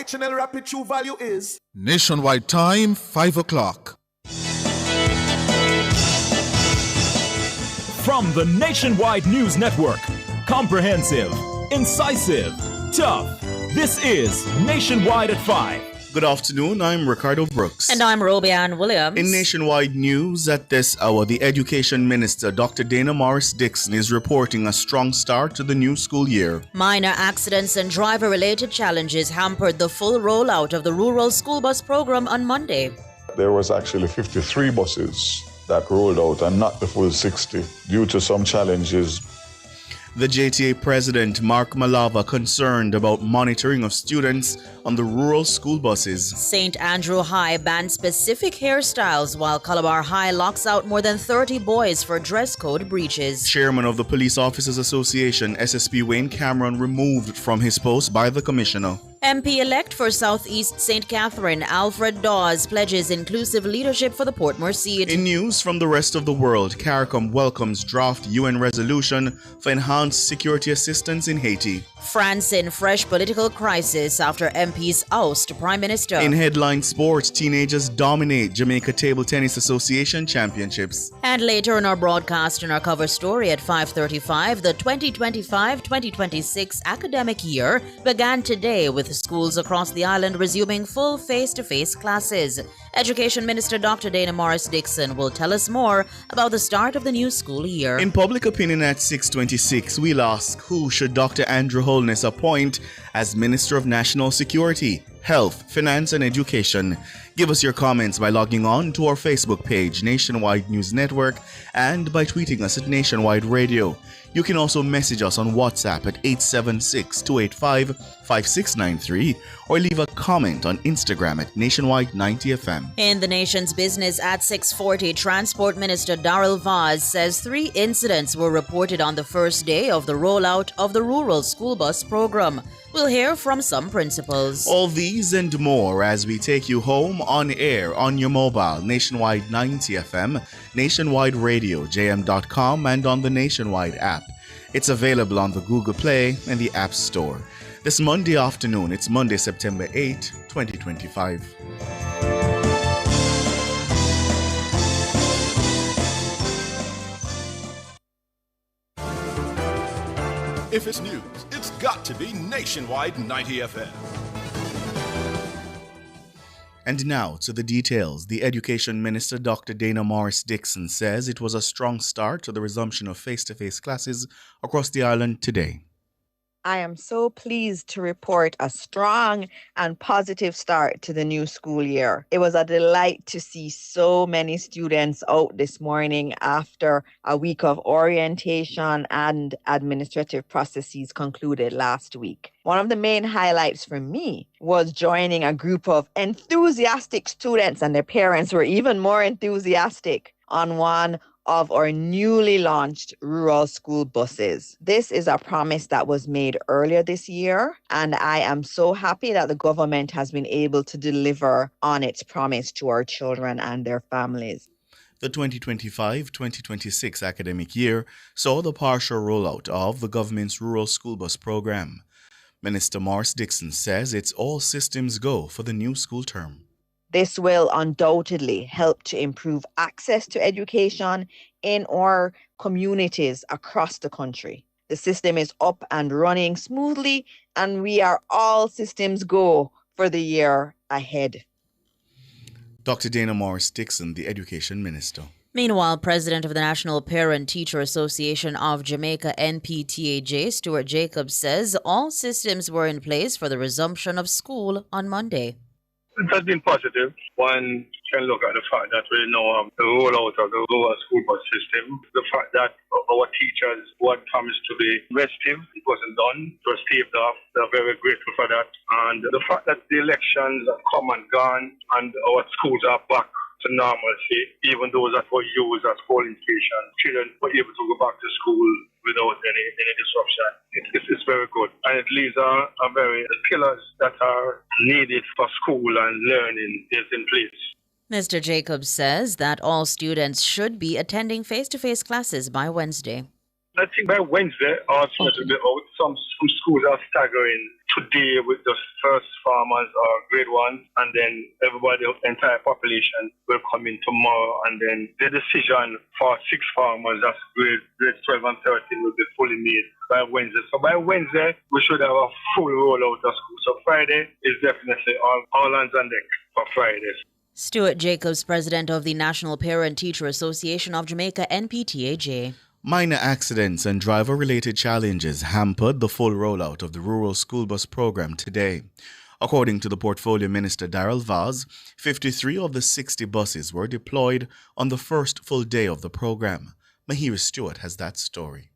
HNL Rapid True Value is Nationwide time, 5 o'clock. From the Nationwide News Network, comprehensive, incisive, tough. This is Nationwide at 5. Good afternoon, I'm Ricardo Brooks. And I'm Roby Ann Williams. In Nationwide News at this hour, the Education Minister, Dr. Dana Morris-Dixon, is reporting a strong start to the new school year. Minor accidents and driver-related challenges hampered the full rollout of the rural school bus program on Monday. There was actually 53 buses that rolled out and not the full 60 due to some challenges. The JTA President, Mark Malava, concerned about monitoring of students on the rural school buses. St. Andrew High banned specific hairstyles while Calabar High locks out more than 30 boys for dress code breaches. Chairman of the Police Officers Association, SSP Wayne Cameron, removed from his post by the Commissioner. MP-elect for Southeast St. Catherine, Alfred Dawes, pledges inclusive leadership for the Portmore Seat. In news from the rest of the world, CARICOM welcomes draft UN resolution for enhanced security assistance in Haiti. France in fresh political crisis after MPs oust Prime Minister. In headline sports, teenagers dominate Jamaica Table Tennis Association Championships. And later in our broadcast, in our cover story at 5:35, the 2025-2026 academic year began today with schools across the island resuming full face-to-face classes. Education Minister Dr. Dana Morris-Dixon will tell us more about the start of the new school year. In public opinion at 6:26, we'll ask, who should Dr. Andrew Holness appoint as Minister of National Security, Health, Finance and Education? Give us your comments by logging on to our Facebook page, Nationwide News Network, and by tweeting us at Nationwide Radio. You can also message us on WhatsApp at 876-285-5693 or leave a comment on Instagram at Nationwide 90FM. In the nation's business at 6:40, Transport Minister Darrell Vaz says 3 incidents were reported on the first day of the rollout of the rural school bus program. We'll hear from some principals. All these and more as we take you home on air on your mobile, Nationwide 90FM, Nationwide Radio, jm.com, and on the Nationwide app. It's available on the Google Play and the App Store. This Monday afternoon, it's Monday, September 8, 2025. If it's news, it's got to be Nationwide 90 FM. And now to the details. The Education Minister, Dr. Dana Morris-Dixon, says it was a strong start to the resumption of face-to-face classes across the island today. I am so pleased to report a strong and positive start to the new school year. It was a delight to see so many students out this morning after a week of orientation and administrative processes concluded last week. One of the main highlights for me was joining a group of enthusiastic students, and their parents were even more enthusiastic, on one of our newly launched rural school buses. This is a promise that was made earlier this year, and I am so happy that the government has been able to deliver on its promise to our children and their families. The 2025-2026 academic year saw the partial rollout of the government's rural school bus program. Minister Morris-Dixon says it's all systems go for the new school term. This will undoubtedly help to improve access to education in our communities across the country. The system is up and running smoothly, and we are all systems go for the year ahead. Dr. Dana Morris-Dixon, the Education Minister. Meanwhile, President of the National Parent-Teacher Association of Jamaica, NPTAJ, Stuart Jacobs, says all systems were in place for the resumption of school on Monday. It has been positive. One can look at the fact that we know the rollout of the rural school bus system, the fact that our teachers who had promised to be restive, it wasn't done, it was staved off. They're very grateful for that. And the fact that the elections have come and gone and our schools are back to normalcy, even those that were used as polling stations, children were able to go back to school without any disruption. It's very good. And it leaves the pillars that are needed for school and learning is in place. Mr. Jacobs says that all students should be attending face-to-face classes by Wednesday. I think by Wednesday, our students will be out. Some schools are staggering today with the first farmers or grade one, and then everybody, the entire population will come in tomorrow, and then the decision for 6 farmers, that's grade 12 and 13, will be fully made by Wednesday. So by Wednesday, we should have a full rollout of school. So Friday is definitely all hands on deck for Friday. Stuart Jacobs, president of the National Parent Teacher Association of Jamaica, NPTAJ. Minor accidents and driver-related challenges hampered the full rollout of the rural school bus program today. According to the Portfolio Minister Daryl Vaz, 53 of the 60 buses were deployed on the first full day of the program. Mahiri Stewart has that story.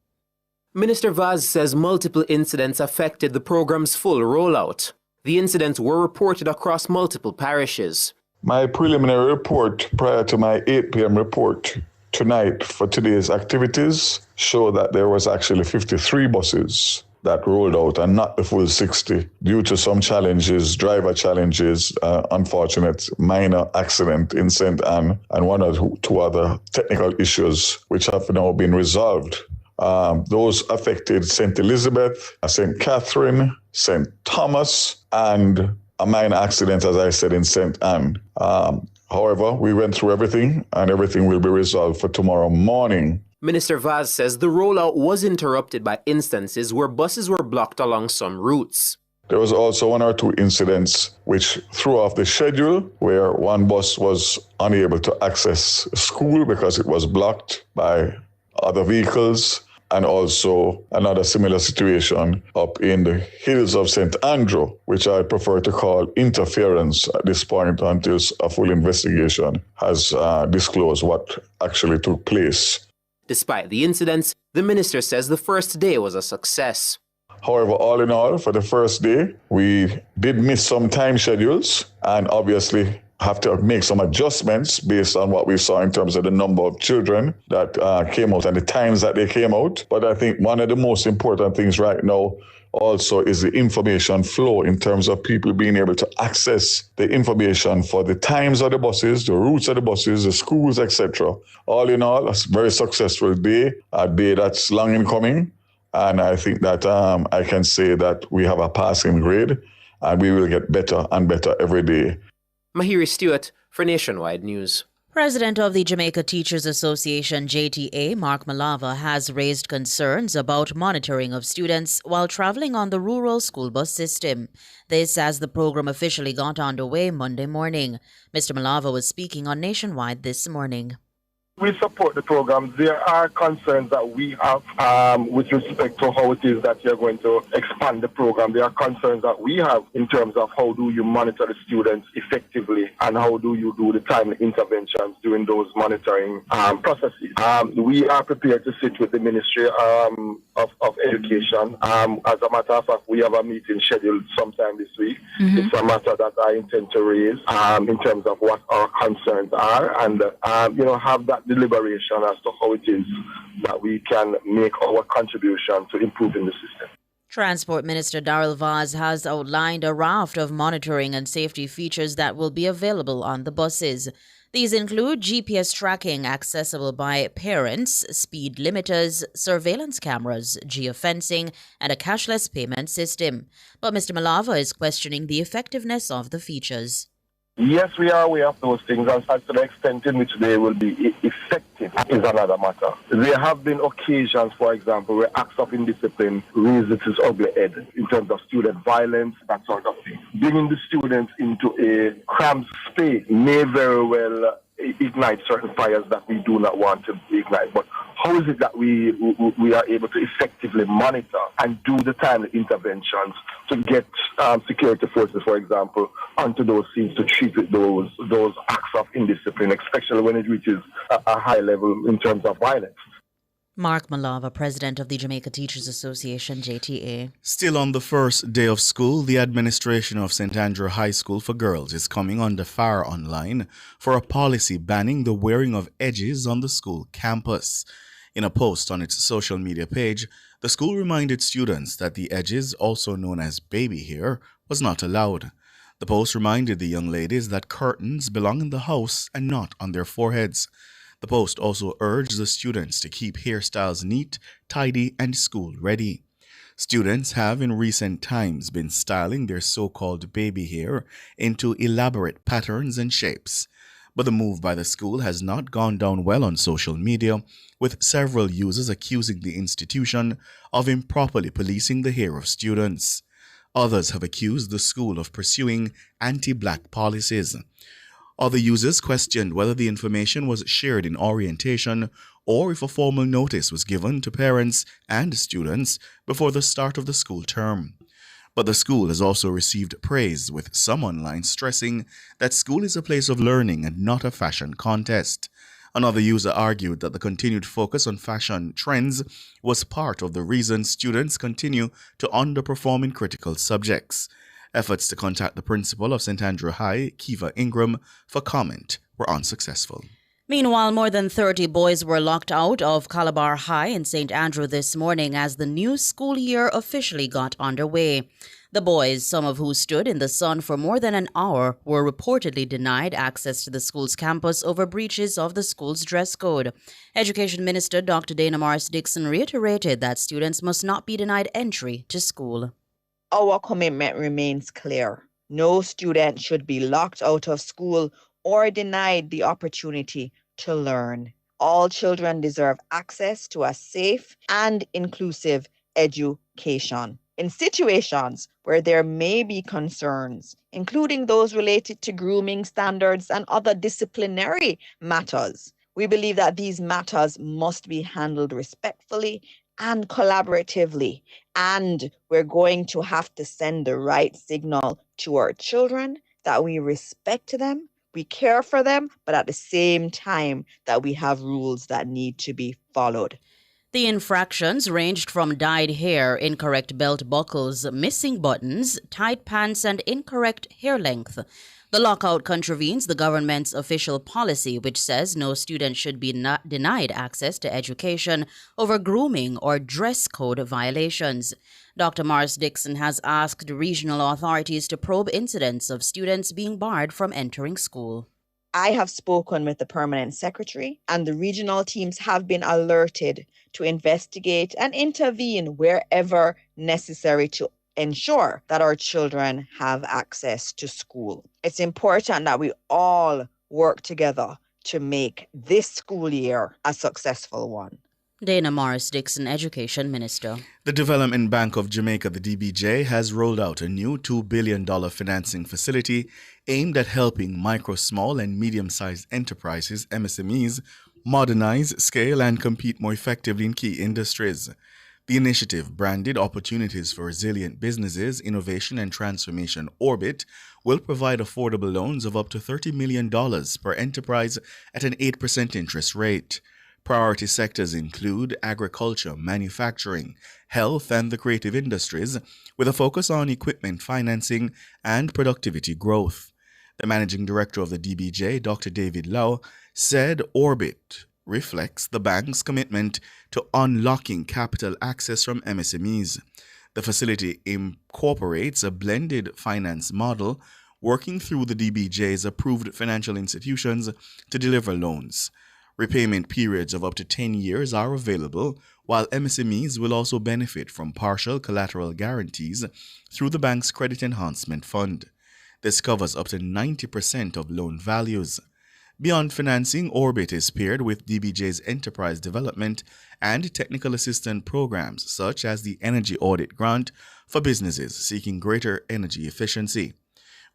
Minister Vaz says multiple incidents affected the program's full rollout. The incidents were reported across multiple parishes. My preliminary report prior to my 8 p.m. report tonight for today's activities show that there was actually 53 buses that rolled out and not the full 60 due to some challenges, driver challenges, unfortunate minor accident in St. Anne and 1 or 2 other technical issues which have now been resolved. Those affected St. Elizabeth, St. Catherine, St. Thomas, and a minor accident, as I said, in St. Anne. However, we went through everything, and everything will be resolved for tomorrow morning. Minister Vaz says the rollout was interrupted by instances where buses were blocked along some routes. There was also 1 or 2 incidents which threw off the schedule, where one bus was unable to access school because it was blocked by other vehicles, and also another similar situation up in the hills of St. Andrew, which I prefer to call interference at this point until a full investigation has disclosed what actually took place. Despite the incidents, the minister says the first day was a success. However, all in all, for the first day, we did miss some time schedules and obviously have to make some adjustments based on what we saw in terms of the number of children that came out and the times that they came out. But I think one of the most important things right now also is the information flow in terms of people being able to access the information for the times of the buses, the routes of the buses, the schools, etc. All in all, a very successful day, a day that's long in coming. And I think that I can say that we have a passing grade and we will get better and better every day. Mahiri Stewart for Nationwide News. President of the Jamaica Teachers Association, JTA, Mark Malava, has raised concerns about monitoring of students while traveling on the rural school bus system. This as the program officially got underway Monday morning. Mr. Malava was speaking on Nationwide this morning. We support the program. There are concerns that we have with respect to how it is that you're going to expand the program. There are concerns that we have in terms of how do you monitor the students effectively and how do you do the timely interventions during those monitoring processes. We are prepared to sit with the Ministry of Education. As a matter of fact, we have a meeting scheduled sometime this week. Mm-hmm. It's a matter that I intend to raise in terms of what our concerns are and, have that deliberation as to how it is that we can make our contribution to improving the system. Transport Minister Daryl Vaz has outlined a raft of monitoring and safety features that will be available on the buses. These include GPS tracking accessible by parents, speed limiters, surveillance cameras, geofencing, and a cashless payment system. But Mr. Malava is questioning the effectiveness of the features. Yes, we are aware of those things, and as to the extent in which they will be effective is another matter. There have been occasions, for example, where acts of indiscipline raise its ugly head in terms of student violence, that sort of thing. Bringing the students into a cramped space may very well ignite certain fires that we do not want to ignite. But how is it that we are able to effectively monitor and do the timely interventions to get security forces, for example, onto those scenes to treat those acts of indiscipline, especially when it reaches a high level in terms of violence? Mark Malava, president of the Jamaica Teachers Association, JTA. Still on the first day of school, the administration of St. Andrew High School for Girls is coming under fire online for a policy banning the wearing of edges on the school campus. In a post on its social media page, the school reminded students that the edges, also known as baby hair, was not allowed. The post reminded the young ladies that curtains belong in the house and not on their foreheads. The Post also urged the students to keep hairstyles neat, tidy, and school-ready. Students have in recent times been styling their so-called baby hair into elaborate patterns and shapes. But the move by the school has not gone down well on social media, with several users accusing the institution of improperly policing the hair of students. Others have accused the school of pursuing anti-black policies. Other users questioned whether the information was shared in orientation or if a formal notice was given to parents and students before the start of the school term. But the school has also received praise, with some online stressing that school is a place of learning and not a fashion contest. Another user argued that the continued focus on fashion trends was part of the reason students continue to underperform in critical subjects. Efforts to contact the principal of St. Andrew High, Kiva Ingram, for comment were unsuccessful. Meanwhile, more than 30 boys were locked out of Calabar High in St. Andrew this morning as the new school year officially got underway. The boys, some of who stood in the sun for more than an hour, were reportedly denied access to the school's campus over breaches of the school's dress code. Education Minister Dr. Dana Morris-Dixon reiterated that students must not be denied entry to school. Our commitment remains clear. No student should be locked out of school or denied the opportunity to learn. All children deserve access to a safe and inclusive education. In situations where there may be concerns, including those related to grooming standards and other disciplinary matters, we believe that these matters must be handled respectfully and collaboratively, and we're going to have to send the right signal to our children that we respect them, we care for them, but at the same time that we have rules that need to be followed. The infractions ranged from dyed hair, incorrect belt buckles, missing buttons, tight pants, and incorrect hair length. The lockout contravenes the government's official policy, which says no student should be denied access to education over grooming or dress code violations. Dr. Morris-Dixon has asked regional authorities to probe incidents of students being barred from entering school. I have spoken with the permanent secretary, and the regional teams have been alerted to investigate and intervene wherever necessary to ensure that our children have access to school. It's important that we all work together to make this school year a successful one. Dana Morris-Dixon, Education Minister. The Development Bank of Jamaica, the DBJ, has rolled out a new $2 billion financing facility aimed at helping micro, small, and medium-sized enterprises, MSMEs, modernize, scale, and compete more effectively in key industries. The initiative, branded Opportunities for Resilient Businesses, Innovation and Transformation Orbit, will provide affordable loans of up to $30 million per enterprise at an 8% interest rate. Priority sectors include agriculture, manufacturing, health, and the creative industries, with a focus on equipment financing and productivity growth. The managing director of the DBJ, Dr. David Lau, said Orbit reflects the bank's commitment to unlocking capital access from MSMEs. The facility incorporates a blended finance model, working through the DBJ's approved financial institutions to deliver loans. Repayment periods of up to 10 years are available, while MSMEs will also benefit from partial collateral guarantees through the bank's Credit Enhancement Fund. This covers up to 90% of loan values. Beyond financing, Orbit is paired with DBJ's enterprise development and technical assistance programs, such as the Energy Audit Grant for businesses seeking greater energy efficiency.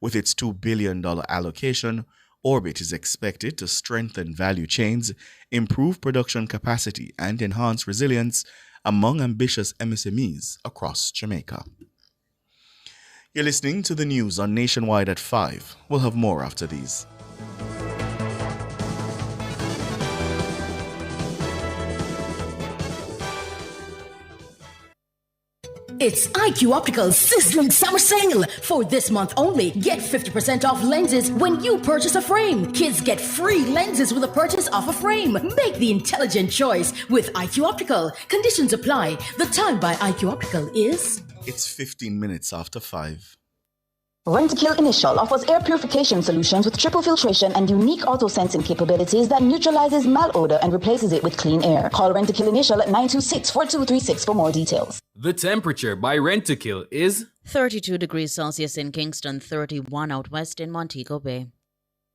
With its $2 billion allocation, Orbit is expected to strengthen value chains, improve production capacity, and enhance resilience among ambitious MSMEs across Jamaica. You're listening to the news on Nationwide at 5. We'll have more after these. It's IQ Optical's sizzling summer sale. For this month only, get 50% off lenses when you purchase a frame. Kids get free lenses with a purchase of a frame. Make the intelligent choice with IQ Optical. Conditions apply. The time by IQ Optical is... It's 15 minutes after 5. Rentokil Initial offers air purification solutions with triple filtration and unique auto-sensing capabilities that neutralizes malodor and replaces it with clean air. Call Rentokil Initial at 926-4236 for more details. The temperature by Rentokil is 32 degrees Celsius in Kingston, 31 out west in Montego Bay.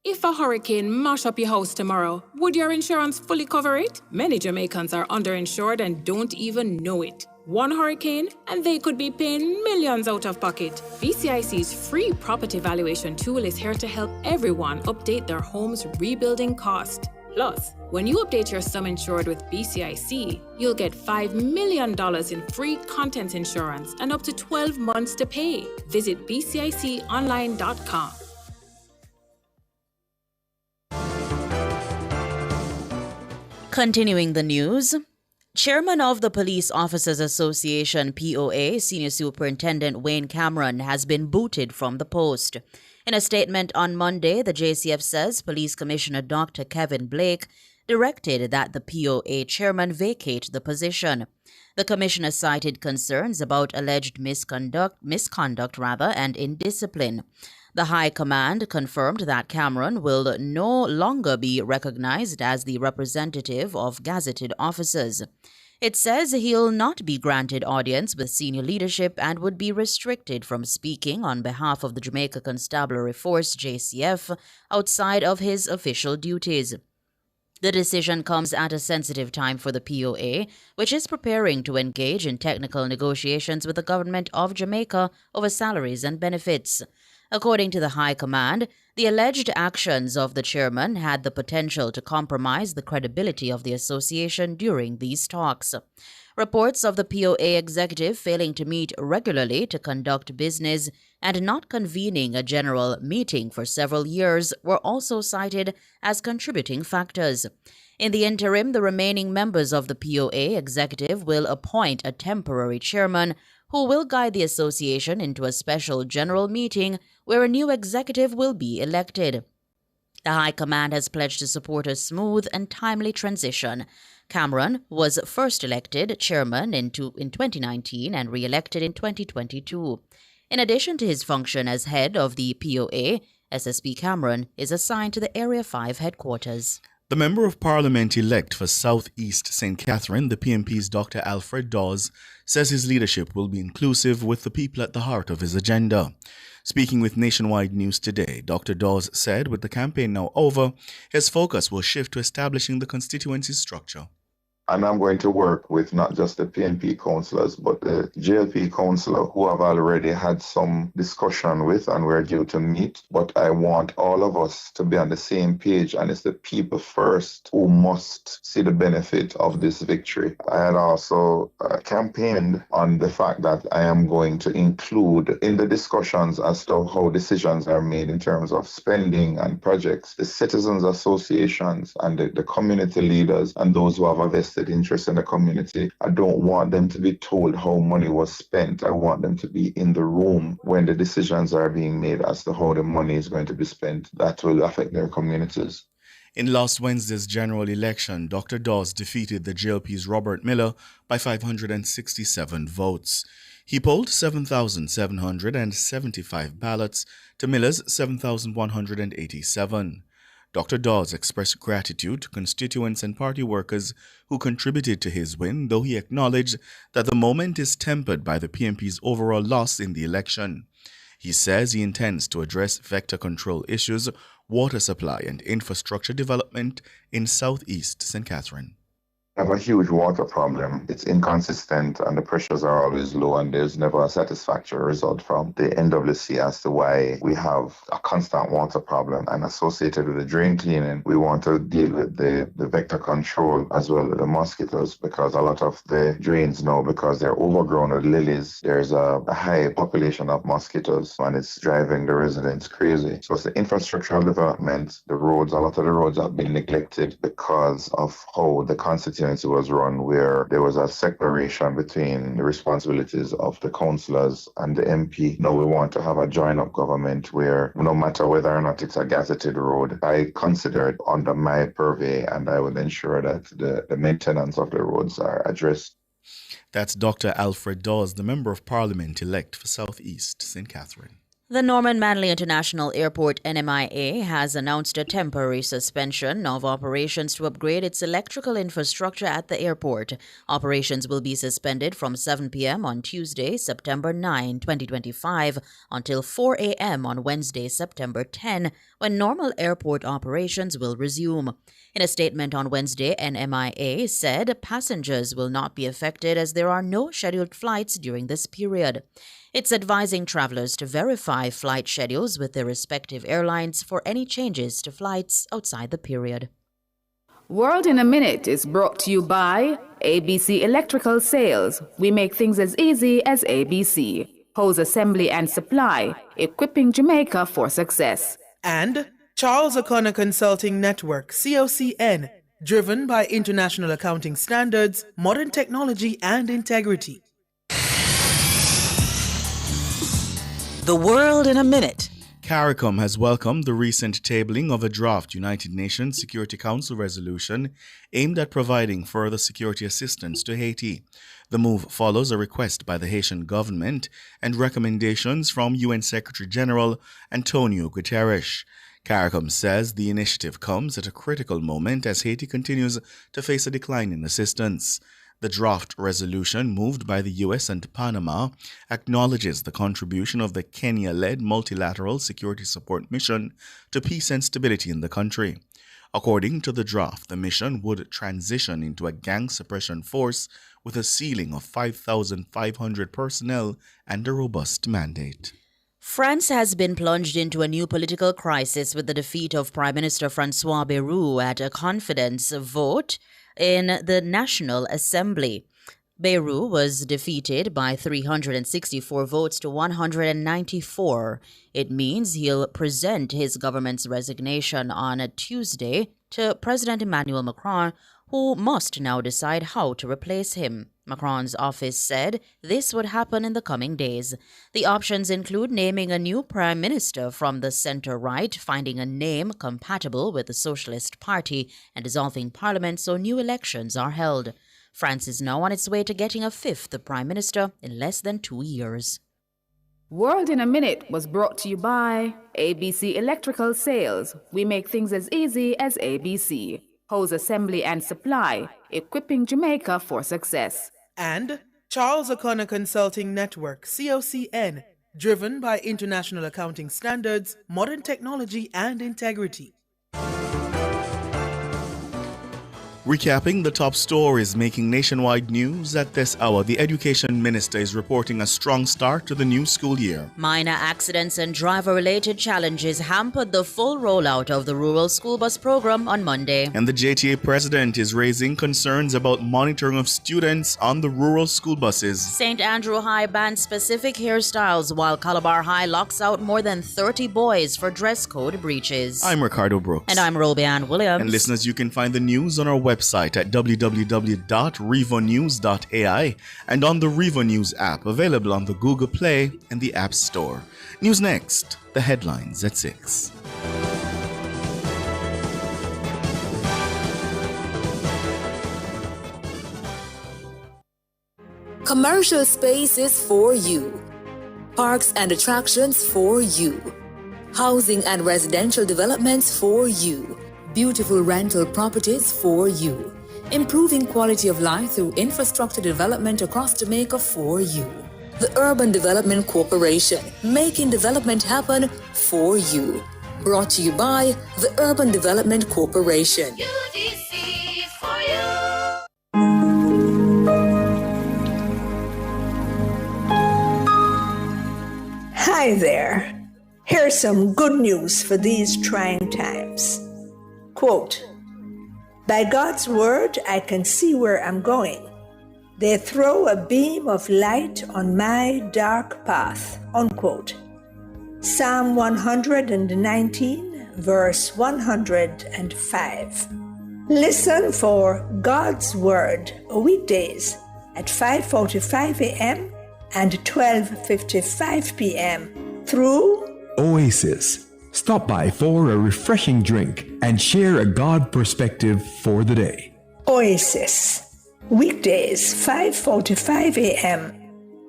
If a hurricane mash up your house tomorrow, would your insurance fully cover it? Many Jamaicans are underinsured and don't even know it. One hurricane, and they could be paying millions out of pocket. BCIC's free property valuation tool is here to help everyone update their home's rebuilding cost. Plus, when you update your sum insured with BCIC, you'll get $5 million in free contents insurance and up to 12 months to pay. Visit bciconline.com. Continuing the news, Chairman of the Police Officers Association, POA, Senior Superintendent Wayne Cameron has been booted from the post. In a statement on Monday, the JCF says Police Commissioner Dr. Kevin Blake directed that the POA chairman vacate the position. The commissioner cited concerns about alleged misconduct and indiscipline. The High Command confirmed that Cameron will no longer be recognized as the representative of gazetted officers. It says he'll not be granted audience with senior leadership and would be restricted from speaking on behalf of the Jamaica Constabulary Force, JCF, outside of his official duties. The decision comes at a sensitive time for the POA, which is preparing to engage in technical negotiations with the government of Jamaica over salaries and benefits. According to the High Command, the alleged actions of the chairman had the potential to compromise the credibility of the association during these talks. Reports of the POA executive failing to meet regularly to conduct business and not convening a general meeting for several years were also cited as contributing factors. In the interim, the remaining members of the POA executive will appoint a temporary chairman who will guide the association into a special general meeting where a new executive will be elected. The High Command has pledged to support a smooth and timely transition. Cameron was first elected chairman in 2019 and re-elected in 2022. In addition to his function as head of the POA, SSP Cameron is assigned to the Area 5 headquarters. The Member of Parliament-elect for South East St. Catherine, the PMP's Dr. Alfred Dawes, says his leadership will be inclusive with the people at the heart of his agenda. Speaking with Nationwide News today, Dr. Dawes said with the campaign now over, his focus will shift to establishing the constituency structure. And I'm going to work with not just the PNP councillors, but the JLP councillor who I've already had some discussion with and we're due to meet. But I want all of us to be on the same page, and it's the people first who must see the benefit of this victory. I had also campaigned on the fact that I am going to include in the discussions as to how decisions are made in terms of spending and projects, the citizens associations and the community leaders and those who have a vested interest in the community. I don't want them to be told how money was spent. I want them to be in the room when the decisions are being made as to how the money is going to be spent. That will affect their communities. In last Wednesday's general election, Dr. Dawes defeated the JLP's Robert Miller by 567 votes. He polled 7,775 ballots to Miller's 7,187. Dr. Dawes expressed gratitude to constituents and party workers who contributed to his win, though he acknowledged that the moment is tempered by the PMP's overall loss in the election. He says he intends to address vector control issues, water supply and infrastructure development in southeast St. Catherine. I have a huge water problem. It's inconsistent and the pressures are always low, and there's never a satisfactory result from the NWC as to why we have a constant water problem. And associated with the drain cleaning, we want to deal with the vector control as well as the mosquitoes, because a lot of the drains now, because they're overgrown with lilies, there's a high population of mosquitoes and it's driving the residents crazy. So it's the infrastructural development, the roads, a lot of the roads have been neglected because of how the constituency was run, where there was a separation between the responsibilities of the councillors and the MP. Now we want to have a join-up government where no matter whether or not it's a gazetted road, I consider it under my purvey and I will ensure that the maintenance of the roads are addressed. That's Dr. Alfred Dawes, the Member of Parliament-elect for South East St. Catherine. The Norman Manley International Airport NMIA has announced a temporary suspension of operations to upgrade its electrical infrastructure at the airport. Operations will be suspended from 7 p.m. on Tuesday, September 9, 2025, until 4 a.m. on Wednesday, September 10, when normal airport operations will resume. In a statement on Wednesday, NMIA said passengers will not be affected as there are no scheduled flights during this period. It's advising travelers to verify flight schedules with their respective airlines for any changes to flights outside the period. World in a Minute is brought to you by ABC Electrical Sales. We make things as easy as ABC. Hose assembly and supply, equipping Jamaica for success. And Charles O'Connor Consulting Network, COCN, driven by international accounting standards, modern technology, and integrity. The World in a Minute. CARICOM has welcomed the recent tabling of a draft United Nations Security Council resolution aimed at providing further security assistance to Haiti. The move follows a request by the Haitian government and recommendations from UN Secretary General Antonio Guterres. CARICOM says the initiative comes at a critical moment as Haiti continues to face a decline in assistance. The draft resolution, moved by the U.S. and Panama, acknowledges the contribution of the Kenya-led multilateral security support mission to peace and stability in the country. According to the draft, the mission would transition into a gang suppression force with a ceiling of 5,500 personnel and a robust mandate. France has been plunged into a new political crisis with the defeat of Prime Minister François Bayrou at a confidence vote in the National Assembly. Bayrou was defeated by 364 votes to 194. It means he'll present his government's resignation on a Tuesday to President Emmanuel Macron, who must now decide how to replace him. Macron's office said this would happen in the coming days. The options include naming a new prime minister from the center-right, finding a name compatible with the Socialist Party, and dissolving parliament so new elections are held. France is now on its way to getting a fifth prime minister in less than 2 years. World in a Minute was brought to you by ABC Electrical Sales. We make things as easy as ABC. Hose assembly and supply, equipping Jamaica for success. And Charles O'Connor Consulting Network, COCN, driven by international accounting standards, modern technology, and integrity. Recapping the top stories making nationwide news at this hour, the Education Minister is reporting a strong start to the new school year. Minor accidents and driver-related challenges hampered the full rollout of the rural school bus program on Monday. And the JTA President is raising concerns about monitoring of students on the rural school buses. St. Andrew High bans specific hairstyles while Calabar High locks out more than 30 boys for dress code breaches. I'm Ricardo Brooks. And I'm Roby Ann Williams. And listeners, you can find the news on our website at www.revonews.ai and on the Revo News app, available on the Google Play and the App Store. News next, the headlines at 6. Commercial spaces for you. Parks and attractions for you. Housing and residential developments for you. Beautiful rental properties for you. Improving quality of life through infrastructure development across Jamaica for you. The Urban Development Corporation, making development happen for you. Brought to you by the Urban Development Corporation. UDC for you. Hi there. Here's some good news for these trying times. Quote, "By God's word, I can see where I'm going. They throw a beam of light on my dark path." Unquote. Psalm 119, verse 105. Listen for God's word weekdays at 5:45 a.m. and 12:55 p.m. through Oasis. Stop by for a refreshing drink and share a God perspective for the day. Oasis. Weekdays 5:45 a.m.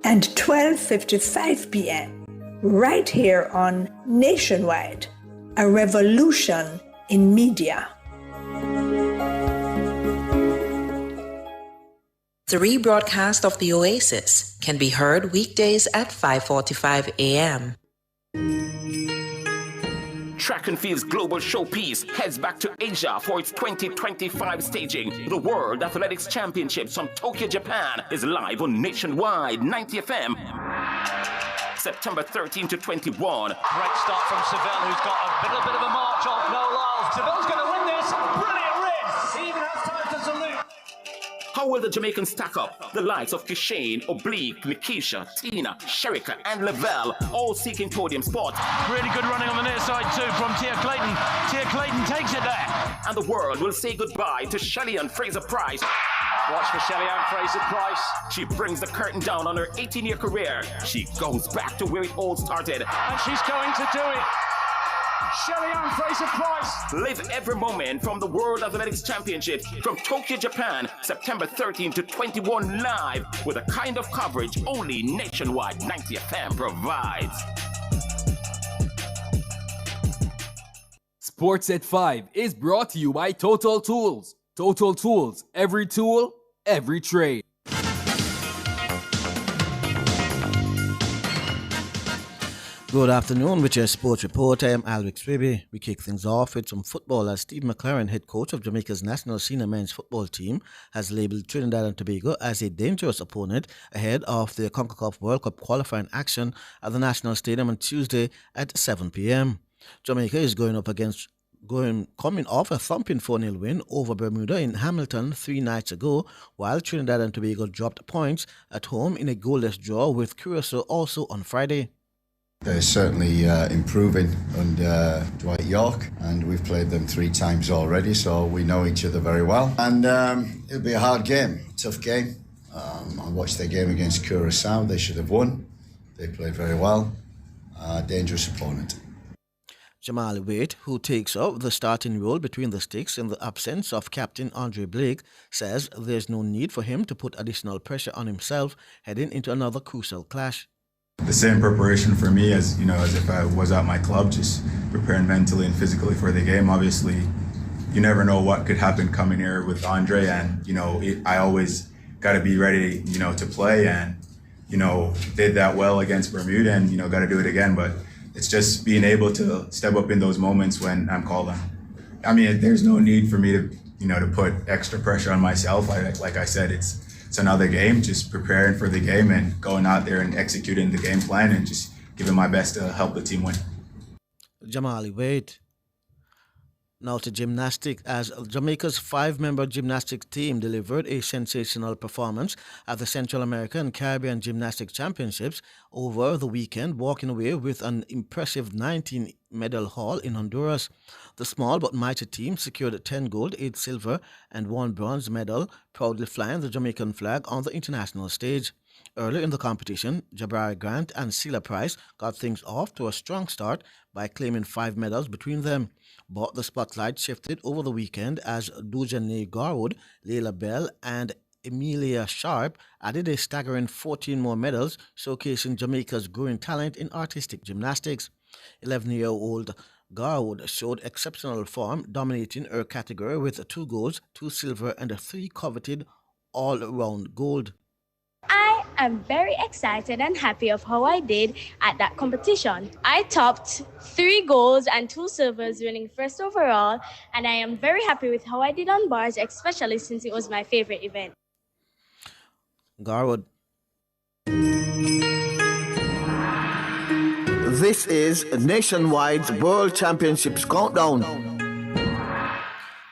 and 12:55 p.m. right here on Nationwide, a revolution in media. The rebroadcast of The Oasis can be heard weekdays at 5:45 a.m. Track and Field's global showpiece heads back to Asia for its 2025 staging. The World Athletics Championships from Tokyo, Japan is live on Nationwide 90 FM. September 13 to 21. Great start from Seville, who's got a little bit of a march off Noel Lyles. Seville's going to win this. Brilliant race. He even has time to salute. How will the Jamaicans stack up? The likes of Kishane, Oblique, Nikisha, Tina, Sherika, and Lavelle, all seeking podium spots. Really good running on the near side too from Tia Clayton. Tia Clayton takes it there. And the world will say goodbye to Shelly-Ann Fraser-Pryce. Watch for Shelly-Ann Fraser-Pryce. She brings the curtain down on her 18-year career. She goes back to where it all started. And she's going to do it. Shelly-Ann Fraser-Pryce. Live every moment from the World Athletics Championships from Tokyo, Japan, September 13 to 21 live with a kind of coverage only Nationwide 90 FM provides. Sports at 5 is brought to you by Total Tools. Total Tools, every tool, every trade. Good afternoon with your sports report. I am Alric Swiby. We kick things off with some football as Steve McLaren, head coach of Jamaica's national senior men's football team, has labelled Trinidad and Tobago as a dangerous opponent ahead of the CONCACAF World Cup qualifying action at the National Stadium on Tuesday at 7 p.m. Jamaica is coming off a thumping 4-0 win over Bermuda in Hamilton 3 nights ago, while Trinidad and Tobago dropped points at home in a goalless draw with Curacao also on Friday. They're certainly improving under Dwight York, and we've played them 3 times already, so we know each other very well. And it'll be a hard game, tough game. I watched their game against Curacao. They should have won. They played very well. Dangerous opponent. Jamal Waite, who takes up the starting role between the sticks in the absence of captain Andre Blake, says there's no need for him to put additional pressure on himself heading into another crucial clash. The same preparation for me as if I was at my club, just preparing mentally and physically for the game. Obviously, you never know what could happen coming here with Andre, and I always got to be ready, to play, and did that well against Bermuda, and got to do it again. But it's just being able to step up in those moments when I'm called on. I mean, there's no need for me to to put extra pressure on myself. Like I said, it's another game, just preparing for the game and going out there and executing the game plan and just giving my best to help the team win. Jamali Waite. Now to gymnastics, as Jamaica's 5-member gymnastics team delivered a sensational performance at the Central American and Caribbean Gymnastics Championships over the weekend, walking away with an impressive 19-medal haul in Honduras. The small but mighty team secured 10 gold, 8 silver, and 1 bronze medal, proudly flying the Jamaican flag on the international stage. Early in the competition, Jabari Grant and Sheila Price got things off to a strong start by claiming 5 medals between them. But the spotlight shifted over the weekend as Dujane Garwood, Leila Bell, and Emilia Sharp added a staggering 14 more medals, showcasing Jamaica's growing talent in artistic gymnastics. 11-year-old Garwood showed exceptional form, dominating her category with 2 golds, 2 silver, and 3 coveted all-round gold. I am very excited and happy of how I did at that competition. I topped 3 golds and 2 silvers, winning first overall, and I am very happy with how I did on bars, especially since it was my favorite event. Garwood. This is Nationwide's World Championships Countdown.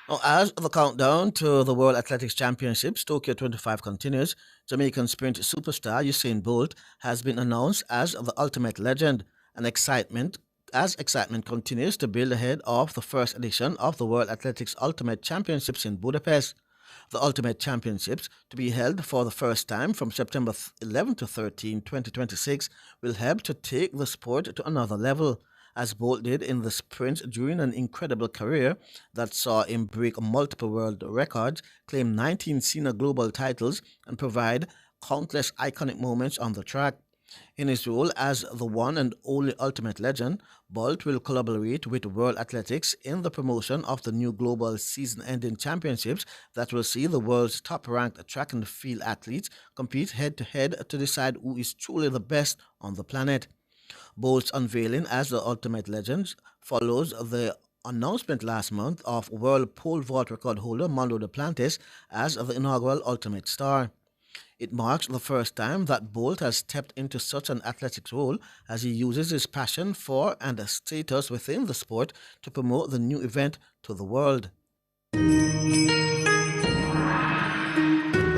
Now, as the countdown to the World Athletics Championships Tokyo 25 continues, Jamaican sprint superstar Usain Bolt has been announced as the ultimate legend, and excitement continues to build ahead of the first edition of the World Athletics Ultimate Championships in Budapest. The Ultimate Championships, to be held for the first time from September 11 to 13, 2026, will help to take the sport to another level, as Bolt did in the sprint during an incredible career that saw him break multiple world records, claim 19 senior global titles, and provide countless iconic moments on the track. In his role as the one and only Ultimate Legend, Bolt will collaborate with World Athletics in the promotion of the new global season-ending championships that will see the world's top-ranked track and field athletes compete head-to-head to decide who is truly the best on the planet. Bolt's unveiling as the Ultimate Legend follows the announcement last month of world pole vault record holder Mondo Duplantis as the inaugural Ultimate Star. It marks the first time that Bolt has stepped into such an athletic role as he uses his passion for and status within the sport to promote the new event to the world.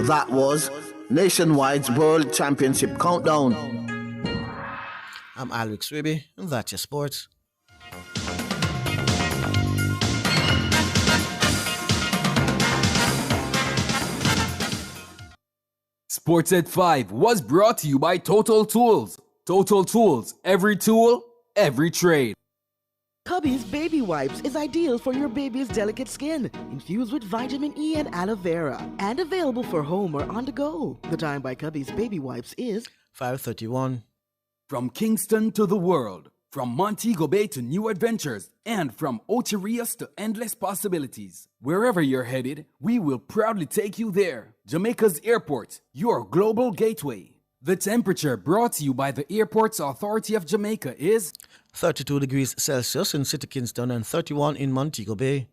That was Nationwide's World Championship Countdown. I'm Alex Swiby, and that's your sports. Sports at 5 was brought to you by Total Tools. Total Tools, every tool, every trade. Cubby's Baby Wipes is ideal for your baby's delicate skin, infused with vitamin E and aloe vera, and available for home or on the go. The time by Cubby's Baby Wipes is 5:31. From Kingston to the world, from Montego Bay to new adventures, and from Ocho Rios to endless possibilities. Wherever you're headed, we will proudly take you there. Jamaica's airport, your global gateway. The temperature brought to you by the Airports Authority of Jamaica is 32 degrees Celsius in City Kingston and 31 in Montego Bay.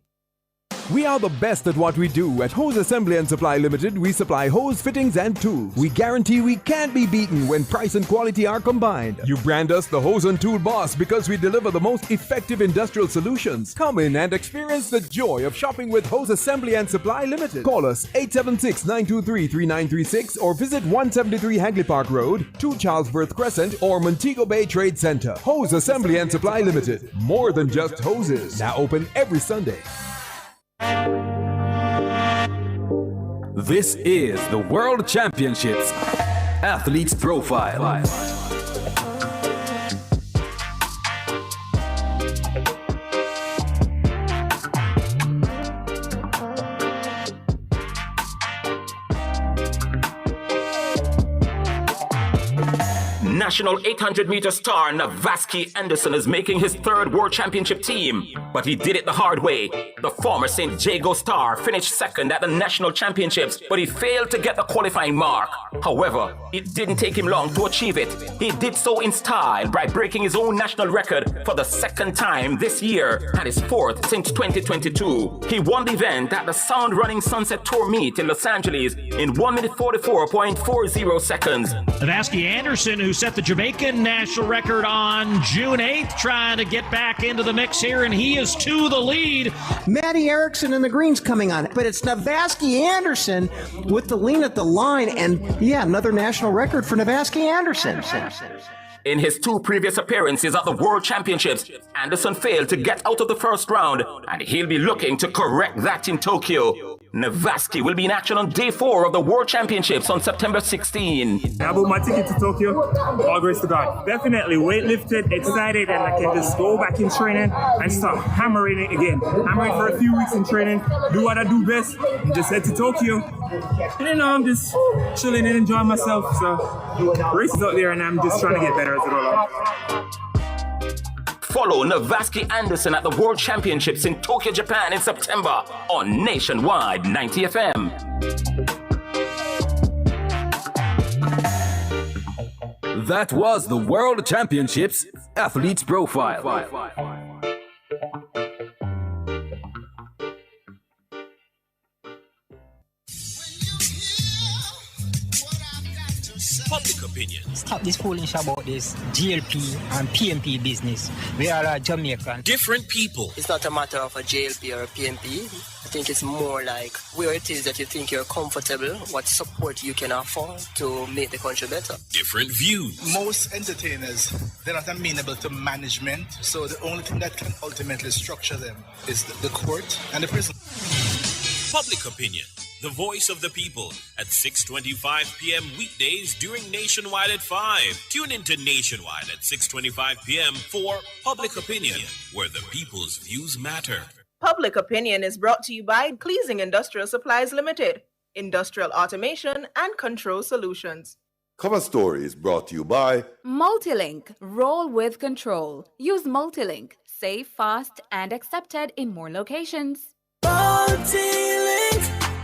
We are the best at what we do. At Hose Assembly and Supply Limited, we supply hose fittings and tools. We guarantee we can't be beaten when price and quality are combined. You brand us the Hose and Tool Boss because we deliver the most effective industrial solutions. Come in and experience the joy of shopping with Hose Assembly and Supply Limited. Call us 876-923-3936 or visit 173 Hagley Park Road, 2 Charlesworth Crescent or Montego Bay Trade Center. Hose Assembly and Supply Limited. More than just hoses. Now open every Sunday. This is the World Championships Athletes Profile. National 800-meter star Navaski Anderson is making his third World Championship team, but he did it the hard way. The former St. Jago star finished second at the National Championships, but he failed to get the qualifying mark. However, it didn't take him long to achieve it. He did so in style by breaking his own national record for the second time this year and his fourth since 2022. He won the event at the Sound Running Sunset Tour meet in Los Angeles in 1 minute 44.40 seconds. Navaski Anderson, who set the Jamaican national record on June 8th, trying to get back into the mix here, and he is to the lead. Matty Erickson and the Greens coming on, but it's Navaski Anderson with the lean at the line, and yeah, another national record for Navaski Anderson. In his two previous appearances at the World Championships, Anderson failed to get out of the first round, and he'll be looking to correct that in Tokyo. Navaski will be in action on day 4 of the World Championships on September 16. I bought my ticket to Tokyo. All grace to God. Definitely weightlifted, excited, and I can just go back in training and start hammering it again. Hammering for a few weeks in training, do what I do best, and just head to Tokyo. And you know, I'm just chilling and enjoying myself. So, races out there, and I'm just trying to get better as it goes on. Follow Navaski Anderson at the World Championships in Tokyo, Japan in September on Nationwide 90 FM. That was the World Championships Athletes Profile. Public opinion. Stop this foolish about this GLP and PMP business. We are a Jamaican. Different people. It's not a matter of a GLP or a PMP. I think it's more like where it is that you think you're comfortable, what support you can afford to make the country better. Different views. Most entertainers, they're not amenable to management, so the only thing that can ultimately structure them is the court and the prison. Public opinion. The voice of the people at 6:25 p.m. weekdays during Nationwide at 5. Tune into Nationwide at 6:25 p.m. for Public Opinion, where the people's views matter. Public Opinion is brought to you by Cleasing Industrial Supplies Limited, Industrial Automation and Control Solutions. Cover Story is brought to you by Multilink. Roll with control. Use Multilink. Safe, fast, and accepted in more locations. Multilink.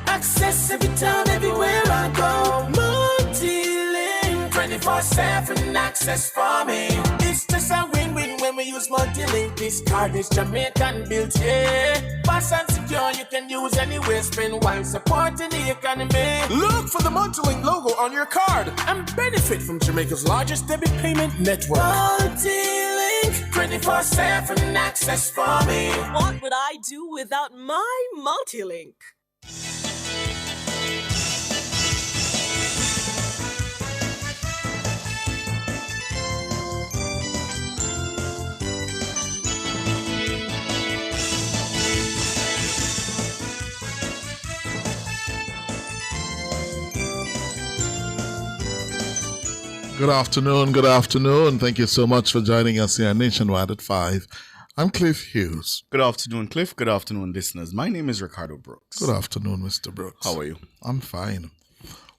Access every time, everywhere I go. Multilink. 24/7 access for me. It's just a win-win when we use Multilink. This card is Jamaican built, yeah. Fast and secure, you can use anywhere. Spend while supporting the economy. Look for the Multilink logo on your card and benefit from Jamaica's largest debit payment network. Multilink, 24/7 access for me. What would I do without my Multilink? Good afternoon. Thank you so much for joining us here Nationwide at 5. I'm Cliff Hughes. Good afternoon, Cliff. Good afternoon, listeners. My name is Ricardo Brooks. Good afternoon, Mr. Brooks. How are you? I'm fine.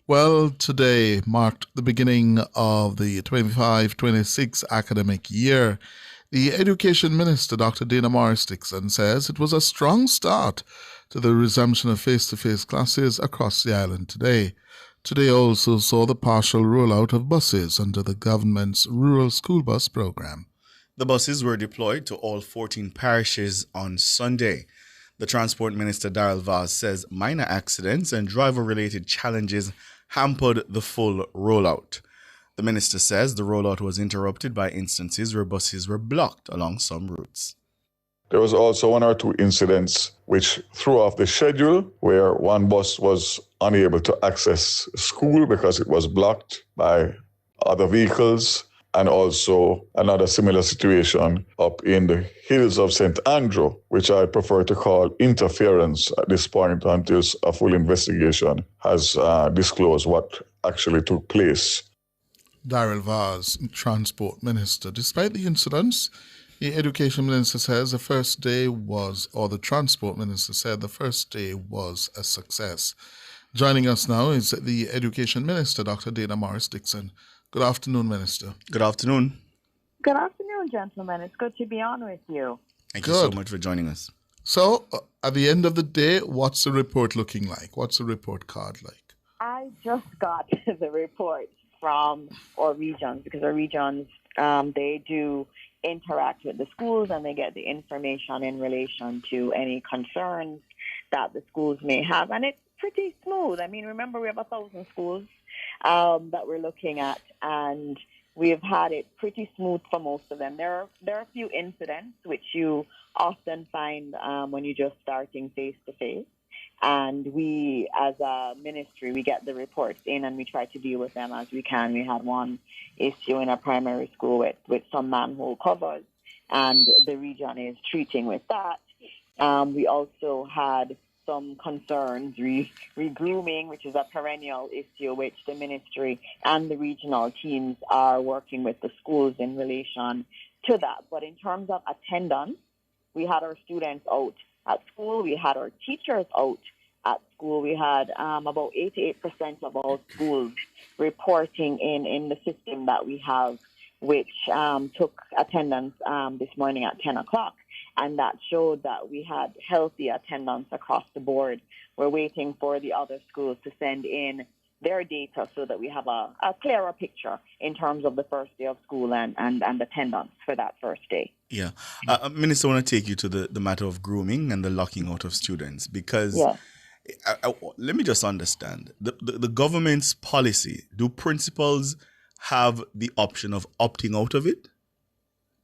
Well, today marked the beginning of the 25-26 academic year. The Education Minister, Dr. Dana Morris Dixon, says it was a strong start to the resumption of face-to-face classes across the island today. Today also saw the partial rollout of buses under the government's rural school bus program. The buses were deployed to all 14 parishes on Sunday. The Transport Minister, Daryl Vaz, says minor accidents and driver-related challenges hampered the full rollout. The minister says the rollout was interrupted by instances where buses were blocked along some routes. There was also one or two incidents which threw off the schedule where one bus was unable to access school because it was blocked by other vehicles, and also another similar situation up in the hills of St. Andrew, which I prefer to call interference at this point until a full investigation has disclosed what actually took place. Daryl Vaz, Transport Minister. Despite the incidents, the Education Minister says the Transport Minister said the first day was a success. Joining us now is the Education Minister, Dr. Dana Morris Dixon. Good afternoon, Minister. Good afternoon. Good afternoon, gentlemen. It's good to be on with you. Thank you so much for joining us. So, at the end of the day, what's the report looking like? What's the report card like? I just got the report from our regions, because our regions, they do interact with the schools and they get the information in relation to any concerns that the schools may have. And it's pretty smooth. I mean, remember, we have 1,000 schools that we're looking at, and we've had it pretty smooth for most of them. There are a few incidents which you often find when you're just starting face-to-face. And we, as a ministry, we get the reports in and we try to deal with them as we can. We had one issue in a primary school with some manhole covers, and the region is treating with that. We also had some concerns re-grooming, which is a perennial issue, which the ministry and the regional teams are working with the schools in relation to that. But in terms of attendance, we had our students out at school. We had our teachers out at school. We had about 88% of all schools reporting in the system that we have, which took attendance this morning at 10 o'clock. And that showed that we had healthy attendance across the board. We're waiting for the other schools to send in their data so that we have a clearer picture in terms of the first day of school and attendance for that first day. Yeah. Minister, I want to take you to the matter of grooming and the locking out of students, because let me just understand. The government's policy, do principals have the option of opting out of it?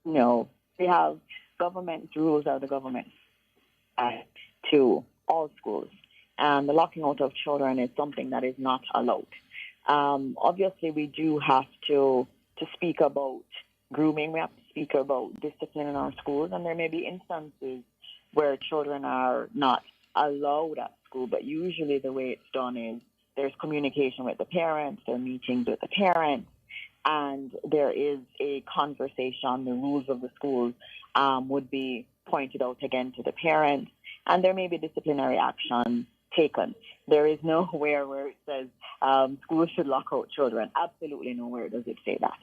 No. We have government rules are the government to all schools. And the locking out of children is something that is not allowed. Obviously, we do have to speak about grooming. We have to speak about discipline in our schools. And there may be instances where children are not allowed at school. But usually the way it's done is there's communication with the parents, there are meetings with the parents, and there is a conversation. The rules of the schools would be pointed out again to the parents. And there may be disciplinary action taken. There is nowhere where it says schools should lock out children. Absolutely nowhere does it say that.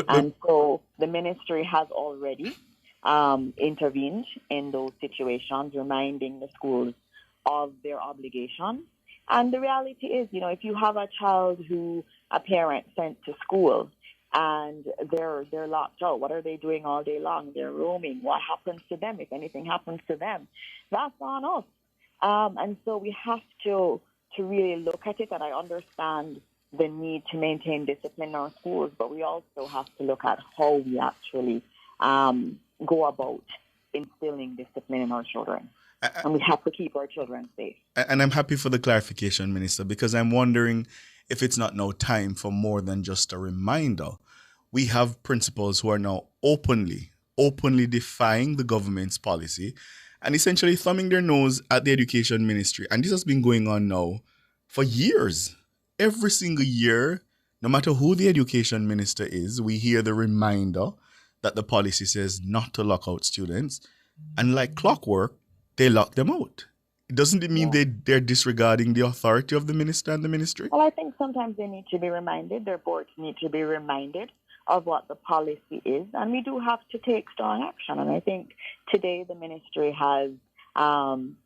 And so the ministry has already intervened in those situations, reminding the schools of their obligation. And the reality is, if you have a child who a parent sent to school and they're locked out, what are they doing all day long? They're roaming. What happens to them if anything happens to them? That's on us. And so we have to really look at it, and I understand the need to maintain discipline in our schools, but we also have to look at how we actually go about instilling discipline in our children. And we have to keep our children safe. And I'm happy for the clarification, Minister, because I'm wondering if it's not now time for more than just a reminder. We have principals who are now openly defying the government's policy and essentially thumbing their nose at the education ministry. And this has been going on now for years. Every single year, no matter who the education minister is, we hear the reminder that the policy says not to lock out students. And like clockwork, they lock them out. Doesn't it mean they're disregarding the authority of the minister and the ministry? Well, I think sometimes they need to be reminded, their boards need to be reminded of what the policy is, and we do have to take strong action. And I think today the ministry has done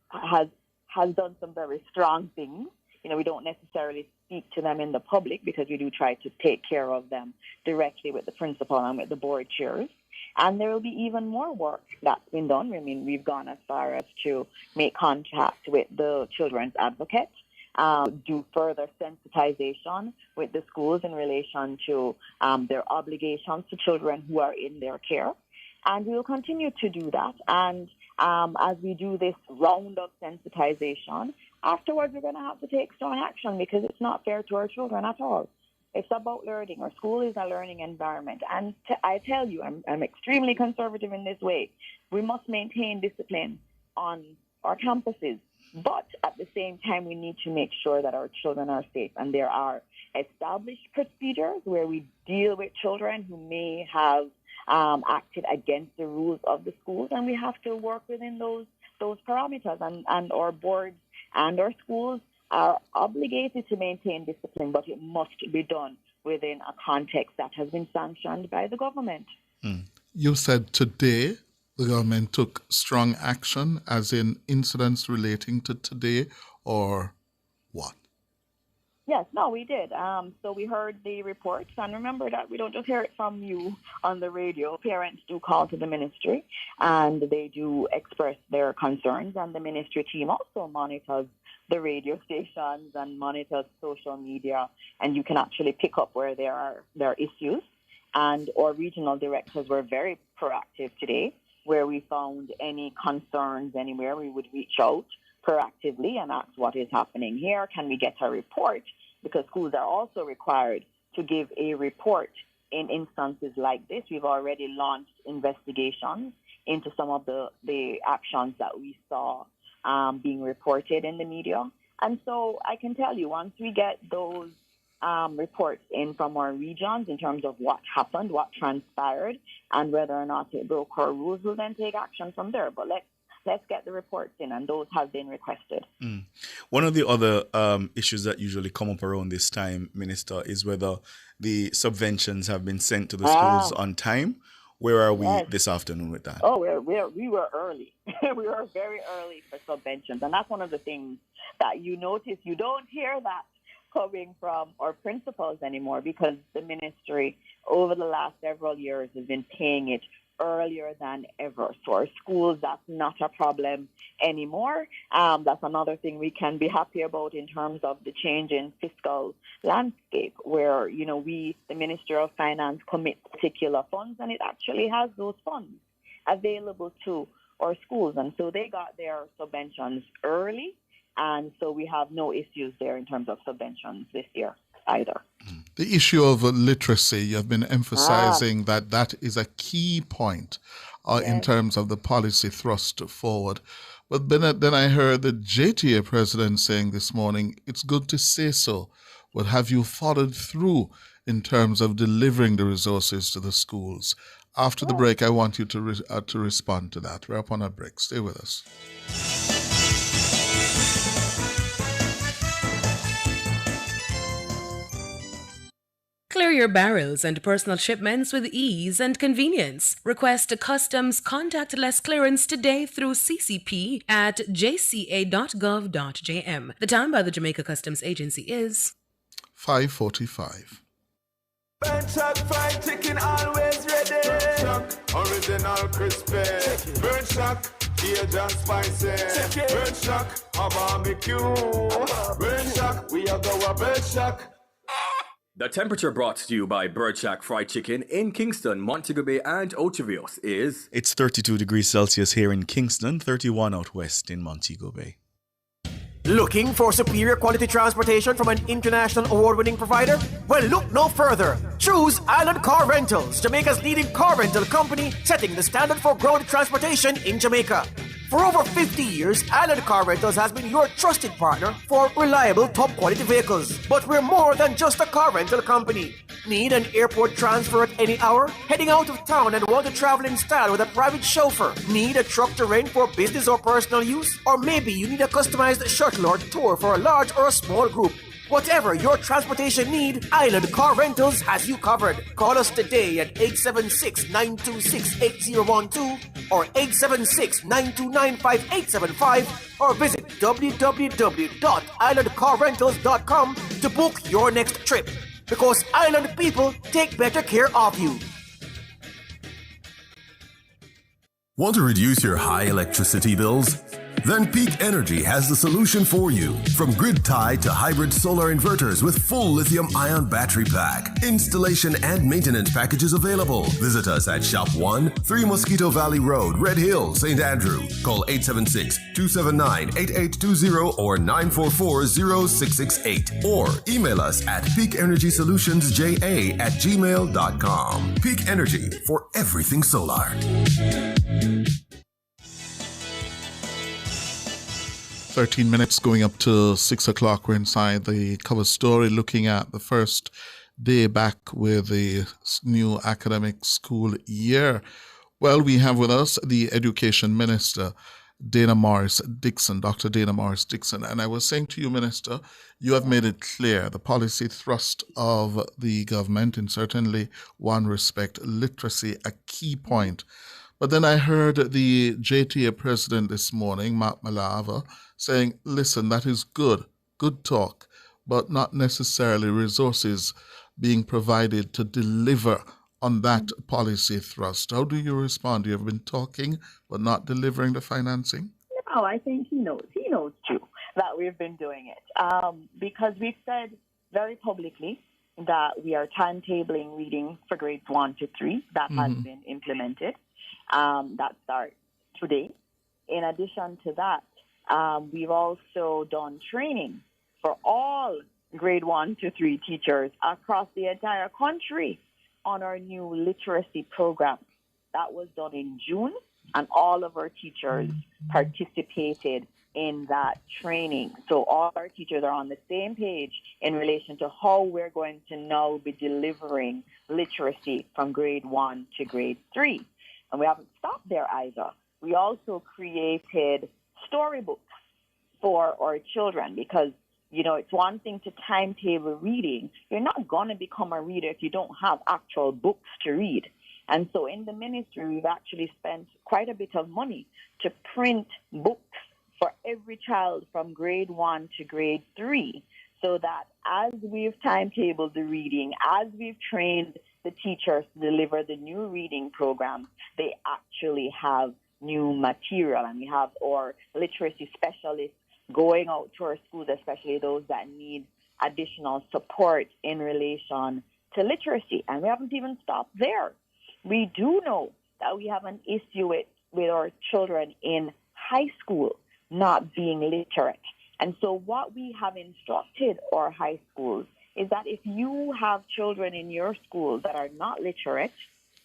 some very strong things. We don't necessarily speak to them in the public because we do try to take care of them directly with the principal and with the board chairs. And there will be even more work that's been done. I mean, we've gone as far as to make contact with the children's advocate, do further sensitization with the schools in relation to their obligations to children who are in their care. And we will continue to do that. And as we do this round of sensitization, afterwards we're going to have to take strong action because it's not fair to our children at all. It's about learning. Our school is a learning environment. And I tell you, I'm extremely conservative in this way. We must maintain discipline on our campuses. But at the same time, we need to make sure that our children are safe. And there are established procedures where we deal with children who may have acted against the rules of the schools. And we have to work within those parameters. And our boards and our schools are obligated to maintain discipline, but it must be done within a context that has been sanctioned by the government. You said today the government took strong action, as in incidents relating to today, or what? Yes, no, we did. So we heard the reports, and remember that we don't just hear it from you on the radio. Parents do call to the ministry, and they do express their concerns, and the ministry team also monitors the radio stations and monitors social media, and you can actually pick up where there are issues. And our regional directors were very proactive today, where we found any concerns anywhere, we would reach out proactively and ask what is happening here. Can we get a report? Because schools are also required to give a report in instances like this. We've already launched investigations into some of the actions that we saw being reported in the media. And so I can tell you, once we get those reports in from our regions in terms of what happened, what transpired, and whether or not it broke our rules, we'll then take action from there. But let's get the reports in, and those have been requested. One of the other issues that usually come up around this time, Minister, is whether the subventions have been sent to the schools on time. Where are we this afternoon with that? Oh, we were early. We were very early for subventions. And that's one of the things that you notice. You don't hear that coming from our principals anymore, because the ministry over the last several years has been paying it earlier than ever. So our schools, that's not a problem anymore. That's another thing we can be happy about in terms of the change in fiscal landscape, where, the Ministry of Finance commits particular funds, and it actually has those funds available to our schools. And so they got their subventions early, and so we have no issues there in terms of subventions this year either. The issue of literacy, you've been emphasizing that is a key point in terms of the policy thrust forward. But then I heard the JTA president saying this morning, it's good to say so, but have you followed through in terms of delivering the resources to the schools? After the break, I want you to respond to that. We're up on a break. Stay with us. Clear your barrels and personal shipments with ease and convenience. Request a customs contactless clearance today through CCP at jca.gov.jm. The time by the Jamaica Customs Agency is 5:45. Burn Shack fried chicken always ready. Burn Shack, original crispy. Burn Shack, Cajun spicy. Burn Shack, a barbecue. Burn Shack, we are going Burn Shack. The temperature brought to you by Bird Shack Fried Chicken in Kingston, Montego Bay, and Ocho Rios is... It's 32 degrees Celsius here in Kingston, 31 out west in Montego Bay. Looking for superior quality transportation from an international award-winning provider? Well, look no further. Choose Island Car Rentals, Jamaica's leading car rental company, setting the standard for ground transportation in Jamaica. For over 50 years, Island Car Rentals has been your trusted partner for reliable, top-quality vehicles. But we're more than just a car rental company. Need an airport transfer at any hour? Heading out of town and want to travel in style with a private chauffeur? Need a truck to rent for business or personal use? Or maybe you need a customized shuttle or tour for a large or a small group? Whatever your transportation need, Island Car Rentals has you covered. Call us today at 876-926-8012 or 876-929-5875 or visit www.islandcarrentals.com to book your next trip. Because Island people take better care of you. Want to reduce your high electricity bills? Then Peak Energy has the solution for you. From grid-tied to hybrid solar inverters with full lithium-ion battery pack. Installation and maintenance packages available. Visit us at Shop 1, 3 Mosquito Valley Road, Red Hill, St. Andrew. Call 876-279-8820 or 944-0668. Or email us at peakenergysolutionsja@gmail.com. Peak Energy for everything solar. 13 minutes going up to 6 o'clock. We're inside the cover story looking at the first day back with the new academic school year. Well, we have with us the Education Minister, Dana Morris Dixon, Dr. Dana Morris Dixon. And I was saying to you, Minister, you have made it clear the policy thrust of the government, in certainly one respect, literacy, a key point. But then I heard the JTA president this morning, Mark Malava, saying, listen, that is good talk, but not necessarily resources being provided to deliver on that policy thrust. How do you respond? You have been talking, but not delivering the financing? No, I think he knows. He knows too that we've been doing it because we've said very publicly that we are timetabling reading for grades 1 to 3. That has been implemented. That starts today. In addition to that, we've also done training for all grade 1 to 3 teachers across the entire country on our new literacy program. That was done in June, and all of our teachers participated in that training. So all our teachers are on the same page in relation to how we're going to now be delivering literacy from grade 1 to grade 3. And we haven't stopped there either. We also created storybooks for our children because, you know, it's one thing to timetable reading. You're not going to become a reader if you don't have actual books to read. And so in the ministry, we've actually spent quite a bit of money to print books for every child from grade 1 to grade 3 so that as we've timetabled the reading, as we've trained the teachers to deliver the new reading program, they actually have new material. And we have our literacy specialists going out to our schools, especially those that need additional support in relation to literacy. And we haven't even stopped there. We do know that we have an issue with our children in high school not being literate. And so what we have instructed our high schools is that if you have children in your school that are not literate,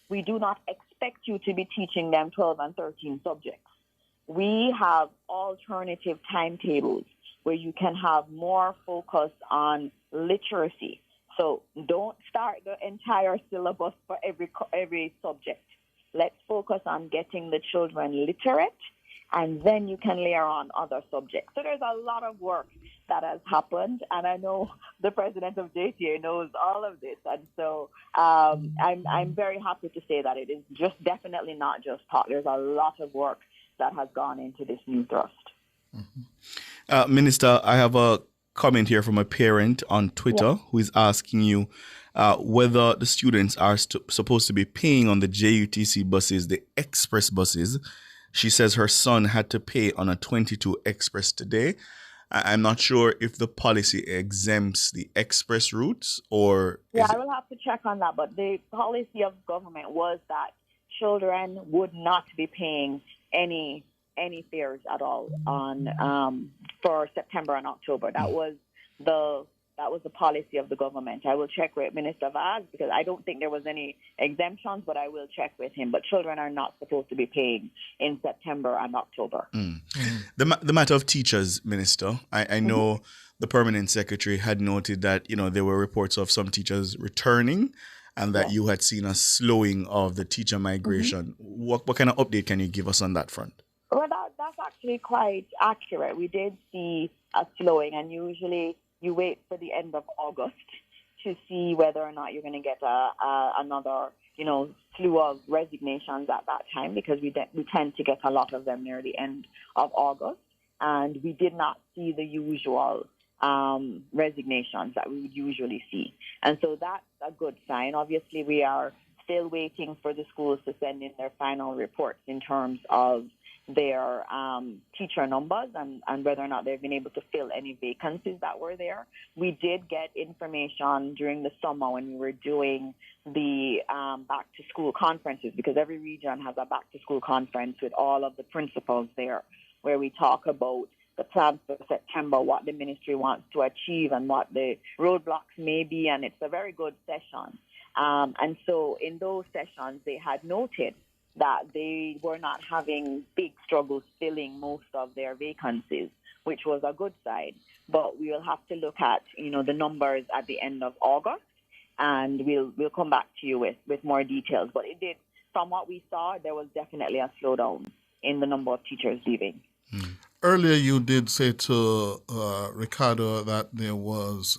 we do not expect you to be teaching them 12 and 13 subjects. We have alternative timetables where you can have more focus on literacy. So don't start the entire syllabus for every subject. Let's focus on getting the children literate and then you can layer on other subjects. So there's a lot of work that has happened, and I know the president of JTA knows all of this, and so I'm very happy to say that it is just definitely not just talk. There's a lot of work that has gone into this new thrust. Minister, I have a comment here from a parent on Twitter who is asking you whether the students are supposed to be paying on the JUTC buses, the express buses. She says her son had to pay on a 22 express today. I'm not sure if the policy exempts the express routes or... I will have to check on that, but the policy of government was that children would not be paying any fares at all on for September and October. That was the policy of the government. I will check with Minister Vaz because I don't think there was any exemptions, but I will check with him. But children are not supposed to be paying in September and October. The matter of teachers, Minister, I know the permanent secretary had noted that, there were reports of some teachers returning and that you had seen a slowing of the teacher migration. What kind of update can you give us on that front? Well, that's actually quite accurate. We did see a slowing, and usually you wait for the end of August to see whether or not you're going to get another, slew of resignations at that time, because we tend to get a lot of them near the end of August, and we did not see the usual resignations that we would usually see. And so that's a good sign. Obviously, we are still waiting for the schools to send in their final reports in terms of their teacher numbers and whether or not they've been able to fill any vacancies that were there. We did get information during the summer when we were doing the back-to-school conferences, because every region has a back-to-school conference with all of the principals there, where we talk about the plans for September, what the ministry wants to achieve and what the roadblocks may be, and it's a very good session. And so in those sessions, they had noted that they were not having big struggles filling most of their vacancies, which was a good sign. But we will have to look at, the numbers at the end of August, and we'll come back to you with more details. But it did, from what we saw, there was definitely a slowdown in the number of teachers leaving. Earlier, you did say to Ricardo that there was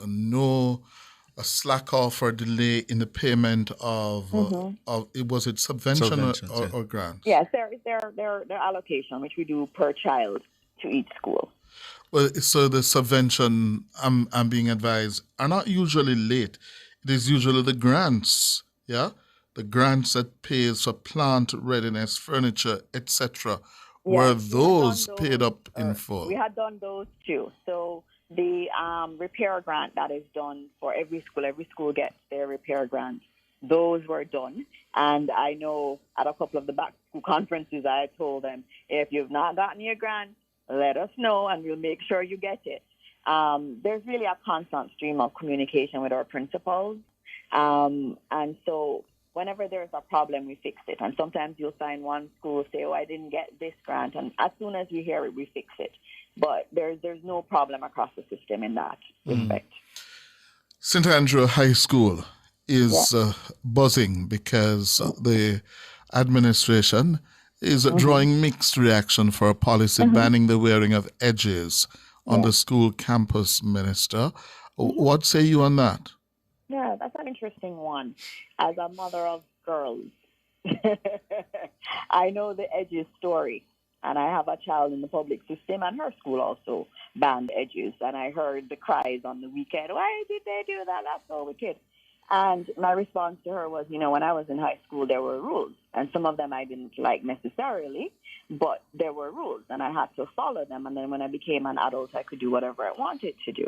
a slack off or delay in the payment of was it subvention or grant? Yes, their allocation, which we do per child to each school. Well, so the subvention, I'm being advised, are not usually late. It is usually the grants, the grants that pays for plant readiness, furniture, etc. Were those paid up in full? We had done those too. So the repair grant that is done for every school gets their repair grant. Those were done. And I know at a couple of the back school conferences, I told them, if you've not gotten your grant, let us know and we'll make sure you get it. There's really a constant stream of communication with our principals. And so whenever there's a problem, we fix it. And sometimes you'll find one school say, I didn't get this grant. And as soon as we hear it, we fix it. But there's no problem across the system in that respect. St. Andrew High School is buzzing because the administration is drawing mixed reaction for a policy banning the wearing of edges on the school campus, Minister. What say you on that? Yeah, that's an interesting one. As a mother of girls, I know the edges story. And I have a child in the public system, and her school also banned edges. And I heard the cries on the weekend, why did they do that? That's so wicked. And my response to her was, when I was in high school, there were rules. And some of them I didn't like necessarily, but there were rules, and I had to follow them. And then when I became an adult, I could do whatever I wanted to do.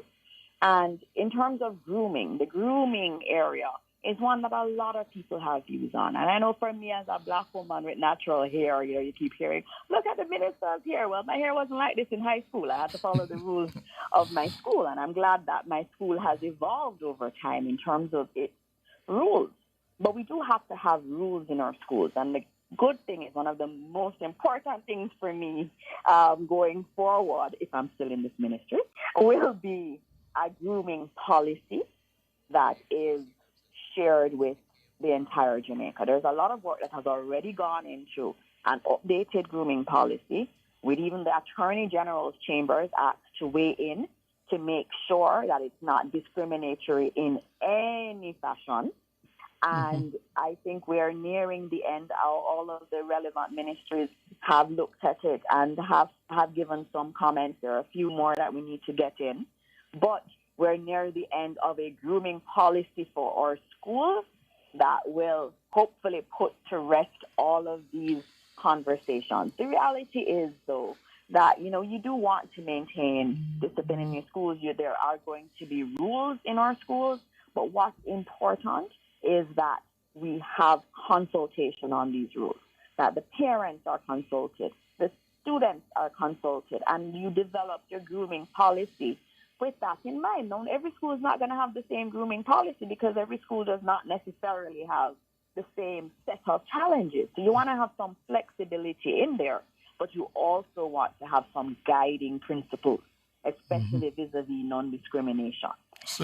And in terms of grooming, the grooming area is one that a lot of people have views on. And I know for me as a black woman with natural hair, you keep hearing, look at the minister's hair. Well, my hair wasn't like this in high school. I had to follow the rules of my school. And I'm glad that my school has evolved over time in terms of its rules. But we do have to have rules in our schools. And the good thing is, one of the most important things for me going forward, if I'm still in this ministry, will be a grooming policy that is shared with the entire Jamaica. There's a lot of work that has already gone into an updated grooming policy with even the Attorney General's Chambers Act to weigh in to make sure that it's not discriminatory in any fashion. And I think we are nearing the end. All of the relevant ministries have looked at it and have given some comments. There are a few more that we need to get in. But we're near the end of a grooming policy for our schools that will hopefully put to rest all of these conversations. The reality is, though, that, you do want to maintain discipline in your schools. There are going to be rules in our schools, but what's important is that we have consultation on these rules, that the parents are consulted, the students are consulted, and you develop your grooming policy with that in mind. Now, every school is not going to have the same grooming policy because every school does not necessarily have the same set of challenges. So you want to have some flexibility in there, but you also want to have some guiding principles, especially vis-a-vis non-discrimination.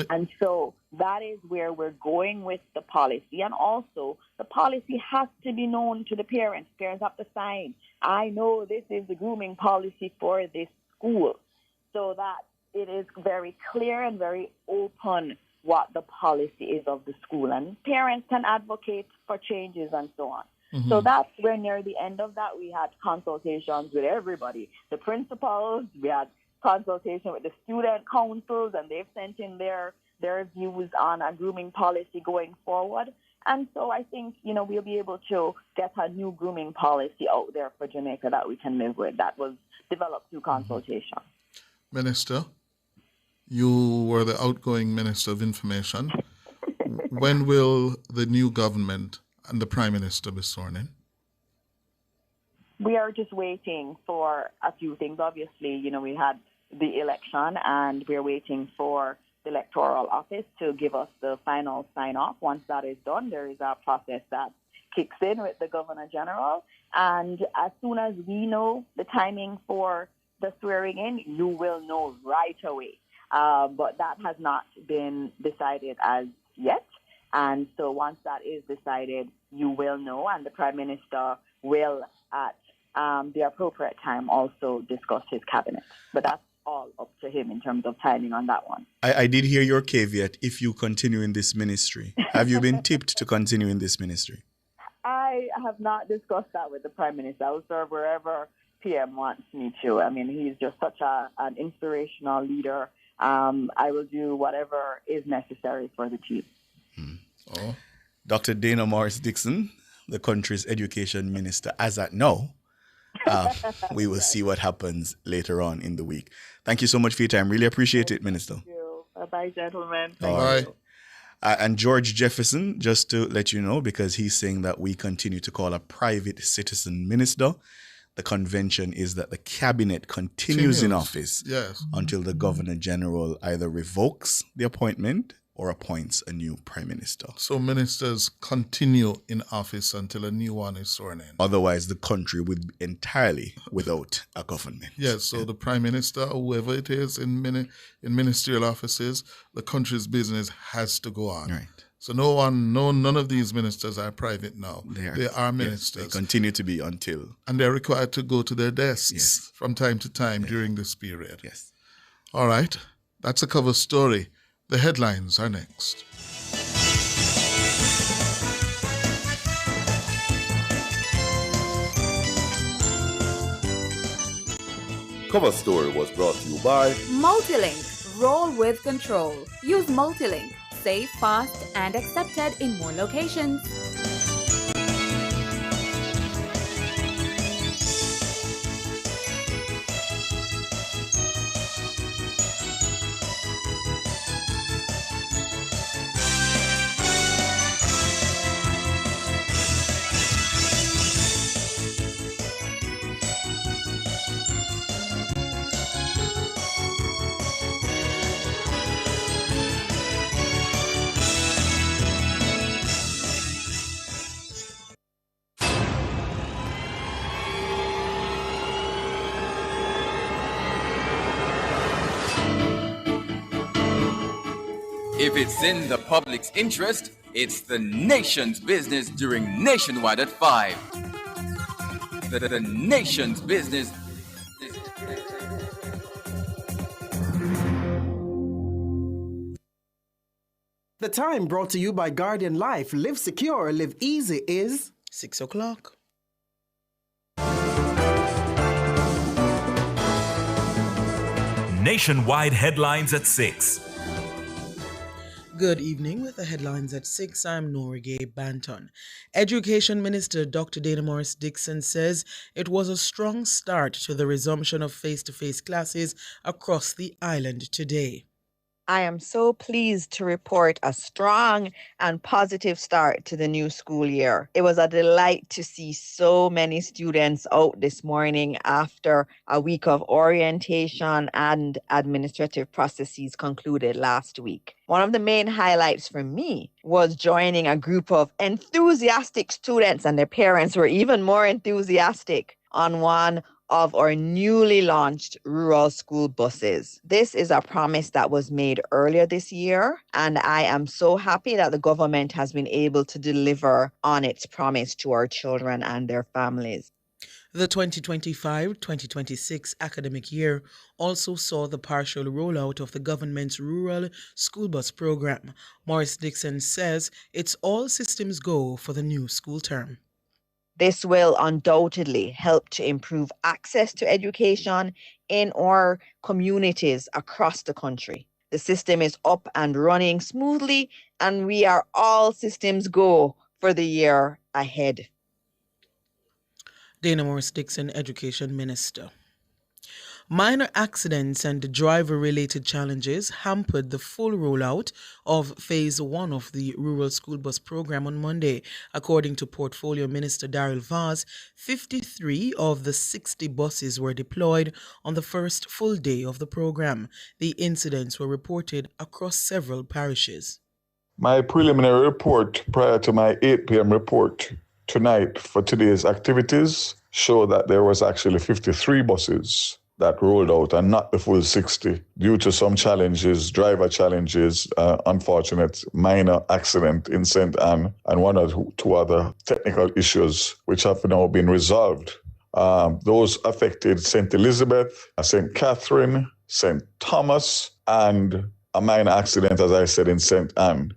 And so that is where we're going with the policy. And also, the policy has to be known to the parents. Parents have to sign, I know this is the grooming policy for this school, so that it is very clear and very open what the policy is of the school. And parents can advocate for changes and so on. So that's where near the end of that, we had consultations with everybody. The principals, we had consultation with the student councils, and they've sent in their views on a grooming policy going forward. And so I think, we'll be able to get a new grooming policy out there for Jamaica that we can live with, that was developed through consultation. Minister, you were the outgoing Minister of Information. When will the new government and the Prime Minister be sworn in? We are just waiting for a few things. Obviously, we had the election, and we're waiting for the electoral office to give us the final sign-off. Once that is done, there is a process that kicks in with the Governor General. And as soon as we know the timing for the swearing in, you will know right away. But that has not been decided as yet. And so once that is decided, you will know, and the Prime Minister will, at the appropriate time, also discuss his cabinet. But that's all up to him in terms of timing on that one. I did hear your caveat, if you continue in this ministry. Have you been tipped to continue in this ministry? I have not discussed that with the Prime Minister. I will serve wherever PM wants me to. I mean, he's just such an inspirational leader. I will do whatever is necessary for the team. Dr. Dana Morris Dixon, the country's education minister, as at now. We will see what happens later on in the week. Thank you so much for your time. Really appreciate it, Minister. Thank you. Bye-bye, gentlemen. Bye. And George Jefferson, just to let you know, because he's saying that we continue to call a private citizen minister, the convention is that the cabinet continues in office until the Governor General either revokes the appointment or appoints a new Prime Minister. So ministers continue in office until a new one is sworn in. Otherwise, the country would be entirely without a government. Yes, so the Prime Minister, whoever it is in ministerial offices, the country's business has to go on. Right. So none of these ministers are private now. They are ministers. They continue to be until. And they're required to go to their desks from time to time during this period. Yes. All right. That's a cover story. The headlines are next. Cover story was brought to you by Multilink. Roll with control. Use Multilink. Safe, fast, and accepted in more locations. If it's in the public's interest, it's the nation's business during Nationwide at 5. The nation's business The time brought to you by Guardian Life. Live secure, live easy is 6 o'clock. Nationwide headlines at 6. Good evening. With the headlines at 6, I'm Norige Banton. Education Minister Dr. Dana Morris Dixon says it was a strong start to the resumption of face-to-face classes across the island today. I am so pleased to report a strong and positive start to the new school year. It was a delight to see so many students out this morning after a week of orientation and administrative processes concluded last week. One of the main highlights for me was joining a group of enthusiastic students, and their parents were even more enthusiastic, on one of our newly launched rural school buses. This is a promise that was made earlier this year, and I am so happy that the government has been able to deliver on its promise to our children and their families. The 2025-2026 academic year also saw the partial rollout of the government's rural school bus program. Morris Dixon says it's all systems go for the new school term. This will undoubtedly help to improve access to education in our communities across the country. The system is up and running smoothly, and we are all systems go for the year ahead. Dana Morris Dixon, Education Minister. Minor accidents and driver-related challenges hampered the full rollout of Phase 1 of the Rural School Bus Program on Monday. According to Portfolio Minister Daryl Vaz, 53 of the 60 buses were deployed on the first full day of the program. The incidents were reported across several parishes. My preliminary report prior to my 8 p.m. report tonight for today's activities show that there was actually 53 buses that rolled out and not the full 60 due to some challenges, driver challenges, unfortunate minor accident in St. Anne and one or two other technical issues which have now been resolved. Those affected St. Elizabeth, St. Catherine, St. Thomas, and a minor accident, as I said, in St. Anne.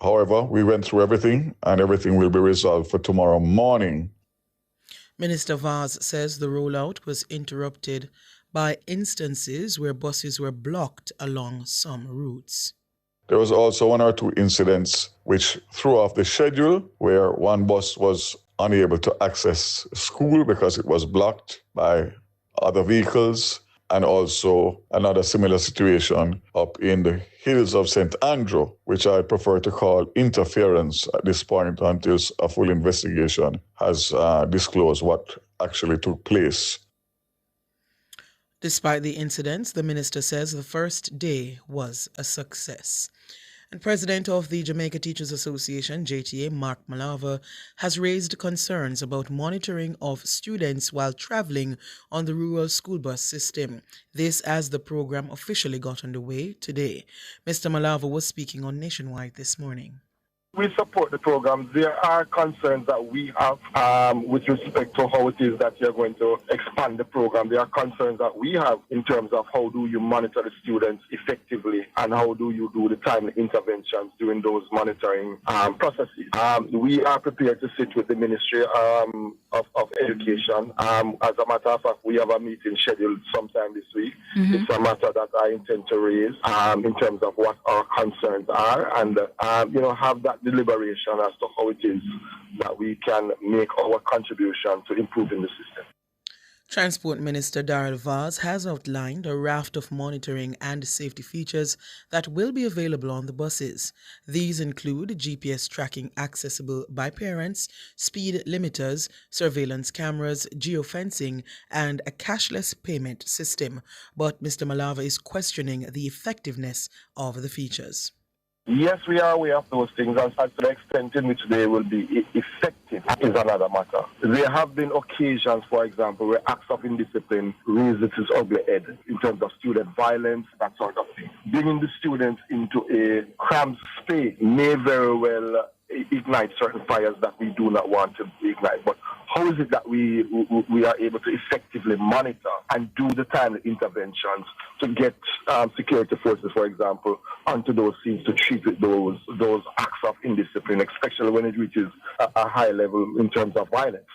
However, we went through everything and everything will be resolved for tomorrow morning. Minister Vaz says the rollout was interrupted by instances where buses were blocked along some routes. There was also one or two incidents which threw off the schedule, where one bus was unable to access school because it was blocked by other vehicles, and also another similar situation up in the hills of St. Andrew, which I prefer to call interference at this point until a full investigation has disclosed what actually took place. Despite the incidents, the minister says the first day was a success. And President of the Jamaica Teachers Association, JTA, Mark Malava, has raised concerns about monitoring of students while traveling on the rural school bus system. This as the program officially got underway today. Mr. Malava was speaking on Nationwide this morning. We support the program. There are concerns that we have with respect to how it is that you're going to expand the program. There are concerns that we have in terms of how do you monitor the students effectively and how do you do the timely interventions during those monitoring processes. We are prepared to sit with the Ministry of Education. As a matter of fact, we have a meeting scheduled sometime this week. Mm-hmm. It's a matter that I intend to raise in terms of what our concerns are and, have that deliberation as to how it is that we can make our contribution to improving the system. Transport Minister Daryl Vaz has outlined a raft of monitoring and safety features that will be available on the buses. These include GPS tracking accessible by parents, speed limiters, surveillance cameras, geofencing, and a cashless payment system. But Mr. Malava is questioning the effectiveness of the features. Yes, we are aware of those things, and to the extent in which they will be effective is another matter. There have been occasions, for example, where acts of indiscipline raise its ugly head in terms of student violence, that sort of thing. Bringing the students into a cramped space may very well ignite certain fires that we do not want to ignite. But how is it that we are able to effectively monitor and do the timely interventions to get security forces, for example, onto those scenes to treat those acts of indiscipline, especially when it reaches a high level in terms of violence.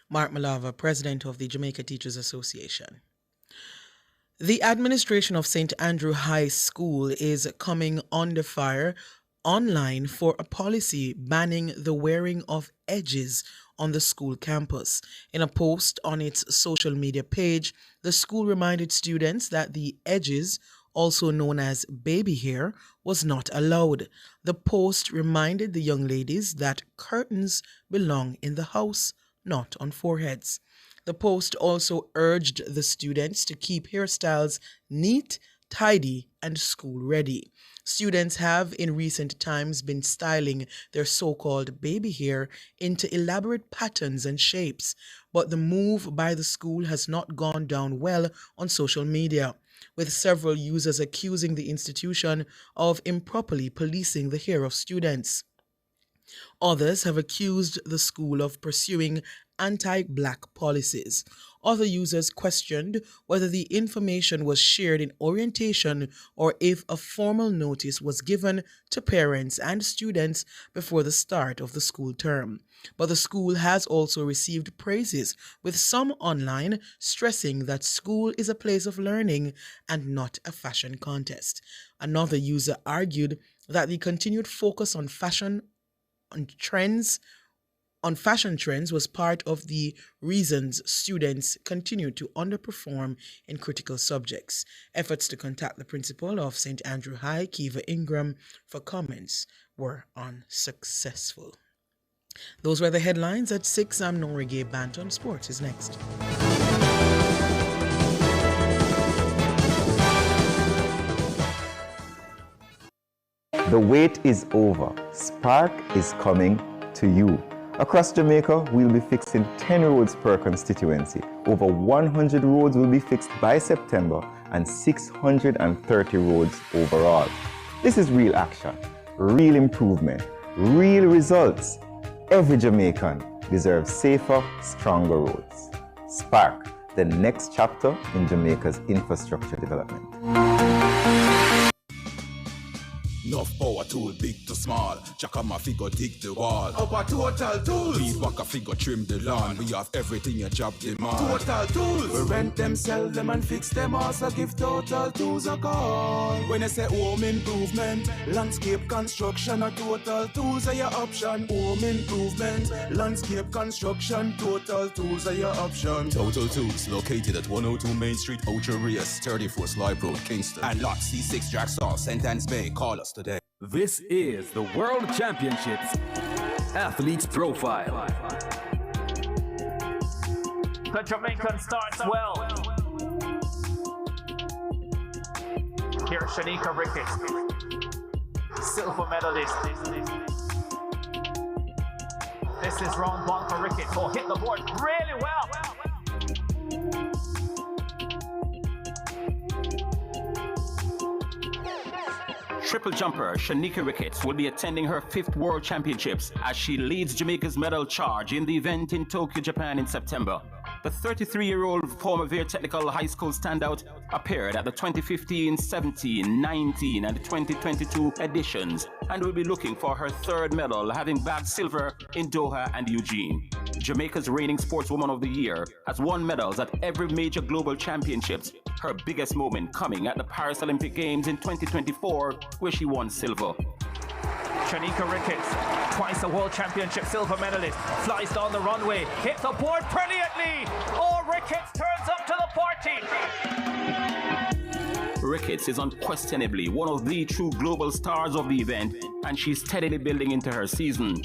Mark Malava, president of the Jamaica Teachers Association. The administration of St. Andrew High School is coming under fire online for a policy banning the wearing of edges on the school campus. In a post on its social media page, the school reminded students that the edges, also known as baby hair, was not allowed. The post reminded the young ladies that curtains belong in the house, not on foreheads. The post also urged the students to keep hairstyles neat, tidy, and school ready. Students have in recent times been styling their so-called baby hair into elaborate patterns and shapes, but the move by the school has not gone down well on social media, with several users accusing the institution of improperly policing the hair of students. Others have accused the school of pursuing anti-black policies. Other users questioned whether the information was shared in orientation or if a formal notice was given to parents and students before the start of the school term. But the school has also received praises, with some online stressing that school is a place of learning and not a fashion contest. Another user argued that the continued focus on fashion trends was part of the reasons students continue to underperform in critical subjects. Efforts to contact the principal of St. Andrew High, Kiva Ingram, for comments were unsuccessful. Those were the headlines at 6. I'm Norige Banton. Sports is next. The wait is over. Spark is coming to you. Across Jamaica, we'll be fixing 10 roads per constituency. Over 100 roads will be fixed by September and 630 roads overall. This is real action, real improvement, real results. Every Jamaican deserves safer, stronger roads. Spark, the next chapter in Jamaica's infrastructure development. Enough power tool, big to small. Chaka my figure dig the wall. Our Total Tools. Beat back a figure trim the lawn. We have everything your job demand. Total Tools. We rent them, sell them and fix them. Also give Total Tools a call. When I say home improvement, landscape construction, or Total Tools are your option. Home improvement, landscape construction, Total Tools are your option. Total Tools, located at 102 Main Street, Ocho Rios, 34 Slibe Road, Kingston. And lot C6 Jacksaw, St. Anne's Bay. Call us today. This is the World Championships Athletes Profile. The Jamaican starts well. Here's Shanika Ricketts, silver medalist. This is round one for Ricketts, who hit the board really well. Triple jumper Shanika Ricketts will be attending her 5th World Championships as she leads Jamaica's medal charge in the event in Tokyo, Japan in September. The 33-year-old former Vere Technical High School standout appeared at the 2015, 17, 19 and 2022 editions and will be looking for her 3rd medal, having bagged silver in Doha and Eugene. Jamaica's reigning Sportswoman of the Year has won medals at every major global championships, her biggest moment coming at the Paris Olympic Games in 2024, where she won silver. Shanika Ricketts, twice a World Championship silver medalist, flies down the runway, hits the board brilliantly. Oh, Ricketts turns up to the party. Ricketts is unquestionably one of the true global stars of the event, and she's steadily building into her season.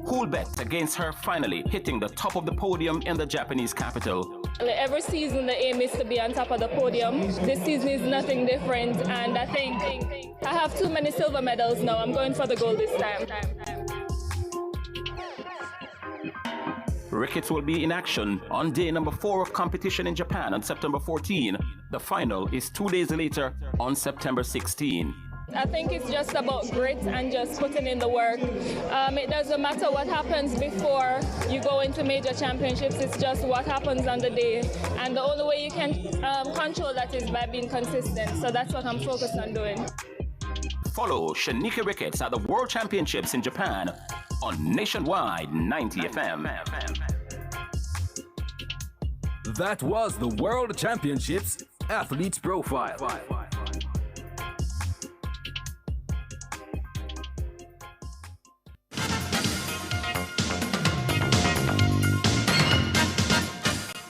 Who'll bet against her finally hitting the top of the podium in the Japanese capital? Every season the aim is to be on top of the podium. This season is nothing different, and I think I have too many silver medals now. I'm going for the gold this time. Ricketts will be in action on day number 4 of competition in Japan on September 14. The final is 2 days later on September 16. I think it's just about grit and just putting in the work. It doesn't matter what happens before you go into major championships, it's just what happens on the day. And the only way you can control that is by being consistent. So that's what I'm focused on doing. Follow Shanika Ricketts at the World Championships in Japan on Nationwide 90 FM. That was the World Championships Athletes Profile.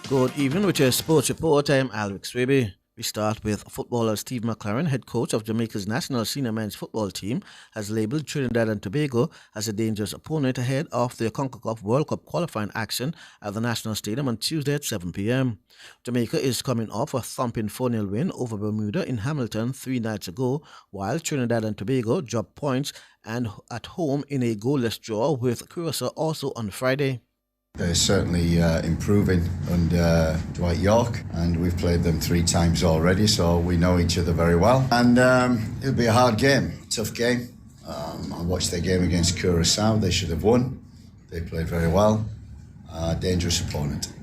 Good evening with your sports report. I am Alric Swaby. We start with footballer Steve McLaren, head coach of Jamaica's national senior men's football team, has labelled Trinidad and Tobago as a dangerous opponent ahead of the CONCACAF World Cup qualifying action at the National Stadium on Tuesday at 7 p.m. Jamaica is coming off a thumping 4-0 win over Bermuda in Hamilton 3 nights ago, while Trinidad and Tobago dropped points and at home in a goalless draw with Curacao also on Friday. They're certainly improving under Dwight York, and we've played them 3 times already, so we know each other very well. And it'll be a hard game, tough game. I watched their game against Curacao. They should have won. They played very well. Dangerous opponent.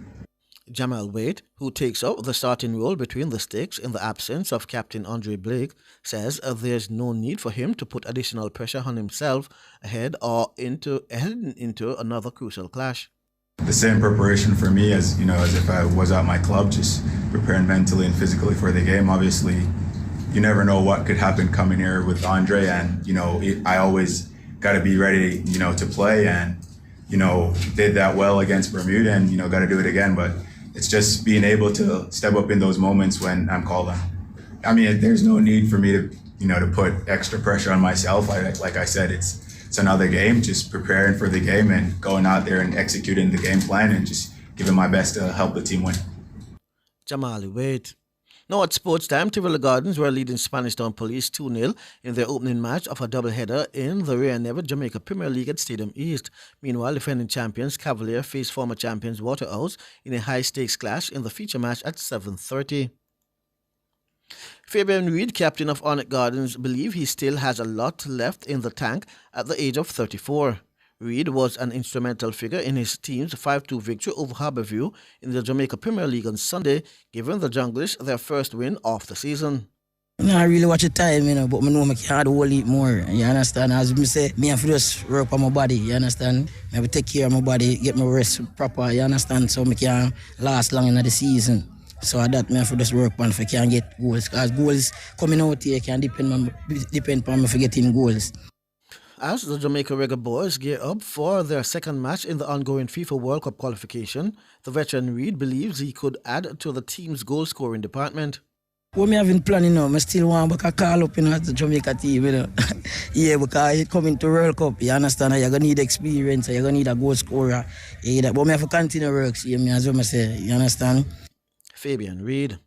Jamal Wade, who takes up the starting role between the sticks in the absence of Captain Andre Blake, says there's no need for him to put additional pressure on himself heading into another crucial clash. The same preparation for me as if I was at my club, just preparing mentally and physically for the game. Obviously, you never know what could happen coming here with Andre, and I always got to be ready, to play, and did that well against Bermuda, and got to do it again. But it's just being able to step up in those moments when I'm called on. I mean, there's no need for me to to put extra pressure on myself. Like I said, it's another game, just preparing for the game and going out there and executing the game plan and just giving my best to help the team win. Jamali Wade. Now at sports time, Tivoli Gardens were leading Spanish Town Police 2-0 in their opening match of a doubleheader in the Rare Never Jamaica Premier League at Stadium East. Meanwhile, defending champions Cavalier faced former champions Waterhouse in a high-stakes clash in the feature match at 7:30. Fabian Reid, captain of Ornette Gardens, believes he still has a lot left in the tank at the age of 34. Reid was an instrumental figure in his team's 5-2 victory over Harbourview in the Jamaica Premier League on Sunday, giving the Junglish their first win of the season. I really watch the time, but I know I can do a whole heap more. You understand? As I say, I have to just work on my body, you understand? I have to take care of my body, get my rest proper, you understand? So I can last long in the season. So that I have to just work on if I can get goals. Because goals coming out here can depend on me for getting goals. As the Jamaica Reggae boys gear up for their second match in the ongoing FIFA World Cup qualification, the veteran Reid believes he could add to the team's goal-scoring department. What I have been planning now, I still want to call up at the Jamaica team. Yeah, because it coming to World Cup, you understand? You're going to need experience, you're going to need a goal scorer. Yeah, but I have to continue work, as I say, you understand? Fabian Reid.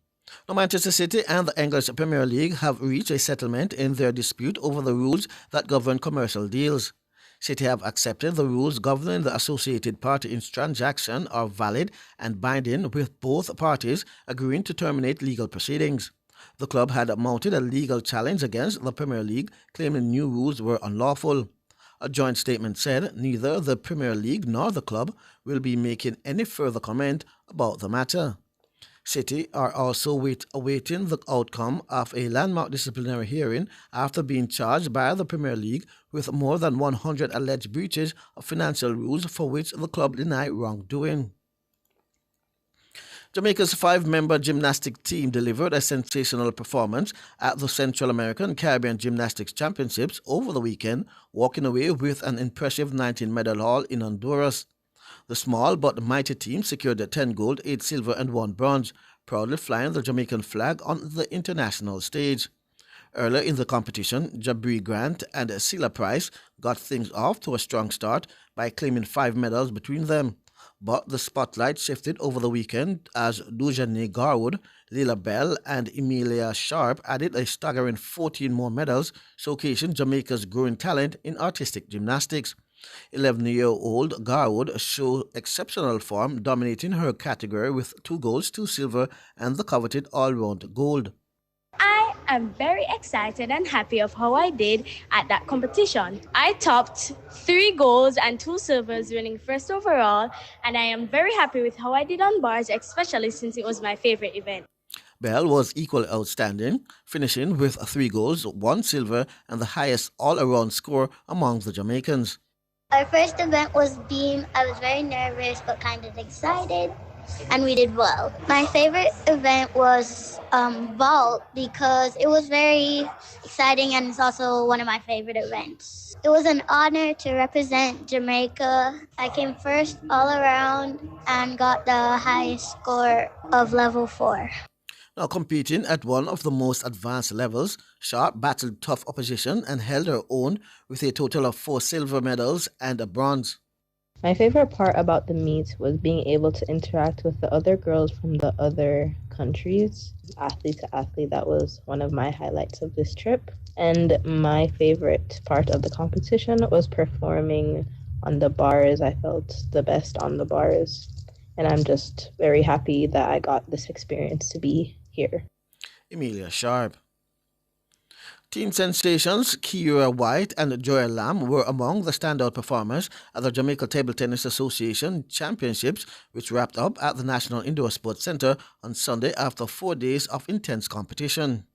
Now, Manchester City and the English Premier League have reached a settlement in their dispute over the rules that govern commercial deals. City have accepted the rules governing the associated parties transaction are valid and binding, with both parties agreeing to terminate legal proceedings. The club had mounted a legal challenge against the Premier League, claiming new rules were unlawful. A joint statement said neither the Premier League nor the club will be making any further comment about the matter. City are also awaiting the outcome of a landmark disciplinary hearing after being charged by the Premier League with more than 100 alleged breaches of financial rules for which the club denied wrongdoing. Jamaica's 5-member gymnastics team delivered a sensational performance at the Central American Caribbean Gymnastics Championships over the weekend, walking away with an impressive 19-medal haul in Honduras. The small but mighty team secured 10 gold, 8 silver and 1 bronze, proudly flying the Jamaican flag on the international stage. Earlier in the competition, Jabri Grant and Sela Price got things off to a strong start by claiming 5 medals between them. But the spotlight shifted over the weekend as Dujane Garwood, Lila Bell and Emilia Sharp added a staggering 14 more medals, showcasing Jamaica's growing talent in artistic gymnastics. 11-year-old Garwood showed exceptional form, dominating her category with 2 golds, 2 silver, and the coveted all-round gold. I I'm very excited and happy of how I did at that competition. I topped 3 golds and 2 silvers, winning first overall, and I am very happy with how I did on bars, especially since it was my favorite event. Bell was equally outstanding, finishing with 3 golds, 1 silver, and the highest all-around score among the Jamaicans. Our first event was beam. I was very nervous but kind of excited, and we did well. My favorite event was vault because it was very exciting and it's also one of my favorite events. It was an honor to represent Jamaica. I came first all around and got the highest score of level 4. Now competing at one of the most advanced levels, Sharp battled tough opposition and held her own with a total of 4 silver medals and a bronze. My favorite part about the meet was being able to interact with the other girls from the other countries, athlete to athlete. That was one of my highlights of this trip. And my favorite part of the competition was performing on the bars. I felt the best on the bars. And I'm just very happy that I got this experience to be here. Emilia Sharp. Team sensations Kiera White and Joya Lamb were among the standout performers at the Jamaica Table Tennis Association Championships, which wrapped up at the National Indoor Sports Centre on Sunday after 4 days of intense competition.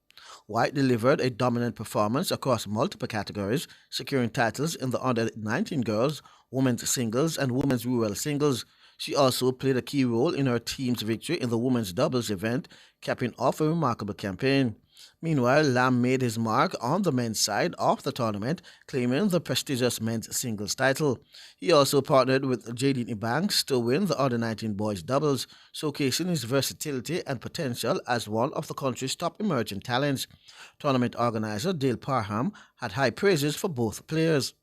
White delivered a dominant performance across multiple categories, securing titles in the under-19 girls, women's singles, and women's rural singles. She also played a key role in her team's victory in the women's doubles event, capping off a remarkable campaign. Meanwhile, Lamb made his mark on the men's side of the tournament, claiming the prestigious men's singles title. He also partnered with Jaden Ebanks to win the under-19 boys doubles, showcasing his versatility and potential as one of the country's top emerging talents. Tournament organizer Dale Parham had high praises for both players.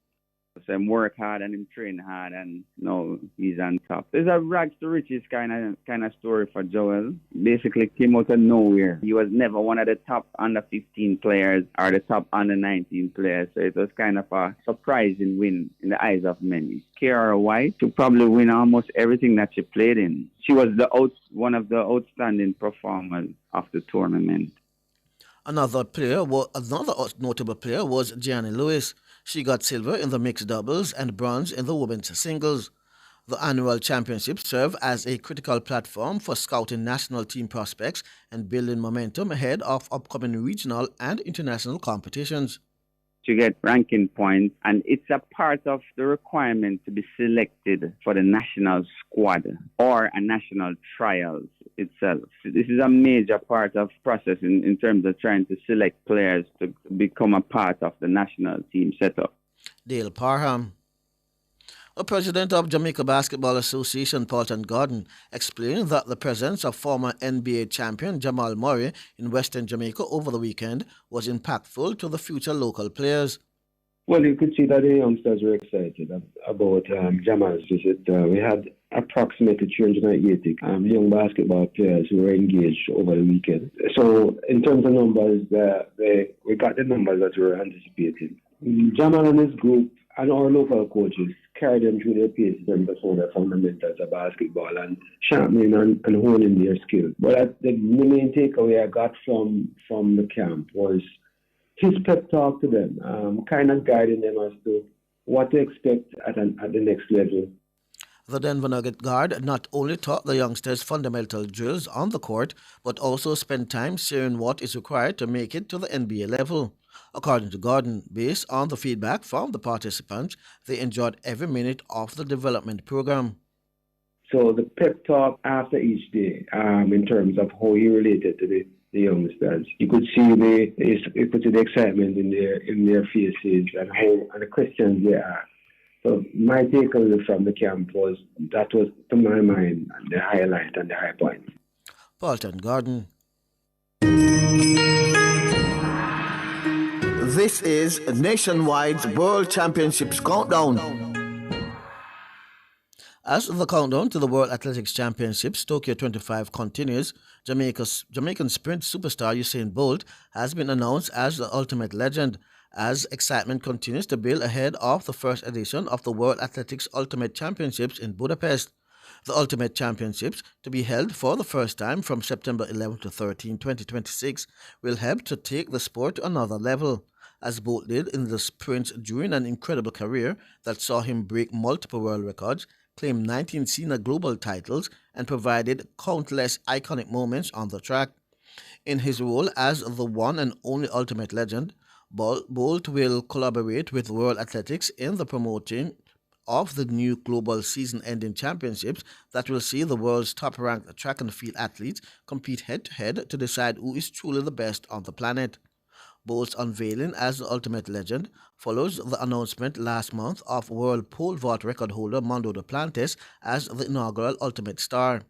So him work hard and him train hard, and now he's on top. It's a rags to riches kind of story for Joel. Basically came out of nowhere. He was never one of the top under 15 players or the top under 19 players. So it was kind of a surprising win in the eyes of many. Kiera White, she probably win almost everything that she played in. She was one of the outstanding performers of the tournament. Another notable player was Gianni Lewis. She got silver in the mixed doubles and bronze in the women's singles. The annual championships serve as a critical platform for scouting national team prospects and building momentum ahead of upcoming regional and international competitions. To get ranking points, and it's a part of the requirement to be selected for the national squad or a national trials itself. This is a major part of the process in terms of trying to select players to become a part of the national team setup. Dale Parham. The president of Jamaica Basketball Association, Paulton Gordon, explained that the presence of former NBA champion Jamal Murray in Western Jamaica over the weekend was impactful to the future local players. Well, you could see that the youngsters were excited about Jamal's visit. We had approximately 380 young basketball players who were engaged over the weekend. So in terms of numbers, we got the numbers that we were anticipating. Jamal and his group and our local coaches carried them through their paces and before their fundamentals of basketball and sharpening and honing their skills. But the main takeaway I got from the camp was his pep talk to them, kind of guiding them as to what to expect at the next level. The Denver Nugget guard not only taught the youngsters fundamental drills on the court, but also spent time sharing what is required to make it to the NBA level. According to Gordon, based on the feedback from the participants, they enjoyed every minute of the development program. So the pep talk after each day, in terms of how he related to the youngsters, you could see the excitement in their faces and the questions they asked. So my takeaway from the camp was that was, to my mind, the highlight and the high point. Paulton Gordon. This is Nationwide's World Championships Countdown. As the countdown to the World Athletics Championships Tokyo 25 continues, Jamaican sprint superstar Usain Bolt has been announced as the ultimate legend, as excitement continues to build ahead of the first edition of the World Athletics Ultimate Championships in Budapest. The Ultimate Championships, to be held for the first time from September 11 to 13, 2026, will help to take the sport to another level, as Bolt did in the sprint during an incredible career that saw him break multiple world records, claim 19 senior global titles, and provided countless iconic moments on the track. In his role as the one and only Ultimate Legend, Bolt will collaborate with World Athletics in the promoting of the new global season-ending championships that will see the world's top-ranked track and field athletes compete head-to-head to decide who is truly the best on the planet. Bolt's unveiling as the Ultimate Legend follows the announcement last month of world pole vault record holder Mondo Duplantis as the inaugural Ultimate Star.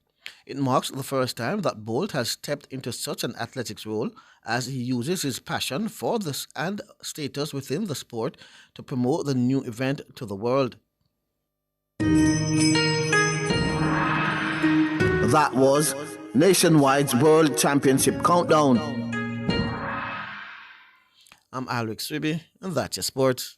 It marks the first time that Bolt has stepped into such an athletics role, as he uses his passion for this and status within the sport to promote the new event to the world. That was Nationwide's World Championship Countdown. I'm Alex Swiby, and that's your sports.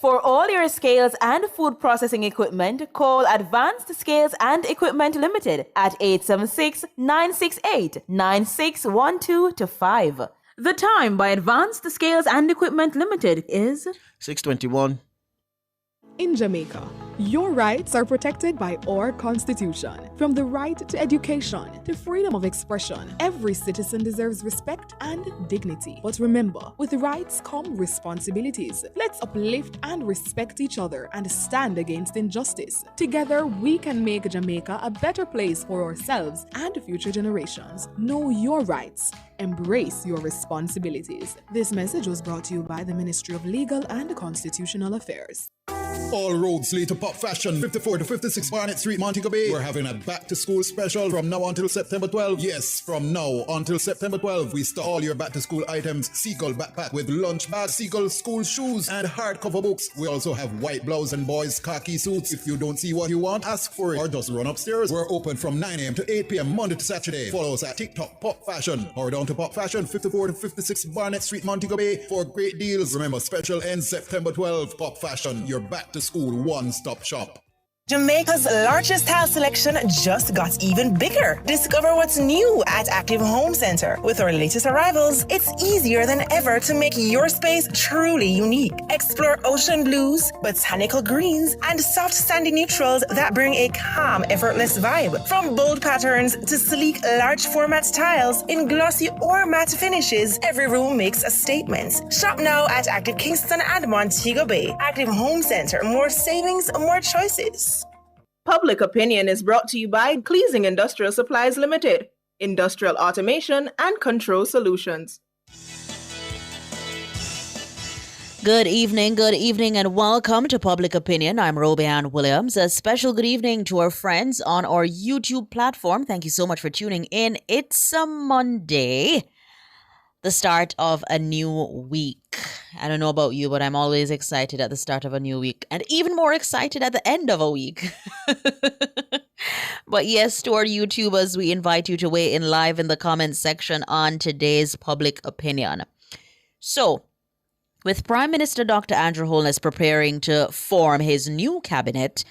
For all your scales and food processing equipment, call Advanced Scales and Equipment Limited at 876-968-9612-5. The time by Advanced Scales and Equipment Limited is 6:21. In Jamaica, your rights are protected by our Constitution. From the right to education to freedom of expression, every citizen deserves respect and dignity. But remember, with rights come responsibilities. Let's uplift and respect each other and stand against injustice. Together, we can make Jamaica a better place for ourselves and future generations. Know your rights. Embrace your responsibilities. This message was brought to you by the Ministry of Legal and Constitutional Affairs. All roads lead to Pop Fashion, 54 to 56 Barnett Street, Montego Bay. We're having a back-to-school special from now until September 12. Yes, from now until September 12, we stock all your back-to-school items. Seagull backpack with lunch bag, Seagull school shoes, and hardcover books. We also have white blouse and boys' khaki suits. If you don't see what you want, ask for it or just run upstairs. We're open from 9 a.m. to 8 p.m. Monday to Saturday. Follow us at TikTok Pop Fashion or down to Pop Fashion, 54 to 56 Barnett Street, Montego Bay for great deals. Remember, special ends September 12. Pop Fashion, your back-to-school one-stop shop. Jamaica's largest tile selection just got even bigger. Discover what's new at Active Home Center. With our latest arrivals, it's easier than ever to make your space truly unique. Explore ocean blues, botanical greens, and soft sandy neutrals that bring a calm, effortless vibe. From bold patterns to sleek, large format tiles in glossy or matte finishes, every room makes a statement. Shop now at Active Kingston and Montego Bay. Active Home Center. More savings, more choices. Public Opinion is brought to you by Cleasing Industrial Supplies Limited, Industrial Automation and Control Solutions. Good evening, and welcome to Public Opinion. I'm Roby-Ann Williams. A special good evening to our friends on our YouTube platform. Thank you so much for tuning in. It's a Monday, the start of a new week. I don't know about you, but I'm always excited at the start of a new week and even more excited at the end of a week. But yes, to our YouTubers, we invite you to weigh in live in the comments section on today's Public Opinion. So, with Prime Minister Dr. Andrew Holness preparing to form his new cabinet,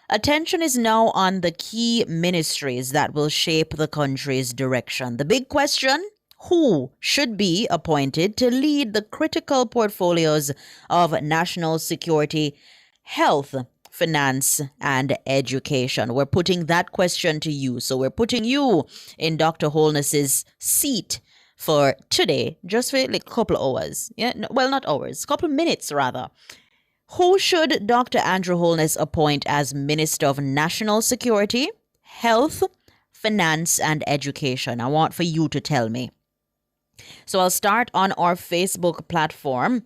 attention is now on the key ministries that will shape the country's direction. The big question: who should be appointed to lead the critical portfolios of national security, health, finance, and education? We're putting that question to you. So we're putting you in Dr. Holness's seat for today, just for like a couple of hours. Yeah, no, well, not hours, a couple of minutes rather. Who should Dr. Andrew Holness appoint as Minister of National Security, Health, Finance, and Education? I want for you to tell me. So I'll start on our Facebook platform.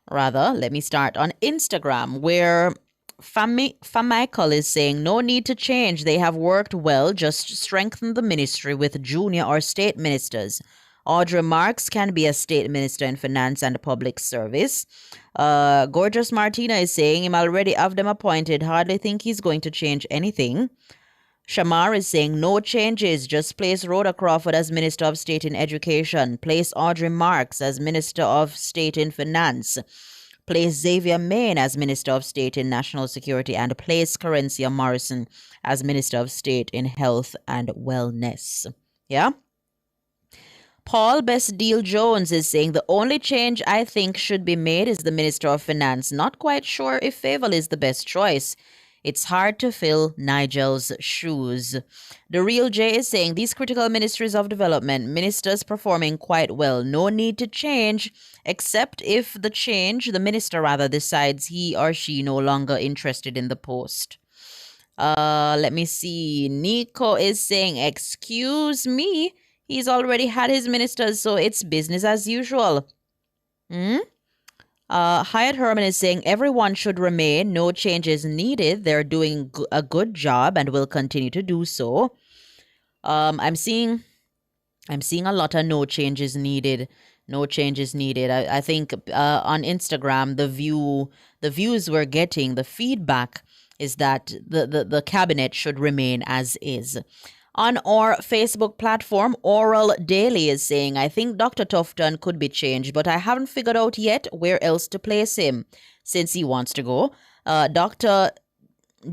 Rather, let me start on Instagram, where Famichael is saying, no need to change. They have worked well. Just strengthen the ministry with junior or state ministers. Audra Marks can be a state minister in finance and public service. Gorgeous Martina is saying, him already have them appointed. Hardly think he's going to change anything. Shamar is saying no changes. Just place Rhoda Crawford as Minister of State in Education. Place Audrey Marks as Minister of State in Finance. Place Xavier Main as Minister of State in National Security. And place Carencia Morrison as Minister of State in Health and Wellness. Yeah? Paul Best Deal Jones is saying the only change I think should be made is the Minister of Finance. Not quite sure if Favour is the best choice. It's hard to fill Nigel's shoes. The Real J is saying these critical ministries of development, ministers performing quite well. No need to change, except if the minister rather, decides he or she no longer interested in the post. Let me see. Nico is saying, excuse me, he's already had his ministers, so it's business as usual. Hyatt Herman is saying everyone should remain. No changes needed. They're doing a good job and will continue to do so. I'm seeing a lot of no changes needed. No changes needed. I think on Instagram, the views we're getting, the feedback is that the cabinet should remain as is. On our Facebook platform, Oral Daily is saying, I think Dr. Tufton could be changed, but I haven't figured out yet where else to place him since he wants to go. Dr.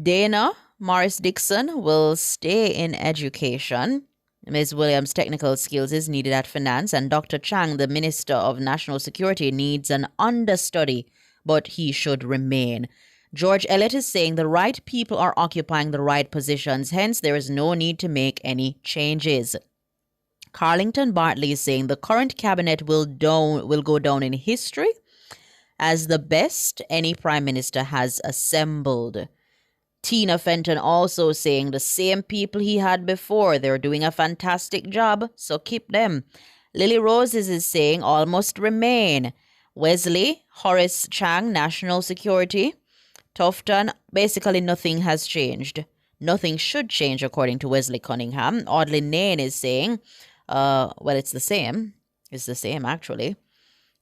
Dana Morris Dixon will stay in education. Ms. Williams' technical skills is needed at finance, and Dr. Chang, the Minister of National Security, needs an understudy, but he should remain. George Elliott is saying the right people are occupying the right positions, hence there is no need to make any changes. Carlington Bartley is saying the current cabinet will go down in history as the best any prime minister has assembled. Tina Fenton also saying the same people he had before, they're doing a fantastic job, so keep them. Lily Roses is saying all must remain. Wesley, Horace Chang, National Security. Tufton, basically nothing has changed. Nothing should change according to Wesley Cunningham. Audley Nain is saying, well, it's the same. It's the same, actually.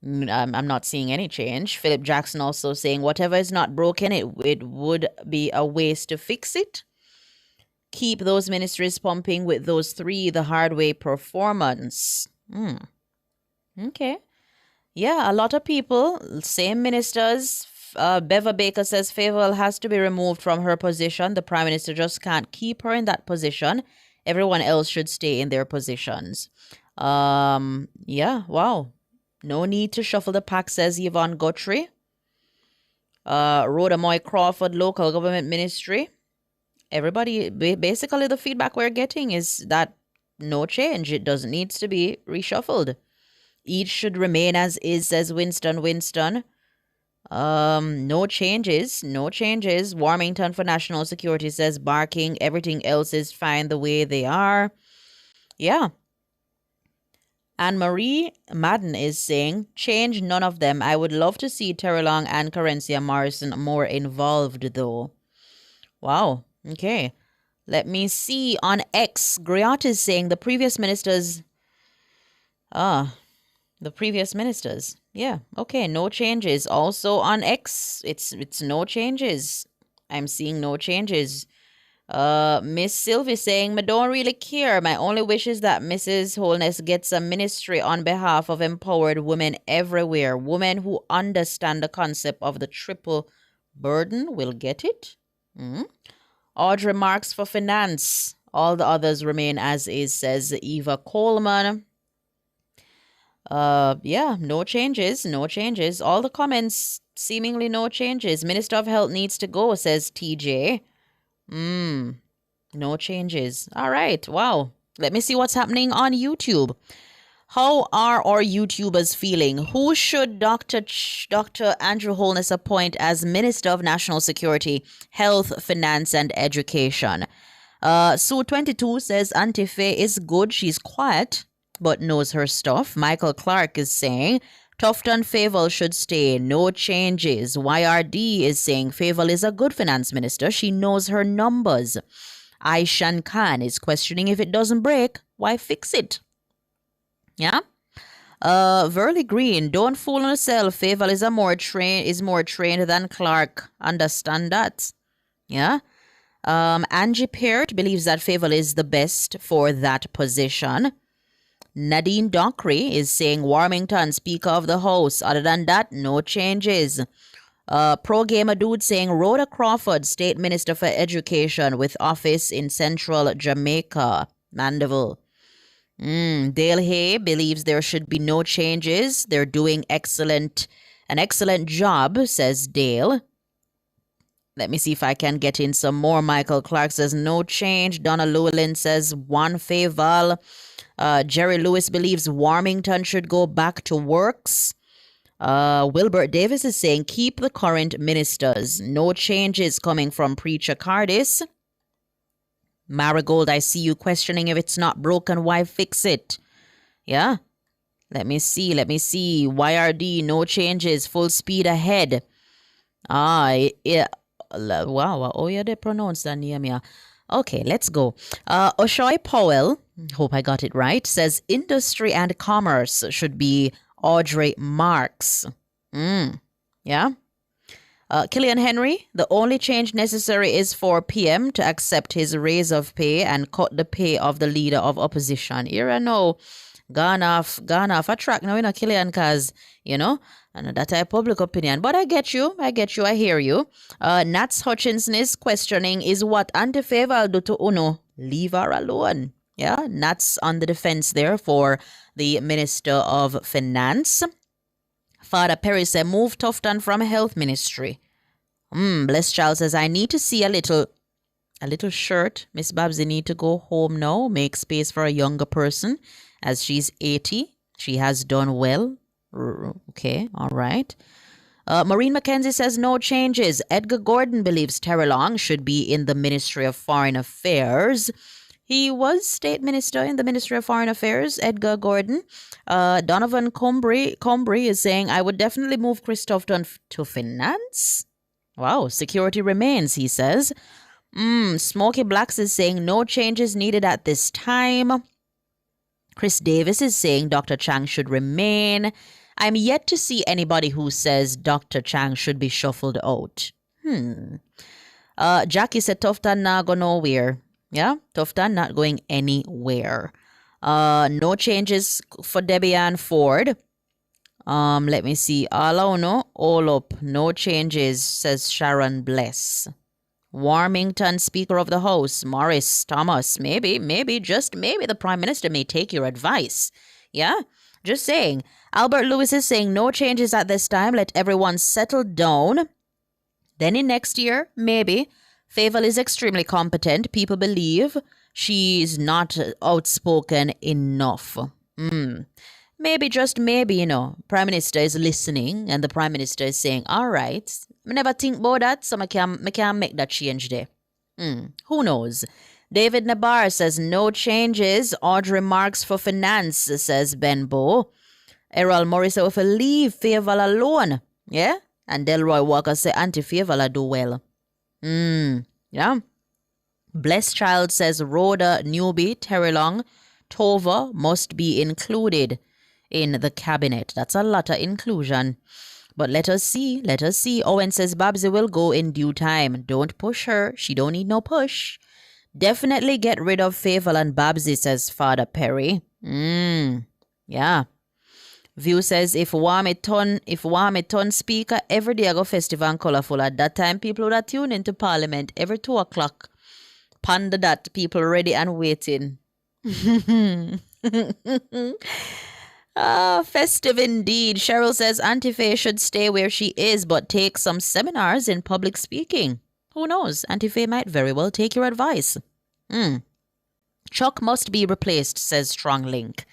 I'm not seeing any change. Philip Jackson also saying, whatever is not broken, it would be a waste to fix it. Keep those ministries pumping with those three, the hard way performance. Okay. Yeah, a lot of people, same ministers. Beva Baker says Favour has to be removed from her position. The Prime Minister just can't keep her in that position. Everyone else should stay in their positions. Yeah, wow. No need to shuffle the pack, says Yvonne Guthrie. Rhoda Moy Crawford, Local Government Ministry. Everybody, basically the feedback we're getting is that no change. It doesn't need to be reshuffled. Each should remain as is, says Winston. No changes. Warmington for National Security says barking. Everything else is fine the way they are. Yeah. Anne-Marie Madden is saying, change none of them. I would love to see Terry Long and Carencia Morrison more involved, though. Wow. Okay. Let me see. On X, Griot is saying the previous ministers... The previous ministers. Yeah. Okay. No changes. Also on X, it's no changes. I'm seeing no changes. Miss Sylvie saying, I don't really care. My only wish is that Mrs. Holness gets a ministry on behalf of empowered women everywhere. Women who understand the concept of the triple burden will get it. Audrey Marks for finance. All the others remain as is, says Eva Coleman. Yeah, no changes. All the comments, seemingly no changes. Minister of Health needs to go, says TJ. No changes. All right, wow. Let me see what's happening on YouTube. How are our YouTubers feeling? Who should Dr. Andrew Holness appoint as Minister of National Security, Health, Finance, and Education? Sue22 says Auntie Faye is good. She's quiet, but knows her stuff. Michael Clark is saying Tufton Favour should stay. No changes. YRD is saying Favour is a good finance minister. She knows her numbers. Aishan Khan is questioning if it doesn't break, why fix it? Yeah. Verly Green, don't fool yourself. Favour is more trained than Clark. Understand that? Yeah. Angie Peart believes that Favour is the best for that position. Nadine Dockery is saying Warmington, Speaker of the House. Other than that, no changes. Pro Gamer Dude saying Rhoda Crawford, State Minister for Education with office in Central Jamaica, Mandeville. Dale Hay believes there should be no changes. They're doing an excellent job, says Dale. Let me see if I can get in some more. Michael Clark says no change. Donna Llewellyn says one Favour. Jerry Lewis believes Warmington should go back to works. Wilbert Davis is saying keep the current ministers. No changes coming from Preacher Cardis. Marigold, I see you questioning if it's not broken, why fix it? Yeah. Let me see. YRD, no changes, full speed ahead. Yeah. Wow. Oh, yeah, they pronounced that name, yeah. Okay, let's go. Oshoy Powell, hope I got it right, says Industry and Commerce should be Audrey Marks. Yeah. Killian Henry, the only change necessary is for PM to accept his raise of pay and cut the pay of the leader of opposition. Here I know, gone off a track now, Killian, because, and that type public opinion. But I get you, I hear you. Nats Hutchinson is questioning, is what Anti-Favour do to Uno? Leave her alone. Yeah, Nats on the defense there for the Minister of Finance. Father Perry said, move Tufton from Health Ministry. Bless Child says, I need to see a little shirt. Miss Babsy need to go home now, make space for a younger person, as she's 80. She has done well. Okay, all right. Maureen McKenzie says no changes. Edgar Gordon believes Terry Long should be in the Ministry of Foreign Affairs. He was State Minister in the Ministry of Foreign Affairs, Edgar Gordon. Donovan Combry is saying, I would definitely move Christophe to Finance. Wow, security remains, he says. Smokey Blacks is saying no changes needed at this time. Chris Davis is saying Dr. Chang should remain. I'm yet to see anybody who says Dr. Chang should be shuffled out. Jackie said Tufton not go nowhere. Yeah, Tufton not going anywhere. No changes for Debbie Ann Ford. Let me see. All up. No changes, says Sharon Bless. Warmington, Speaker of the House, Morris Thomas. Maybe, just maybe the Prime Minister may take your advice. Yeah, just saying. Albert Lewis is saying no changes at this time. Let everyone settle down. Then in next year, maybe. Favour is extremely competent. People believe she's not outspoken enough. Maybe, just maybe, Prime Minister is listening and the Prime Minister is saying, all right, I never think about that, so I can make that change there. Who knows? David Nabar says no changes. Audrey Marks for Finance, says Benbow. Errol Morris said, if I leave Favour alone, yeah? And Delroy Walker said, Anti-Favour do well. Yeah. Blessed Child says Rhoda Newby, Terry Long, Tova must be included in the cabinet. That's a lot of inclusion. But let us see. Owen says Babsy will go in due time. Don't push her. She don't need no push. Definitely get rid of Favour and Babsy, says Father Perry. Yeah. View says if Warmiton speaker every day I go festival and colourful. At that time people would have tuned into Parliament every 2 o'clock. Ponder that, people ready and waiting. Festive indeed. Cheryl says Antife should stay where she is but take some seminars in public speaking. Who knows? Antife might very well take your advice. Chuck must be replaced, says Strong Link.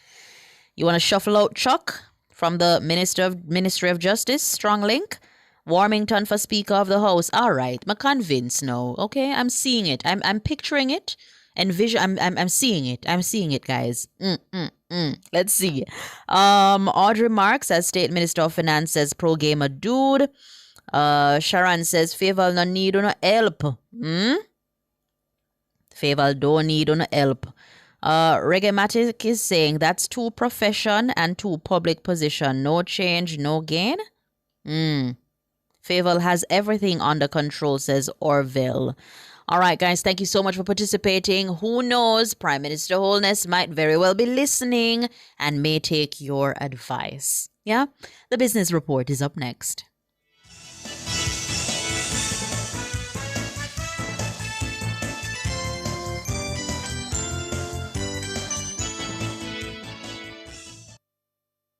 You want to shuffle out Chuck from the Ministry of Justice, Strong Link? Warmington for Speaker of the House. All right, I'm convinced now. Okay, I'm seeing it. I'm picturing it. And I'm seeing it. I'm seeing it, guys. Let's see. Audrey Marks as State Minister of Finance says Pro Gamer Dude. Sharon says Favour no need no help. Favour don't need no help. Reggaematic is saying that's too profession and too public position. No change, no gain. Favour has everything under control, says Orville. All right, guys, thank you so much for participating. Who knows? Prime Minister Holness might very well be listening and may take your advice. Yeah? The Business Report is up next.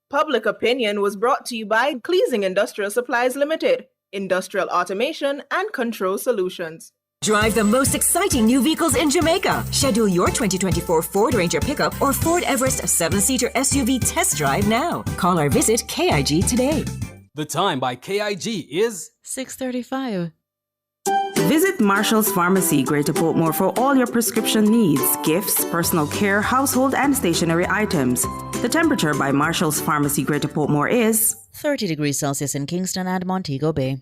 Public Opinion was brought to you by Cleasing Industrial Supplies Limited, industrial automation and control solutions. Drive the most exciting new vehicles in Jamaica. Schedule your 2024 Ford Ranger pickup or Ford Everest 7-seater SUV test drive now. Call or visit KIG today. The time by KIG is 6:35. Visit Marshall's Pharmacy, Greater Portmore, for all your prescription needs, gifts, personal care, household, and stationery items. The temperature by Marshall's Pharmacy, Greater Portmore is 30 degrees Celsius in Kingston and Montego Bay.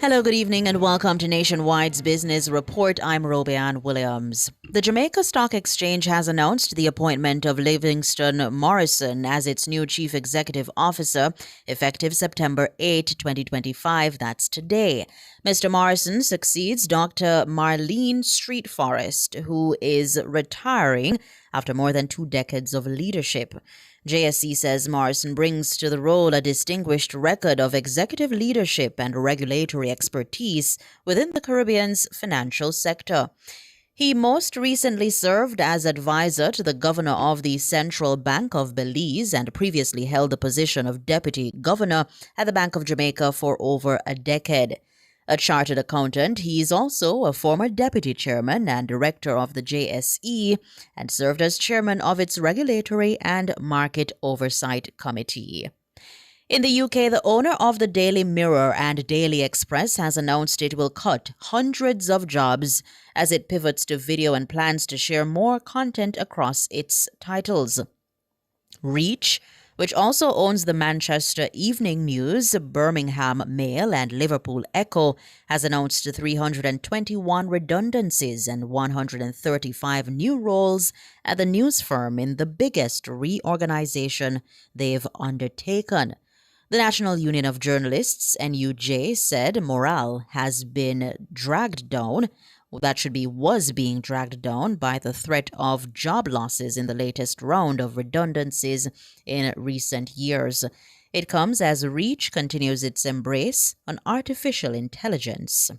Hello, good evening, and welcome to Nationwide's Business Report. I'm Robianne Williams. The Jamaica Stock Exchange has announced the appointment of Livingston Morrison as its new Chief Executive Officer, effective September 8, 2025. That's today. Mr. Morrison succeeds Dr. Marlene Street Forest, who is retiring after more than 2 decades of leadership. JSC says Morrison brings to the role a distinguished record of executive leadership and regulatory expertise within the Caribbean's financial sector. He most recently served as advisor to the governor of the Central Bank of Belize and previously held the position of deputy governor at the Bank of Jamaica for over a decade. A chartered accountant, he is also a former deputy chairman and director of the JSE and served as chairman of its Regulatory and Market Oversight Committee. In the UK, the owner of the Daily Mirror and Daily Express has announced it will cut hundreds of jobs as it pivots to video and plans to share more content across its titles. Reach, which also owns the Manchester Evening News, Birmingham Mail, and Liverpool Echo, has announced 321 redundancies and 135 new roles at the news firm in the biggest reorganization they've undertaken. The National Union of Journalists, NUJ, said morale has been dragged down. Was being dragged down by the threat of job losses in the latest round of redundancies in recent years. It comes as Reach continues its embrace on artificial intelligence.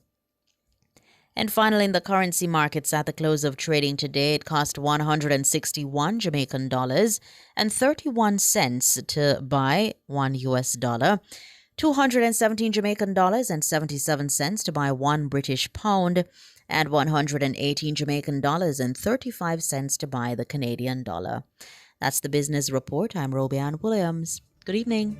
And finally, in the currency markets at the close of trading today, it cost 161 Jamaican dollars and 31 cents to buy $1 US, 217 Jamaican dollars and 77 cents to buy $1 British pound, and 118 Jamaican dollars and 35 cents to buy the Canadian dollar. That's the Business Report. I'm Robianne Williams. Good evening.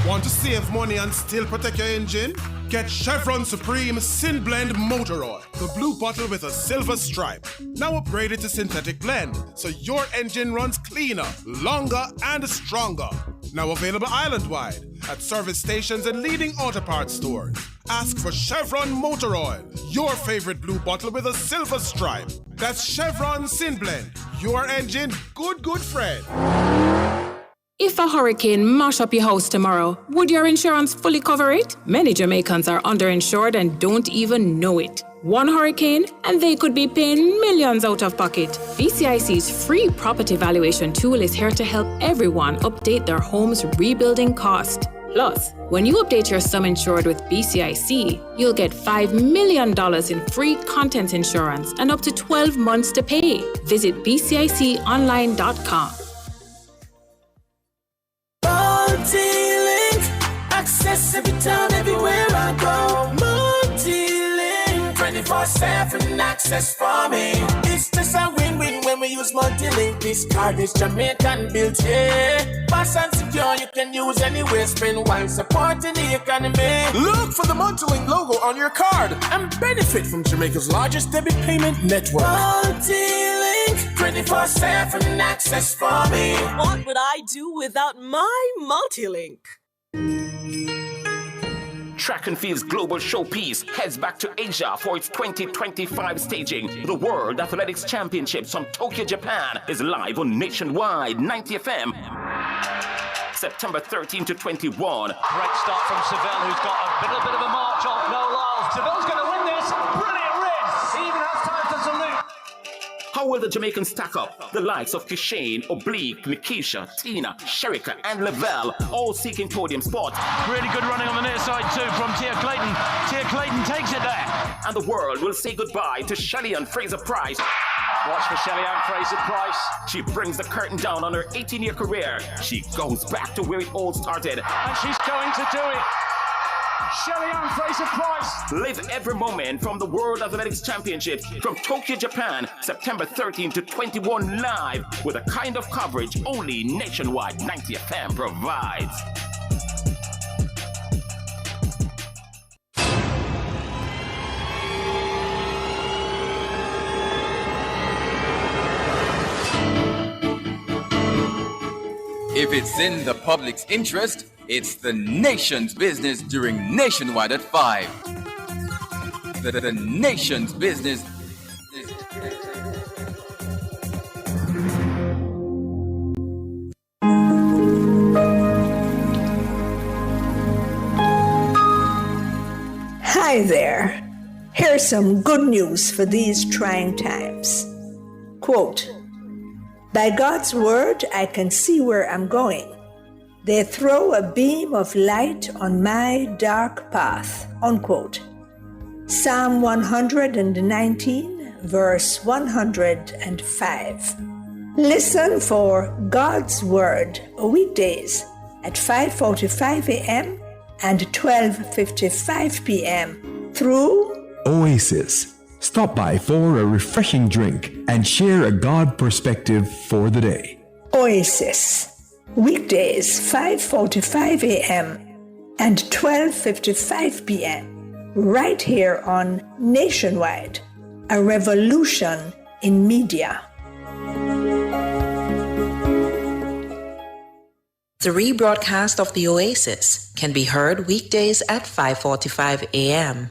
Want to save money and still protect your engine? Get Chevron Supreme Sin Blend Motor Oil, the blue bottle with a silver stripe. Now upgraded to synthetic blend, so your engine runs cleaner, longer, and stronger. Now available island-wide at service stations and leading auto parts stores. Ask for Chevron Motor Oil, your favorite blue bottle with a silver stripe. That's Chevron Sin Blend, your engine good friend. If a hurricane mash up your house tomorrow, would your insurance fully cover it? Many Jamaicans are underinsured and don't even know it. One hurricane, and they could be paying millions out of pocket. BCIC's free property valuation tool is here to help everyone update their home's rebuilding cost. Plus, when you update your sum insured with BCIC, you'll get $5 million in free contents insurance and up to 12 months to pay. Visit bciconline.com. Multi-link, access every time, everywhere I go. Multi-link, 24/7 access for me. It's just a win-win when we use Multi-link. This card is Jamaican built, yeah. Fast and secure, you can use anywhere. Spend while supporting the economy. Look for the Multi-link logo on your card and benefit from Jamaica's largest debit payment network. Multi-link, 24/7 access for me. What would I do without my Multi-link? track and field's global showpiece heads back to Asia for its 2025 staging. The World Athletics Championships from Tokyo, Japan is live on Nationwide 90 FM. September 13 to 21. Great start from Seville, who's got a little bit of a march on. No Lyles. Seville's going to win this. Brilliant race. He even has time to salute. How will the Jamaicans stack up? The likes of Kishane, Oblique, Nikisha, Tina, Sherika, and Lavelle all seeking podium spots. Really good running on the near side too from Tia Clayton. Tia Clayton takes it there. And the world will say goodbye to Shelly-Ann Fraser-Pryce. Watch for Shelly-Ann Fraser-Pryce. She brings the curtain down on her 18-year career. She goes back to where it all started. And she's going to do it. Shelly-Ann Fraser-Pryce. Live every moment from the World Athletics Championships from Tokyo, Japan, September 13 to 21 live with a kind of coverage only Nationwide 90 FM provides. If it's in the public's interest, it's the nation's business during Nationwide at 5. The nation's business. Hi there. Here's some good news for these trying times. Quote, "By God's word, I can see where I'm going. They throw a beam of light on my dark path." Unquote. Psalm 119, verse 105. Listen for God's word weekdays at 5:45 a.m. and 12:55 p.m. through Oasis. Stop by for a refreshing drink and share a God perspective for the day. Oasis. Weekdays 5:45 a.m. and 12:55 p.m. right here on Nationwide, a revolution in media. The rebroadcast of the Oasis can be heard weekdays at 5:45 a.m.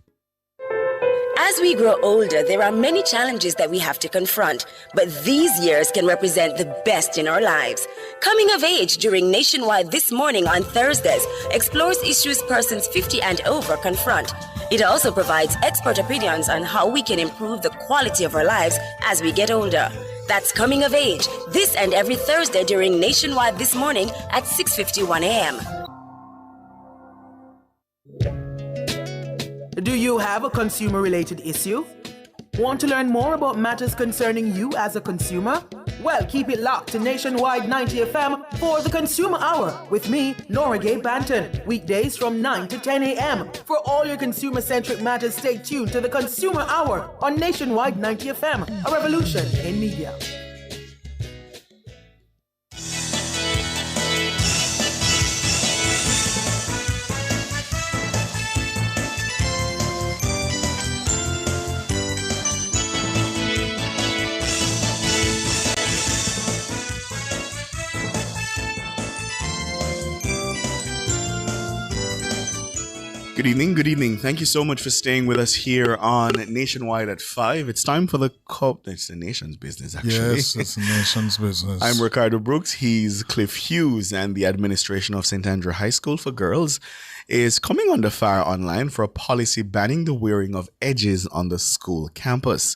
As we grow older, there are many challenges that we have to confront, but these years can represent the best in our lives. Coming of Age during Nationwide This Morning on Thursdays explores issues persons 50 and over confront. It also provides expert opinions on how we can improve the quality of our lives as we get older. That's Coming of Age, this and every Thursday during Nationwide This Morning at 6:51 a.m. Do you have a consumer-related issue? Want to learn more about matters concerning you as a consumer? Well, keep it locked to Nationwide 90 FM for the Consumer Hour with me, Nora Gay Banton, weekdays from 9 to 10 a.m. For all your consumer-centric matters, stay tuned to the Consumer Hour on Nationwide 90 FM, a revolution in media. Good evening, good evening. Thank you so much for staying with us here on Nationwide at 5. It's time for it's the nation's business, actually. Yes, it's the nation's business. I'm Ricardo Brooks. He's Cliff Hughes, and the administration of St. Andrew High School for Girls is coming under fire online for a policy banning the wearing of edges on the school campus.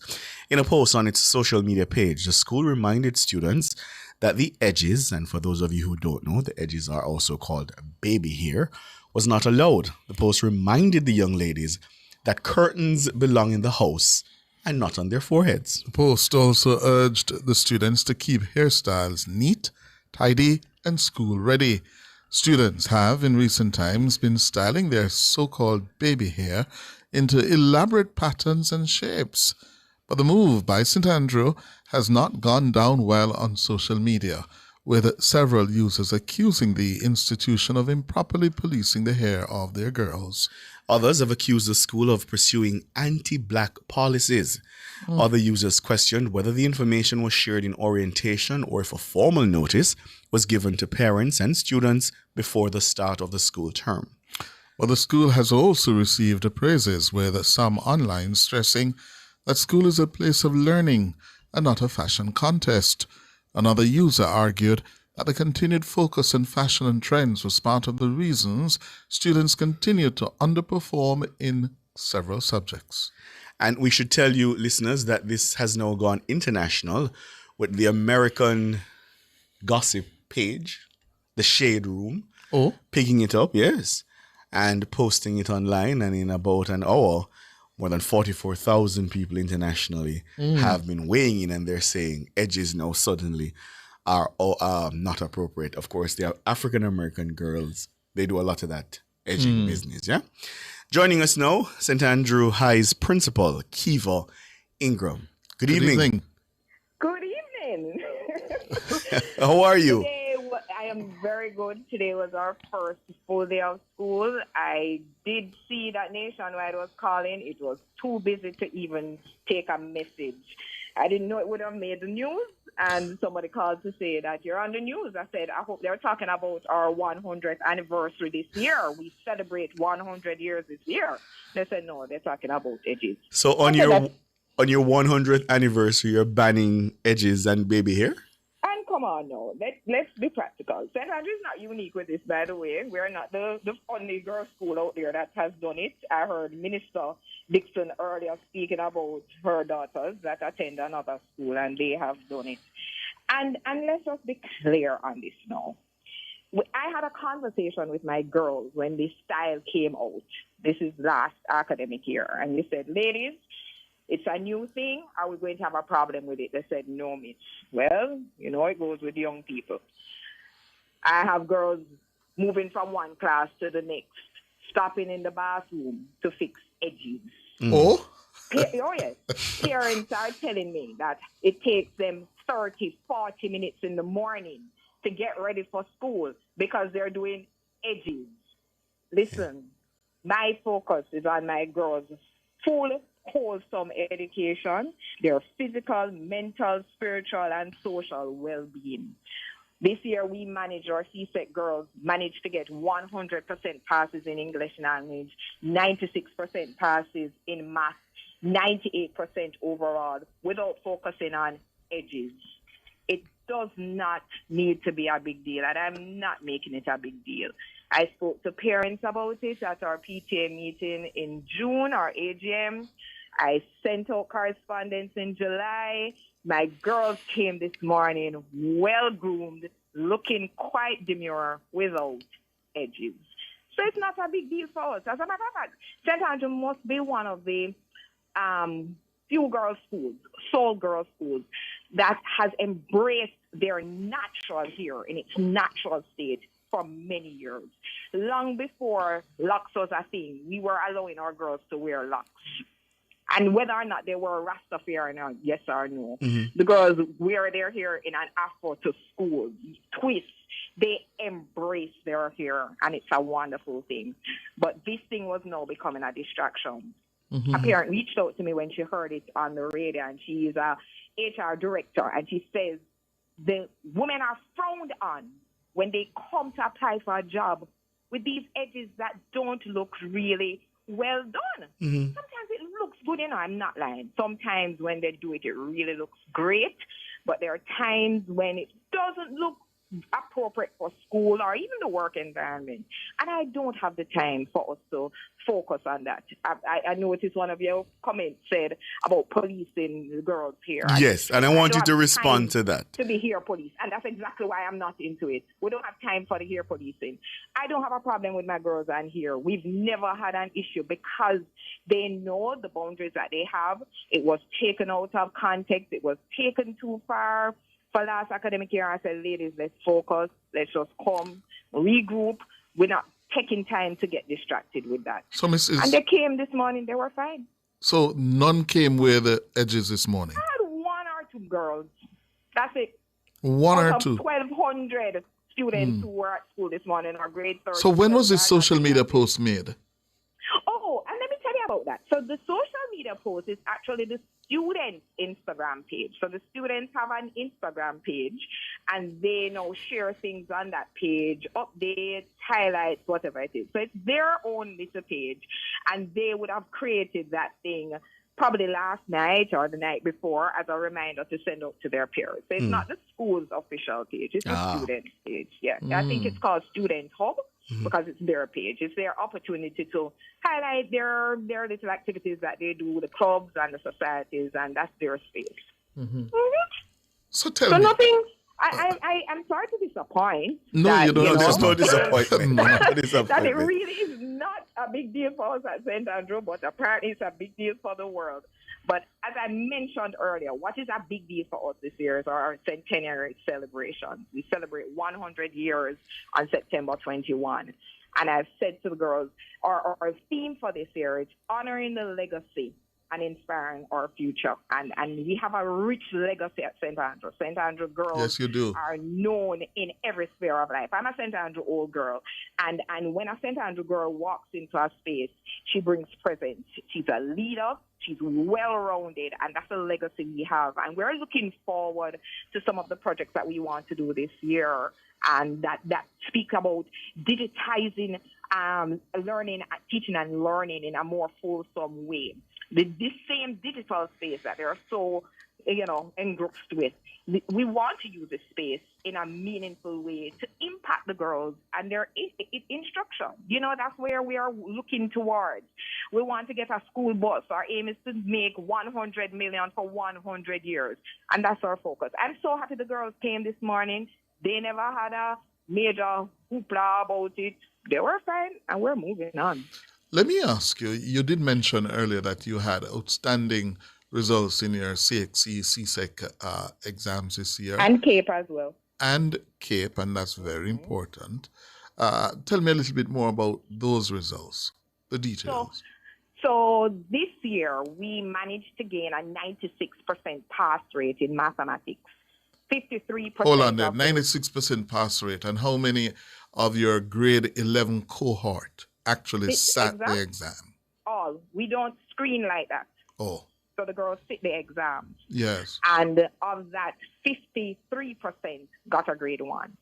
In a post on its social media page, the school reminded students that the edges, and for those of you who don't know, the edges are also called baby hair, was not allowed. The post reminded the young ladies that curtains belong in the house and not on their foreheads. The post also urged the students to keep hairstyles neat, tidy, and school ready. Students have, in recent times, been styling their so-called baby hair into elaborate patterns and shapes. But the move by St. Andrew has not gone down well on social media, with several users accusing the institution of improperly policing the hair of their girls. Others have accused the school of pursuing anti-black policies. Other users questioned whether the information was shared in orientation or if a formal notice was given to parents and students before the start of the school term. But the school has also received praises, with some online stressing that school is a place of learning and not a fashion contest. Another user argued that the continued focus on fashion and trends was part of the reasons students continue to underperform in several subjects. And we should tell you, listeners, that this has now gone international with the American gossip page, the Shade Room, picking it up, yes, and posting it online. And in about an hour, more than 44,000 people internationally have been weighing in, and they're saying edges now suddenly are not appropriate. Of course, they are African-American girls. They do a lot of that edging business, yeah? Joining us now, St. Andrew High's principal, Kiva Ingram. Good evening. Good evening. How are you? Today, I am very good. Today was our first full day of school. I did see that Nationwide was calling. It was too busy to even take a message. I didn't know it would have made the news, and somebody called to say that you're on the news. I said, I hope they're talking about our 100th anniversary this year. We celebrate 100 years this year. They said, no, they're talking about edges. So on your 100th anniversary, you're banning edges and baby hair? And come on now, let's be practical. St. Andrew's not unique with this, by the way. We're not the only girls' school out there that has done it. I heard Minister Dixon earlier speaking about her daughters that attend another school, and they have done it. And let's just be clear on this now. I had a conversation with my girls when this style came out. This is last academic year. And we said, ladies, it's a new thing. Are we going to have a problem with it? They said, no, Mitch. Well, you know, it goes with young people. I have girls moving from one class to the next, stopping in the bathroom to fix edges. Oh? Oh, yes. Parents are telling me that it takes them 30, 40 minutes in the morning to get ready for school because they're doing edges. Listen, my focus is on my girls' full, wholesome education, their physical, mental, spiritual, and social well-being. This year, we managed, our CSEC girls managed to get 100% passes in English language, 96% passes in math, 98% overall, without focusing on edges. It does not need to be a big deal, and I'm not making it a big deal. I spoke to parents about it at our PTA meeting in June, our AGM. I sent out correspondence in July. My girls came this morning well-groomed, looking quite demure without edges. So it's not a big deal for us. As a matter of fact, St. Andrew must be one of the few girls' schools, soul girls' schools, that has embraced their natural hair in its natural state for many years. Long before locks was a thing, we were allowing our girls to wear locks. And whether or not they were Rastafarian, yes or no, the girls wear their hair in an afro to school, twists. They embrace their hair, and it's a wonderful thing. But this thing was now becoming a distraction. A parent reached out to me when she heard it on the radio, and she is a HR director, and she says the women are frowned on when they come to apply for a job with these edges that don't look really well done. Sometimes it looks good, I'm not lying. Sometimes when they do it, it really looks great, but there are times when it doesn't look appropriate for school or even the work environment. And I don't have the time for us to focus on that. I noticed one of your comments said about policing the girls here. Yes, and I want you to respond to that. To be hair police, and that's exactly why I'm not into it. We don't have time for the hair policing. I don't have a problem with my girls on here. We've never had an issue because they know the boundaries that they have. It was taken out of context. It was taken too far. For last academic year, I said, ladies, let's focus. Let's just come, regroup. We're not taking time to get distracted with that. So, Mrs. And they came this morning. They were fine. So none came with the edges this morning? I had one or two girls. That's it. One Out or of two? 1,200 students who were at school this morning, or grade 3. So when was this social media post made? Oh, and let me tell you about that. So the social media post is actually the students' Instagram page. So the students have an Instagram page, and they now share things on that page, updates, highlights, whatever it is. So it's their own little page, and they would have created that thing probably last night or the night before as a reminder to send out to their peers. So it's not the school's official page, it's the student's page. Yeah, I think it's called Student Hub because it's their page. It's their opportunity to highlight their little activities that they do, the clubs and the societies, and that's their space. So tell me. Nothing. I'm sorry to disappoint. No, you don't. There's no disappointment. That it really is not a big deal for us at St. Andrew, but apparently it's a big deal for the world. But as I mentioned earlier, what is a big deal for us this year is our centenary celebration. We celebrate 100 years on September 21. And I've said to the girls, our theme for this year is honoring the legacy and inspiring our future. And we have a rich legacy at St. Andrew. St. Andrew girls Yes, you do. are known in every sphere of life. I'm a St. Andrew old girl. And when a St. Andrew girl walks into a space, she brings presence. She's a leader. She's well-rounded, and that's a legacy we have. And we're looking forward to some of the projects that we want to do this year, and that speak about digitizing learning, teaching and learning in a more fulsome way. This same digital space that they're so, engrossed with, we want to use this space in a meaningful way to impact the girls and their instruction. That's where we are looking towards. We want to get a school bus. Our aim is to make 100 million for 100 years, and that's our focus. I'm so happy the girls came this morning. They never had a major hoopla about it. They were fine, and we're moving on. Let me ask you, you did mention earlier that you had outstanding results in your CXC, CSEC exams this year. And CAPE as well. And CAPE, and that's very important. Tell me a little bit more about those results, the details. So this year, we managed to gain a 96% pass rate in mathematics. 53%. Hold on there, 96% pass rate. And how many of your grade 11 cohort actually sat the exam? All. We don't screen like that. Oh. So the girls sit the exams. Yes. And of that, 53% got a grade 1.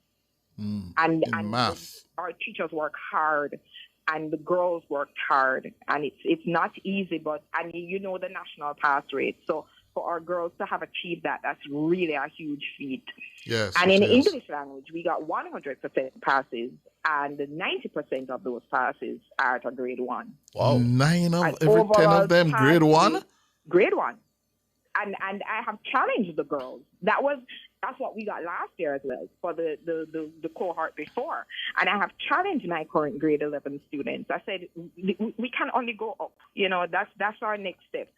And math. Our teachers work hard, and the girls worked hard, and it's not easy, and the national pass rate. So for our girls to have achieved that's really a huge feat. Yes. And in English language, we got 100% passes, and 90% of those passes are at a grade 1. Wow. 9 of every 10 of them grade 1? Grade 1. And I have challenged the girls. That's what we got last year as well for the cohort before. And I have challenged my current grade 11 students. I said, we can only go up. That's our next step.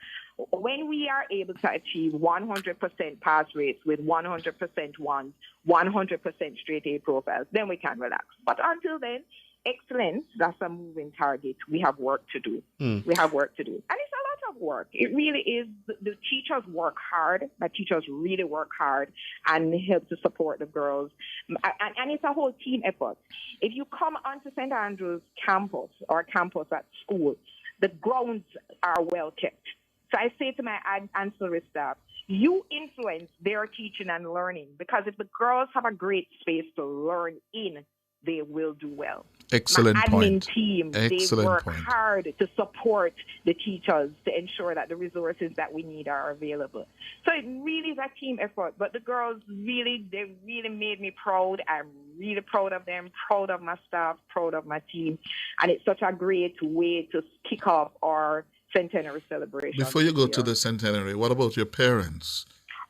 When we are able to achieve 100% pass rates with 100% ones, 100% straight A profiles, then we can relax. But until then, excellence, that's a moving target. We have work to do. We have work to do. And it's a lot of work. It really is. The teachers work hard. My teachers really work hard and help to support the girls. And it's a whole team effort. If you come onto St. Andrew's campus or campus at school, the grounds are well kept. So I say to my ancillary staff, you influence their teaching and learning, because if the girls have a great space to learn in, they will do well. Excellent My admin point. team, Excellent they work point. hard to support the teachers to ensure that the resources that we need are available. So it really is a team effort. But the girls they really made me proud. I'm really proud of them, proud of my staff, proud of my team. And it's such a great way to kick off our centenary celebration. Before you go to the centenary, what about your parents?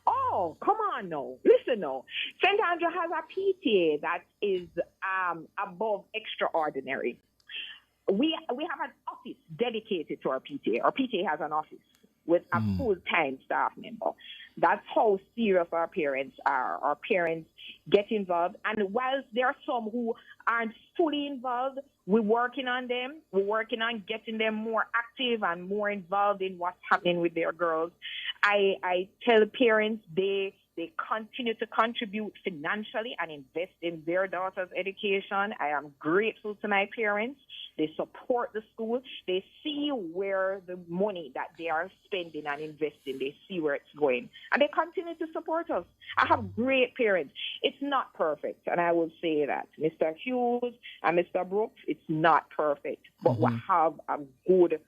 Oh, come on now. Listen now. St. Andrew has a PTA that is above extraordinary. We have an office dedicated to our PTA. Our PTA has an office with a full-time staff member. That's how serious our parents are. Our parents get involved. And whilst there are some who aren't fully involved, we're working on them. We're working on getting them more active and more involved in what's happening with their girls. I tell parents they They continue to contribute financially and invest in their daughter's education. I am grateful to my parents. They support the school. They see where the money that they are spending and investing, they see where it's going. And they continue to support us. I have great parents. It's not perfect, and I will say that. Mr. Hughes and Mr. Brooks, it's not perfect, but we have a good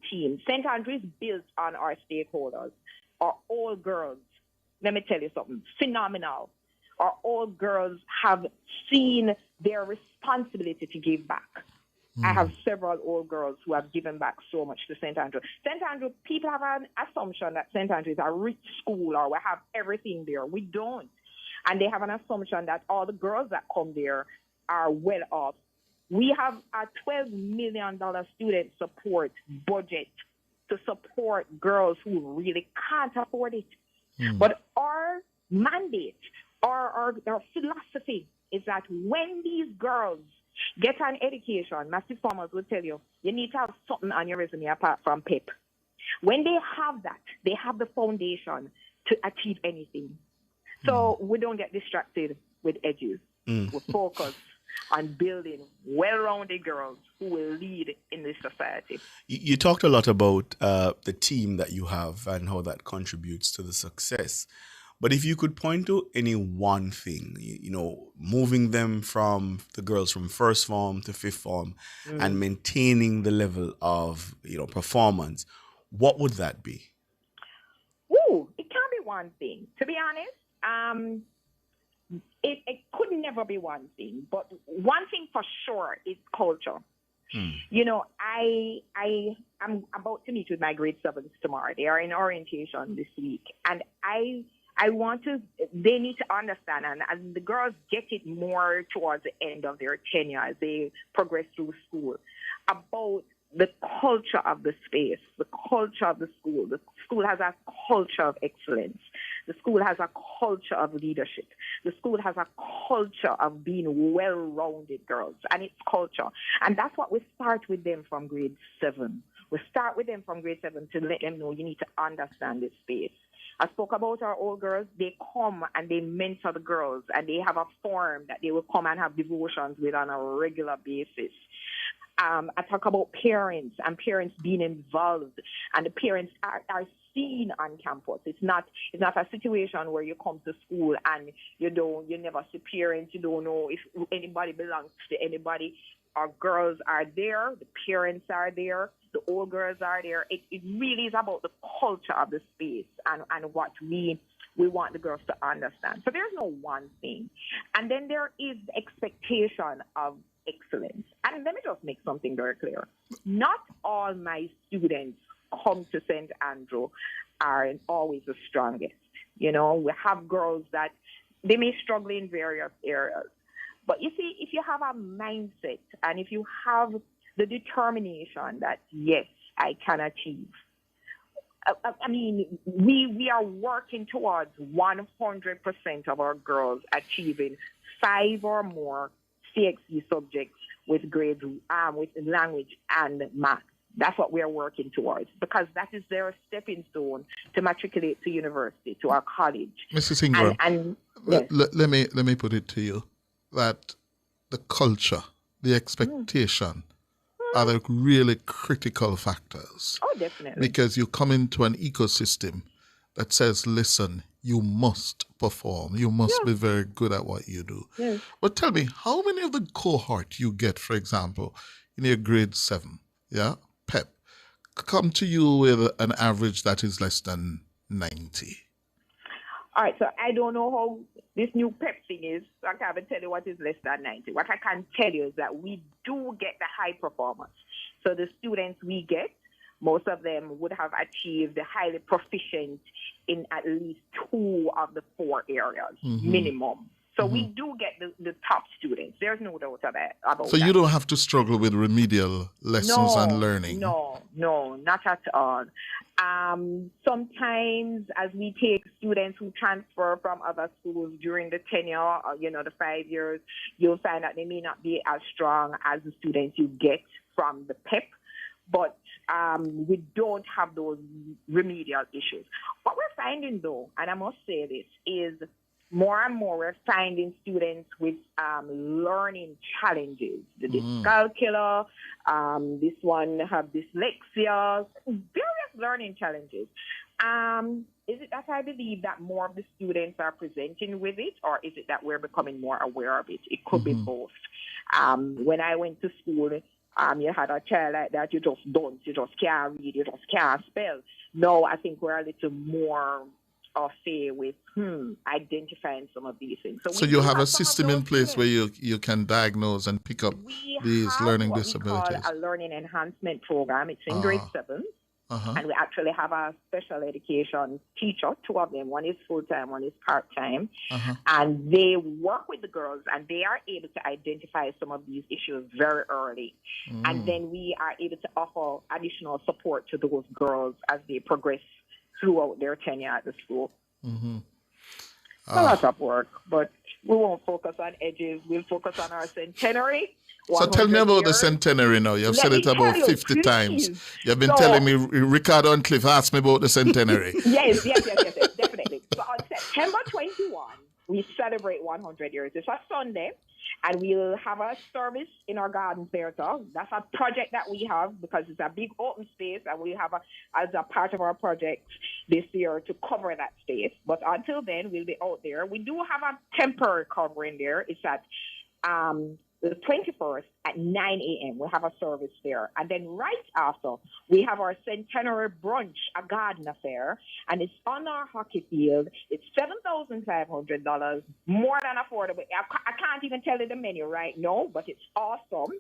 team. St. Andrews built on our stakeholders. Our all girls, let me tell you something, phenomenal. Our all girls have seen their responsibility to give back. I have several old girls who have given back so much to St. Andrew. St. Andrew, people have an assumption that St. Andrew is a rich school or we have everything there. We don't. And they have an assumption that all the girls that come there are well off. We have a $12 million student support budget to support girls who really can't afford it. But our mandate, our philosophy is that when these girls get an education, Massive Farmers will tell you, you need to have something on your resume apart from PEP. When they have that, they have the foundation to achieve anything. So we don't get distracted with edges. We focus on building well-rounded girls who will lead in this society. You talked a lot about the team that you have and how that contributes to the success. But if you could point to any one thing, moving them from the girls from first form to fifth form and maintaining the level of, performance, what would that be? Ooh, it can't be one thing. To be honest, it could never be one thing. But one thing for sure is culture. I'm about to meet with my grade 7s tomorrow. They are in orientation this week. And they need to understand, and the girls get it more towards the end of their tenure as they progress through school, about the culture of the space, the culture of the school. The school has a culture of excellence. The school has a culture of leadership. The school has a culture of being well-rounded girls, and it's culture. And that's what we start with them from grade 7. We start with them from grade 7 to let them know you need to understand this space. I spoke about our old girls. They come and they mentor the girls, and they have a form that they will come and have devotions with on a regular basis. I talk about parents and parents being involved, and the parents are seen on campus. It's not a situation where you come to school and you never see parents. You don't know if anybody belongs to anybody. Our girls are there. The parents are there. The old girls are there. It really is about the culture of the space and what we want the girls to understand. So there's no one thing. And then there is the expectation of excellence. And let me just make something very clear. Not all my students come to St. Andrew are always the strongest. We have girls that they may struggle in various areas. But you see, if you have a mindset and if you have the determination that, yes, I can achieve. We are working towards 100% of our girls achieving 5 or more CXC subjects with grades, with language and math. That's what we are working towards, because that is their stepping stone to matriculate to university, to our college. Mrs. Ingram, yes. let me put it to you that the culture, the expectation are the really critical factors. Oh, definitely. Because you come into an ecosystem that says, listen, you must perform. You must be very good at what you do. Yes. But tell me, how many of the cohort you get, for example, in your grade 7, PEP, come to you with an average that is less than 90? All right, so I don't know how this new PEP thing is, so I can't even tell you what is less than 90. What I can tell you is that we do get the high performance. So the students we get, most of them would have achieved the highly proficient in at least 2 of the 4 areas, minimum. So we do get the top students. There's no doubt about that. So you don't have to struggle with remedial lessons and learning? No, not at all. Sometimes as we take students who transfer from other schools during the tenure, the 5 years, you'll find that they may not be as strong as the students you get from the PEP. But we don't have those remedial issues. What we're finding, though, and I must say this, is more and more we're finding students with learning challenges. The dyscalculia, this one have dyslexia, various learning challenges. Is it that I believe that more of the students are presenting with it, or is it that we're becoming more aware of it? It could be both. When I went to school, you had a child like that, you just can't read, you just can't spell. No, I think we're a little more say with identifying some of these things. So you have a system in place where you can diagnose and pick up these learning disabilities. We call a learning enhancement program. It's in grade 7. And we actually have a special education teacher, 2 of them. One is full-time, one is part-time. And they work with the girls, and they are able to identify some of these issues very early. And then we are able to offer additional support to those girls as they progress throughout their tenure at the school. A lot of work, but we won't focus on edges. We'll focus on our centenary. So tell me about the centenary now. You've said it about 50 times. You've been telling me, Ricardo and Cliff asked me about the centenary. Yes, definitely. So on September 21, we celebrate 100 years. It's a Sunday, and we'll have a service in our garden theater. That's a project that we have because it's a big open space, and we have as a part of our project this year to cover that space. But until then, we'll be out there. We do have a temporary covering there. It's at the 21st at 9 a.m. We'll have a service there. And then right after, we have our centenary brunch, a garden affair, and it's on our hockey field. It's $7,500, more than affordable. I can't even tell you the menu right now, but it's awesome.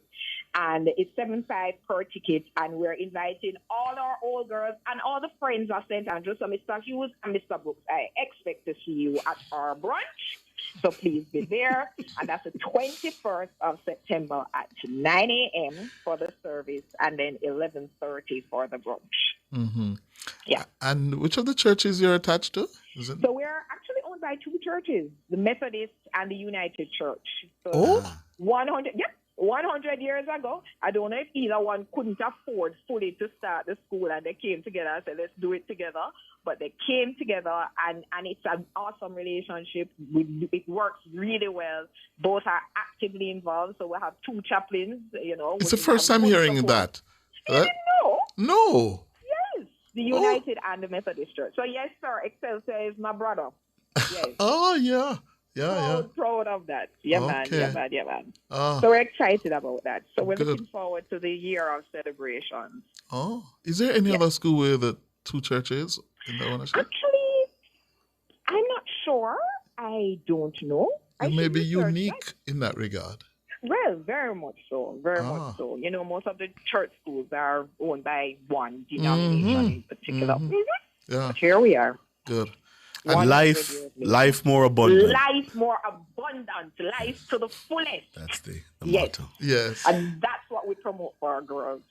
And it's $7,500 per ticket, and we're inviting all our old girls and all the friends of St. Andrews. So Mr. Hughes and Mr. Brooks, I expect to see you at our brunch. So please be there. And that's the 21st of September at 9 a.m. for the service, and then 11:30 for the brunch. Yeah. And which of the churches you're attached to? So we're actually owned by 2 churches, the Methodist and the United Church. So 100 years ago, I don't know if either one couldn't afford fully to start the school, and they came together and said, let's do it together. But they came together, and it's an awesome relationship. It works really well. Both are actively involved, so we have 2 chaplains, It's the first time hearing that. You didn't know? No. Yes, the United and the Methodist Church. So yes, sir, Excelsior is my brother. Yes. Oh, yeah. Proud of that. Yeah, Okay. man. Oh. So we're excited about that. So we're Good. looking forward to the year of celebrations. Oh. Is there any other school where the 2 churches in the ownership? Actually, I'm not sure. I don't know. It may be unique in that regard. Well, very much so. Very much so. Most of the church schools are owned by one denomination in particular. Yeah. But here we are. Good. And life more abundant. Life more abundant. Life to the fullest. That's the motto. Yes. And that's what we promote for our girls.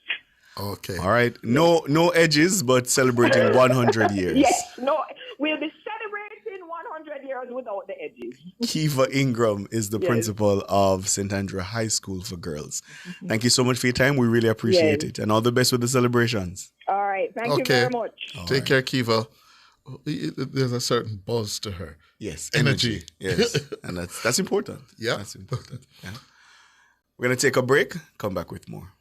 Okay. All right. No edges, but celebrating 100 years. Yes. No, we'll be celebrating 100 years without the edges. Kiva Ingram is the principal of St. Andrew High School for Girls. Thank you so much for your time. We really appreciate it. And all the best with the celebrations. All right. Thank you very much. Take care, Kiva. There's a certain buzz to her. Yes. Energy. Yes. And that's important. Yeah. That's important. Yeah. We're going to take a break. Come back with more.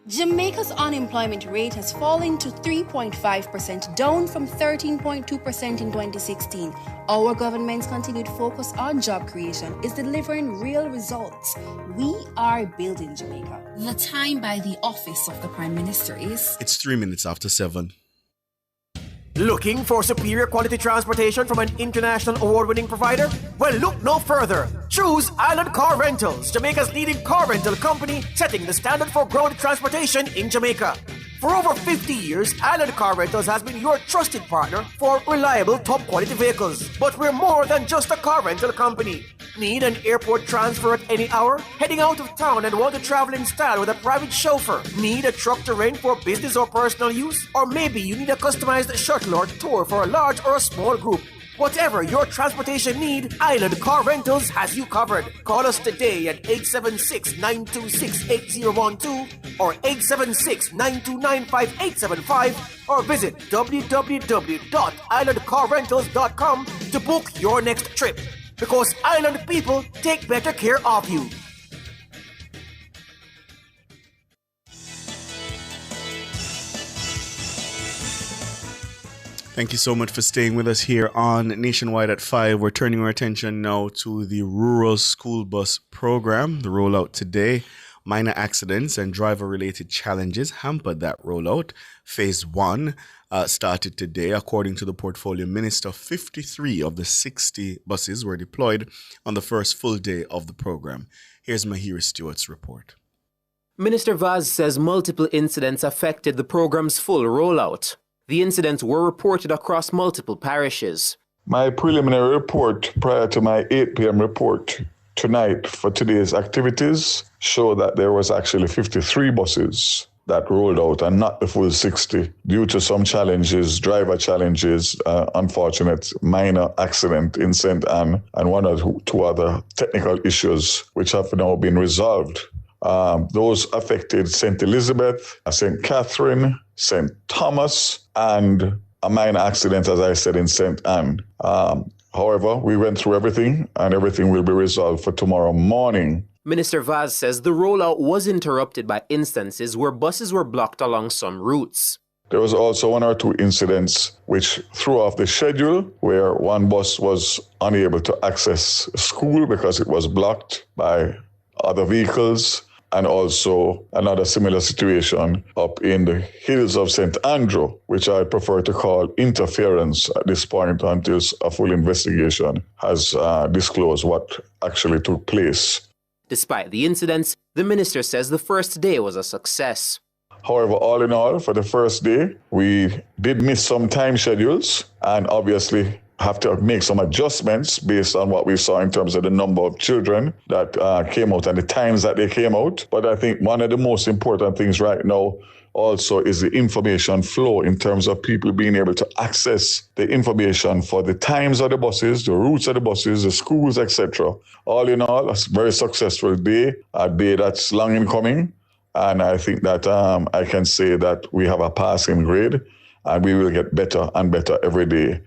Jamaica's unemployment rate has fallen to 3.5%, down from 13.2% in 2016. Our government's continued focus on job creation is delivering real results. We are building Jamaica. The time by the office of the Prime Minister is... It's 3 minutes after 7. Looking for superior quality transportation from an international award-winning provider? Well, look no further. Choose Island Car Rentals, Jamaica's leading car rental company, setting the standard for ground transportation in Jamaica. For over 50 years, Island Car Rentals has been your trusted partner for reliable, top-quality vehicles. But we're more than just a car rental company. Need an airport transfer at any hour? Heading out of town and want to travel in style with a private chauffeur? Need a truck to rent for business or personal use? Or maybe you need a customized shuttle or tour for a large or a small group? Whatever your transportation need, Island Car Rentals has you covered. Call us today at 876-926-8012 or 876-929-5875 or visit www.islandcarrentals.com to book your next trip. Because Island people take better care of you. Thank you so much for staying with us here on Nationwide at 5. We're turning our attention now to the Rural School Bus Program, the rollout today. Minor accidents and driver-related challenges hampered that rollout. Phase 1 started today. According to the Portfolio Minister, 53 of the 60 buses were deployed on the first full day of the program. Here's Mahiri Stewart's report. Minister Vaz says multiple incidents affected the program's full rollout. The incidents were reported across multiple parishes. My preliminary report prior to my 8 p.m. report tonight for today's activities show that there was actually 53 buses that rolled out and not the full 60 due to some challenges, driver challenges, unfortunate minor accident in St. Anne and one or two other technical issues which have now been resolved. Those affected St. Elizabeth, St. Catherine, St. Thomas, and a minor accident, as I said, in St. Anne. However, we went through everything, and everything will be resolved for tomorrow morning. Minister Vaz says the rollout was interrupted by instances where buses were blocked along some routes. There was also one or two incidents which threw off the schedule, where one bus was unable to access school because it was blocked by other vehicles, and also another similar situation up in the hills of St. Andrew, which I prefer to call interference at this point until a full investigation has disclosed what actually took place. Despite the incidents, the minister says the first day was a success. However, all in all, for the first day, we did miss some time schedules and obviously have to make some adjustments based on what we saw in terms of the number of children that came out and the times that they came out. But I think one of the most important things right now also is the information flow in terms of people being able to access the information for the times of the buses, the routes of the buses, the schools, etc. All in all, a very successful day, a day that's long in coming. And I think that I can say that we have a passing grade and we will get better and better every day.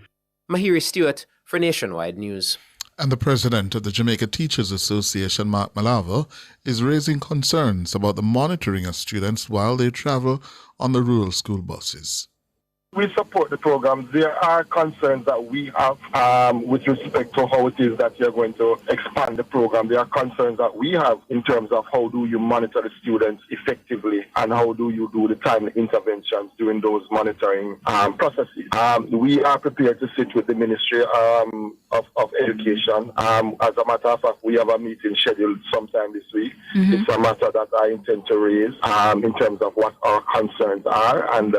Mahiri Stewart for Nationwide News. And the president of the Jamaica Teachers Association, Mark Malava, is raising concerns about the monitoring of students while they travel on the rural school buses. We support the program. There are concerns that we have with respect to how it is that you're going to expand the program. There are concerns that we have in terms of how do you monitor the students effectively and how do you do the timely interventions during those monitoring processes. We are prepared to sit with the Ministry of Education. As a matter of fact, we have a meeting scheduled sometime this week. Mm-hmm. It's a matter that I intend to raise in terms of what our concerns are and,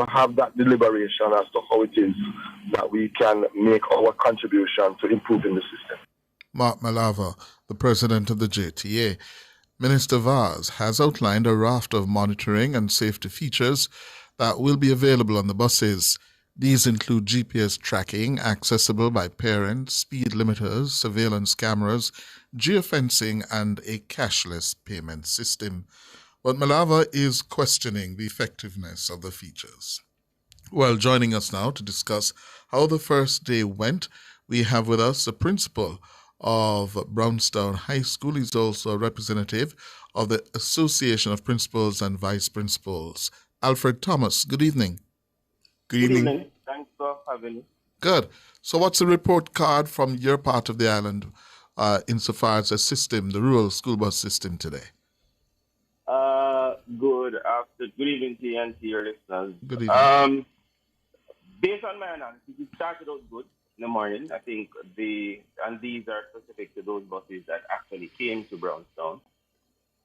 have that deliberation as to how it is that we can make our contribution to improving the system. Mark Malava, the president of the JTA. Minister Vaz has outlined a raft of monitoring and safety features that will be available on the buses. These include GPS tracking, accessible by parents, speed limiters, surveillance cameras, geofencing, and a cashless payment system. But Malava is questioning the effectiveness of the features. Well, joining us now to discuss how the first day went, we have with us the principal of Brownstown High School. He's also a representative of the Association of Principals and Vice Principals, Alfred Thomas. Good evening. Good evening. Thanks for having me. Good. So what's the report card from your part of the island insofar as the system, the rural school bus system today? Good evening to you and to your listeners. Good evening. Based on my analysis, it started out good in the morning. I think these are specific to those buses that actually came to Brownstown.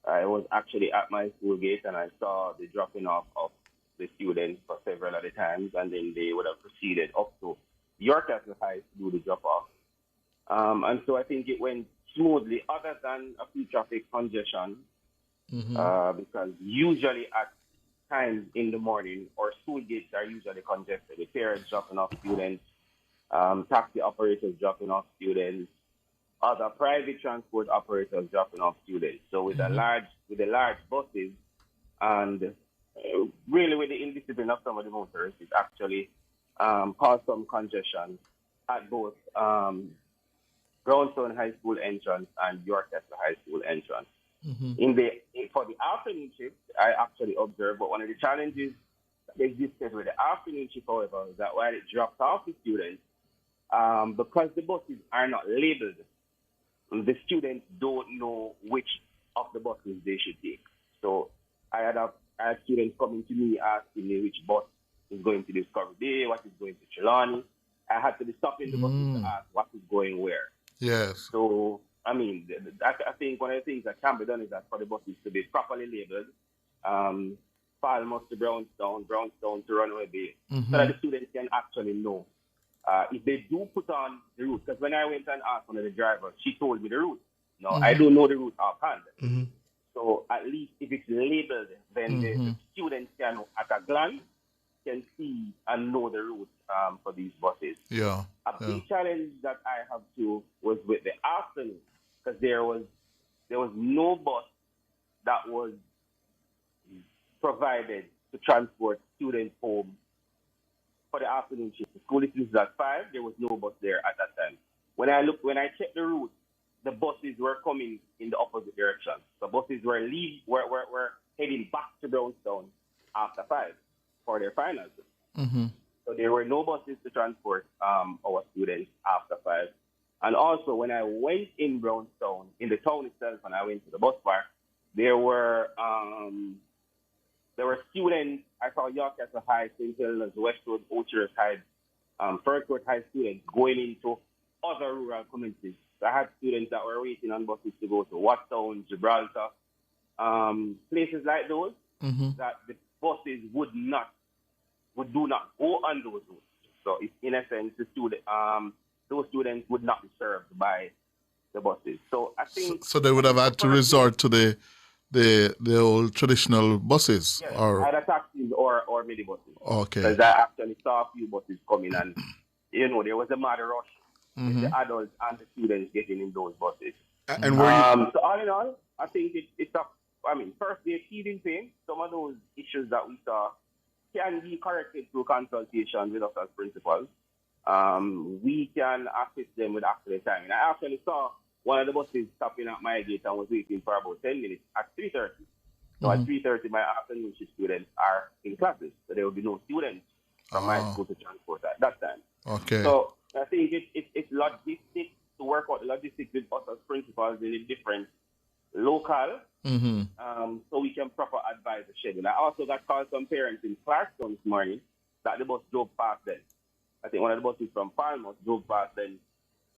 I was actually at my school gate and I saw the dropping off of the students for several at a time, and then they would have proceeded up to Yorkcastle High to do the drop-off. And so I think it went smoothly, other than a few traffic congestion, because usually at times in the morning, our school gates are usually congested. The parents dropping off students taxi operators dropping off students, other private transport operators dropping off students. So with the large buses, and really with the indiscipline of some of the motorists, it actually caused some congestion at both Brownstone High School entrance and Yorkchester High School entrance. For the afternoon shift, I actually observed, but one of the challenges that existed with the afternoon shift, however, is that while it dropped off the students, because the buses are not labeled, the students don't know which of the buses they should take. So I had students coming to me asking me which bus is going to Discovery Bay, what is going to Trelawney. I had to be stopping the buses to ask what is going where. Yes. So, I mean, I think one of the things that can be done is that for the buses to be properly labeled, Falmouth to Brownstone, Brownstone to Runaway Bay, so that the students can actually know. If they do put on the route, because when I went and asked one of the drivers, she told me the route. No, I don't know the route offhand. So at least if it's labeled, then the students can, at a glance, can see and know the route for these buses. Yeah. A big challenge that I have too was with the afternoon, because there was no bus that was provided to transport students home for the afternoon shift. The school is at 5. There was no bus there at that time. When I checked the route, the buses were coming in the opposite direction. The buses were heading back to Brownstone after 5 for their finals. So there were no buses to transport our students after 5. And also, when I went in Brownstone, in the town itself, and I went to the bus park, there were students. I saw Yorkchester High, St. Helena's, Westwood, Ocherous High, First Court High students going into other rural communities. So I had students that were waiting on buses to go to Watttown, Gibraltar, places like those, that the buses would do not go on those routes. So in a sense, those students would not be served by the buses. So I think so they would have had to resort to the old traditional buses, yes, or either taxis or minibuses. Okay. Because I actually saw a few buses coming, and there was a mad rush with the adults and the students getting in those buses. And were you... So all in all, I think it's a. I mean, first they're teething thing. Some of those issues that we saw can be corrected through consultation with us as principals. We can assist them with actual timing. I actually saw one of the buses stopping at my gate and was waiting for about 10 minutes at 3:30. So at 3:30, my afternoon shift students are in classes. So there will be no students from my school to transport at that time. Okay. So I think it's logistics, to work out the logistics with us as principals in a different local, so we can proper advise the schedule. I also got called from parents in Clarkstown this morning that the bus drove past them. I think one of the buses from Falmouth drove past them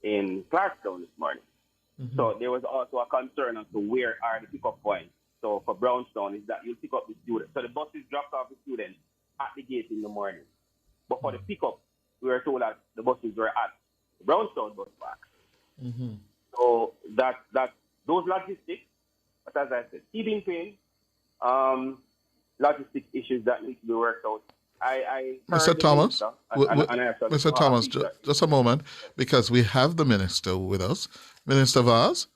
in Clarkstown this morning. So there was also a concern as to where are the pickup points. So for Brownstone is that you pick up the students. So the buses dropped off the students at the gate in the morning. But for the pickup, we were told that the buses were at the Brownstone bus park. So that those logistics, but as I said, teething pain, logistic issues that need to be worked out. Mr. Thomas, Mr. Thomas, just a moment, because we have the minister with us. Minister Vaz?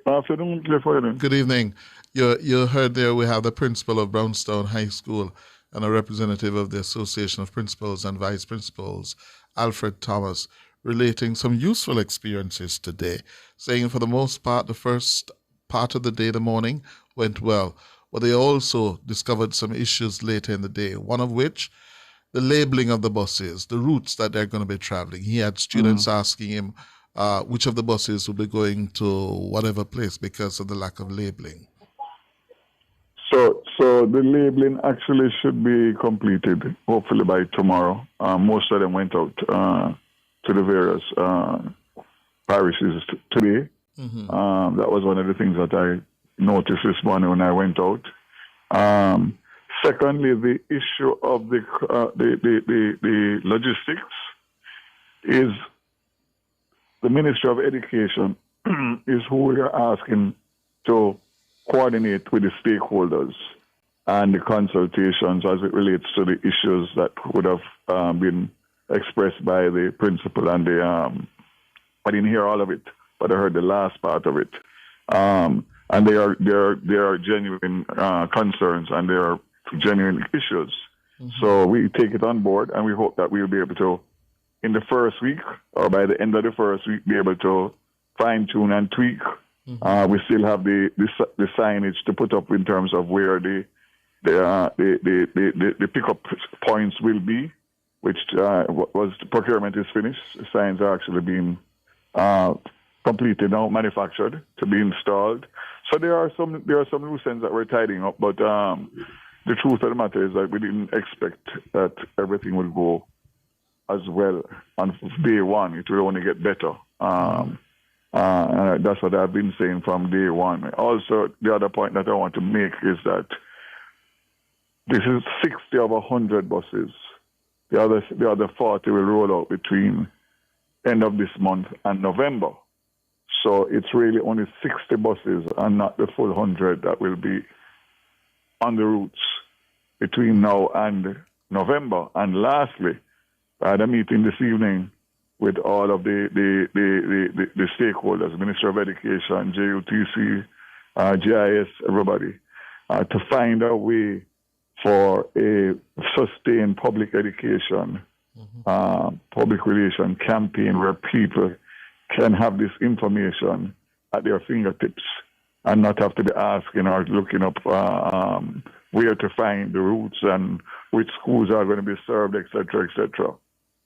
Afternoon, Clifford. Good evening. You heard there we have the principal of Brownstone High School and a representative of the Association of Principals and Vice Principals, Alfred Thomas, relating some useful experiences today, saying for the most part the first part of the day, the morning, went well. But they also discovered some issues later in the day, one of which, the labeling of the buses, the routes that they're going to be traveling. He had students asking him which of the buses will be going to whatever place because of the lack of labeling. So the labeling actually should be completed, hopefully by tomorrow. Most of them went out to the various parishes today. That was one of the things that I noticed this morning when I went out. Secondly, the issue of the logistics is the Ministry of Education is who we are asking to coordinate with the stakeholders and the consultations as it relates to the issues that would have been expressed by the principal and the I didn't hear all of it, but I heard the last part of it. And they are genuine concerns and they are genuine issues. So we take it on board and we hope that we'll be able to, in the first week or by the end of the first week, be able to fine tune and tweak. We still have the signage to put up in terms of where the pickup points will be, which was procurement is finished. The signs are actually being completed now, manufactured to be installed. So there are some loose ends that we're tidying up, but the truth of the matter is that we didn't expect that everything would go as well on day one. It will only get better. That's what I've been saying from day one. Also, the other point that I want to make is that this is 60 of 100 buses. The other 40 will roll out between end of this month and November. So it's really only 60 buses and not the full 100 that will be on the routes between now and November. And lastly, I had a meeting this evening with all of the stakeholders, Minister of Education, JUTC, GIS, everybody, to find a way for a sustained public education, public relation campaign where people can have this information at their fingertips and not have to be asking or looking up where to find the routes and which schools are going to be served, etc., etc.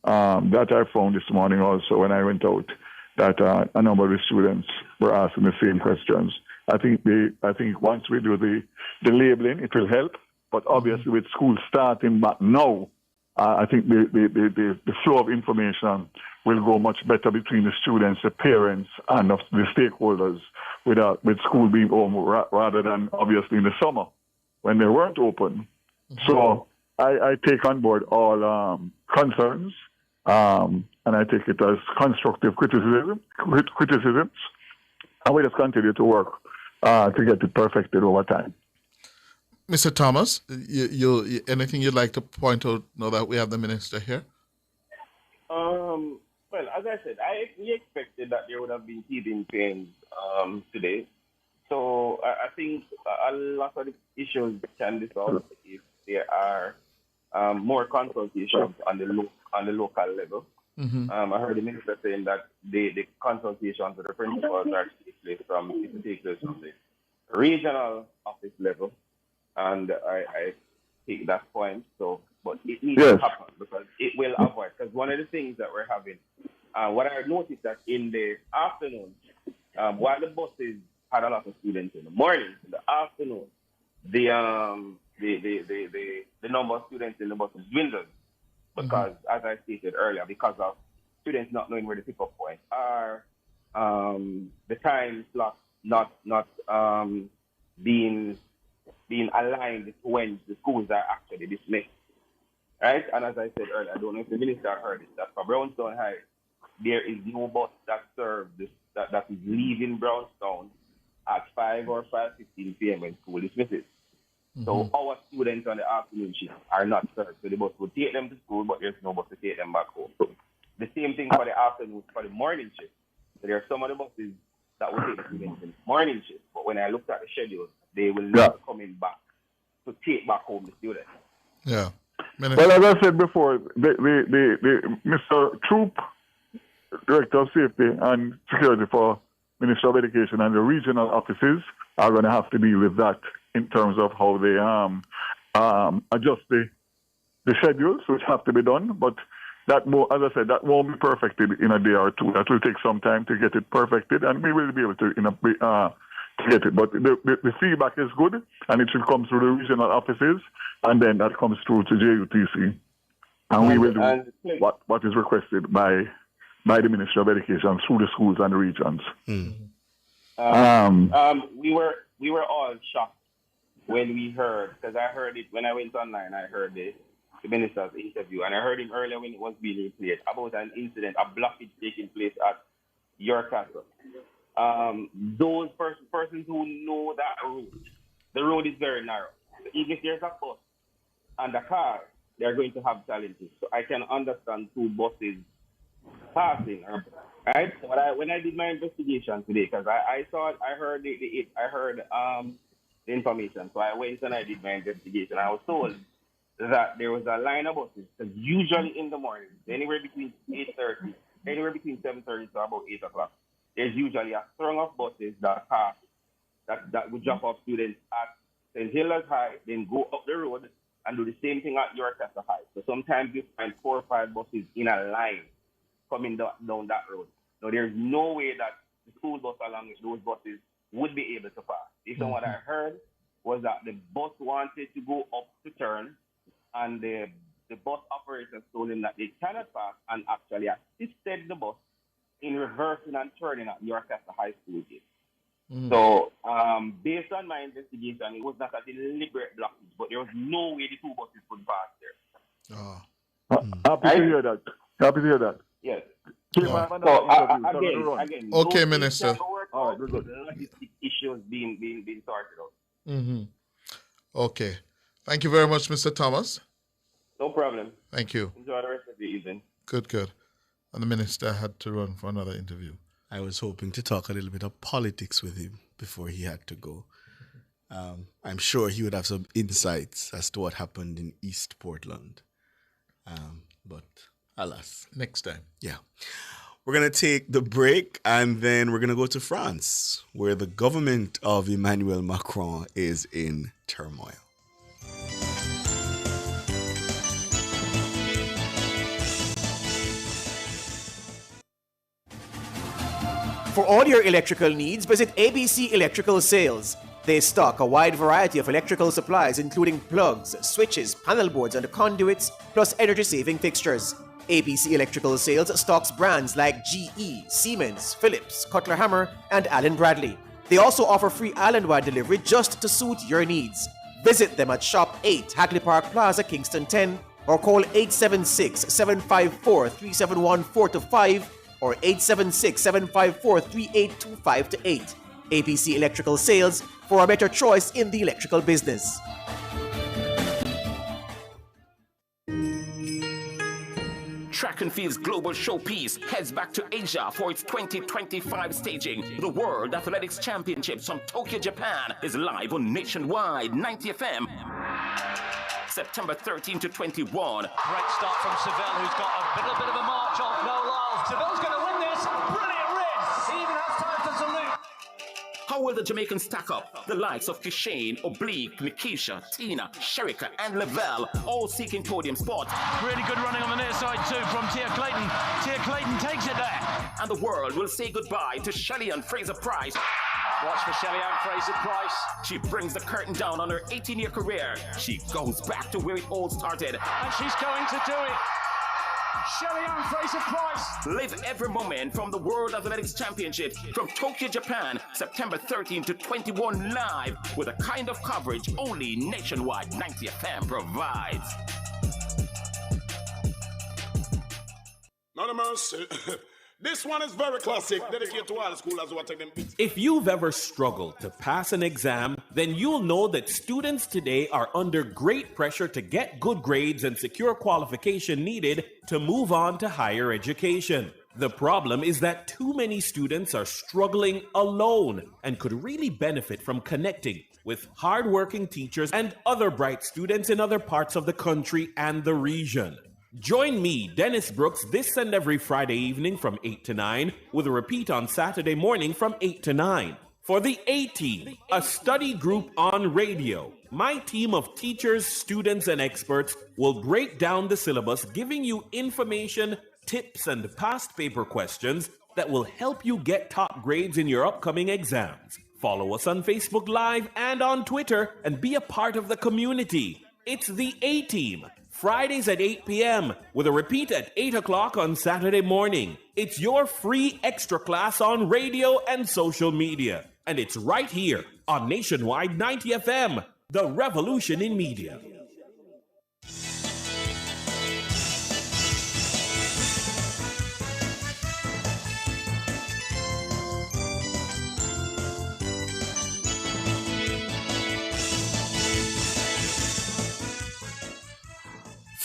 That I found this morning also when I went out, that a number of the students were asking the same questions. I think once we do the labeling, it will help. But obviously, with school starting back now, I think the flow of information will go much better between the students, the parents, and the stakeholders with school being home rather than obviously in the summer when they weren't open. So I take on board all concerns, and I take it as constructive criticisms, and we just continue to work to get it perfected over time. Mr. Thomas, you anything you'd like to point out now that we have the minister here? Well, as I said, we expected that there would have been teething pains today. So I think a lot of the issues can be solved if there are more consultations on the local level. I heard the minister saying that the consultations with the principals are to take place from the regional office level. And I take that point. So, but it needs to happen because it will avoid. Because one of the things that we're having, what I noticed that in the afternoon, while the buses had a lot of students in the morning, in the afternoon, the number of students in the buses dwindled because, as I stated earlier, because of students not knowing where the pickup points are, the time slots not being aligned to when the schools are actually dismissed, right? And as I said earlier, I don't know if the minister heard it, that for Brownstown High, there is no bus that serves that is leaving Brownstown at 5 or 5:15 p.m. when school dismisses. So our students on the afternoon shift are not served. So the bus will take them to school, but there's no bus to take them back home. The same thing for the afternoon, for the morning shift. So there are some of the buses that will take the students in the morning shift, but when I looked at the schedule, they will not be coming back to take back home the students. Yeah. Well, as I said before, the Mr. Troop, Director of Safety and Security for Ministry of Education and the regional offices are going to have to deal with that in terms of how they adjust the schedules, which have to be done. But that, as I said, that won't be perfected in a day or two. That will take some time to get it perfected, and we will be able to get it. But the feedback is good, and it should come through the regional offices, and then that comes through to JUTC. And we will do what is requested by the Ministry of Education through the schools and the regions. We were all shocked when we heard, because I heard it when I went online. I heard the minister's interview, and I heard him earlier when it was being replayed about an incident, a blockage taking place at York Castle. Those persons who know that route, the road is very narrow. So even if there's a bus and a car, they're going to have challenges. So I can understand 2 buses passing, right? So when I did my investigation today, because I heard the information. So I went and I did my investigation. I was told that there was a line of buses, because usually in the morning, anywhere between 7:30 to about 8 o'clock, there's usually a throng of buses that pass, that would drop off students at St. Hilda's High, then go up the road and do the same thing at Yorkshire High. So sometimes you find 4 or 5 buses in a line coming down that road. Now, there's no way that the school bus along with those buses would be able to pass. Based on what I heard was that the bus wanted to go up to turn, and the bus operators told him that they cannot pass, and actually assisted the bus in reversing and turning at Yorkshire High School gate. So, based on my investigation, it was not a deliberate blockage, but there was no way the 2 buses could pass there. Happy to hear that. Happy to hear that. Yes. Again, okay, Minister. All right, good. Logistic issues being sorted out. Mm-hmm. Okay. Thank you very much, Mr. Thomas. No problem. Thank you. Enjoy the rest of the evening. Good. And the Minister had to run for another interview. I was hoping to talk a little bit of politics with him before he had to go. I'm sure he would have some insights as to what happened in East Portland. But alas. Next time. Yeah. We're going to take the break, and then we're going to go to France, where the government of Emmanuel Macron is in turmoil. For all your electrical needs, visit ABC Electrical Sales. They stock a wide variety of electrical supplies, including plugs, switches, panel boards, and conduits, plus energy-saving fixtures. ABC Electrical Sales stocks brands like GE, Siemens, Philips, Cutler Hammer, and Allen Bradley. They also offer free island-wide delivery just to suit your needs. Visit them at Shop 8, Hagley Park Plaza, Kingston 10, or call 876-754-3714-5 or 876-754-3825-8. ABC Electrical Sales, for a better choice in the electrical business. Track and Field's global showpiece heads back to Asia for its 2025 staging. The World Athletics Championships from Tokyo, Japan is live on Nationwide 90 FM. September 13 to 21. Great start from Seville, who's got a little bit of a march on Noel Lyles. Seville's going to win this. Brilliant rid. He even has time to salute. How will the Jamaicans stack up? The likes of Kishane, Oblique, Nikisha, Tina, Sherika, and Lavelle, all seeking podium spots. Really good running on the near side too from Tia Clayton. Tia Clayton takes it there. And the world will say goodbye to Shelly-Ann Fraser-Pryce. Watch for Shelly-Ann Fraser-Pryce. She brings the curtain down on her 18-year career. She goes back to where it all started. And she's going to do it. Shelly-Ann Fraser-Pryce. Live every moment from the World Athletics Championships from Tokyo, Japan, September 13 to 21 live with a kind of coverage only Nationwide 90 FM provides. Not a mercy. This one is very classic, dedicated to all the schoolers who are taking them. If you've ever struggled to pass an exam, then you'll know that students today are under great pressure to get good grades and secure qualification needed to move on to higher education. The problem is that too many students are struggling alone and could really benefit from connecting with hardworking teachers and other bright students in other parts of the country and the region. Join me, Dennis Brooks, this and every Friday evening from 8 to 9, with a repeat on Saturday morning from 8 to 9. For the A-Team, a study group on radio, my team of teachers, students, and experts will break down the syllabus, giving you information, tips, and past paper questions that will help you get top grades in your upcoming exams. Follow us on Facebook Live and on Twitter and be a part of the community. It's the A-Team. Fridays at 8 p.m. with a repeat at 8 o'clock on Saturday morning. It's your free extra class on radio and social media. And it's right here on Nationwide 90 FM, the revolution in media.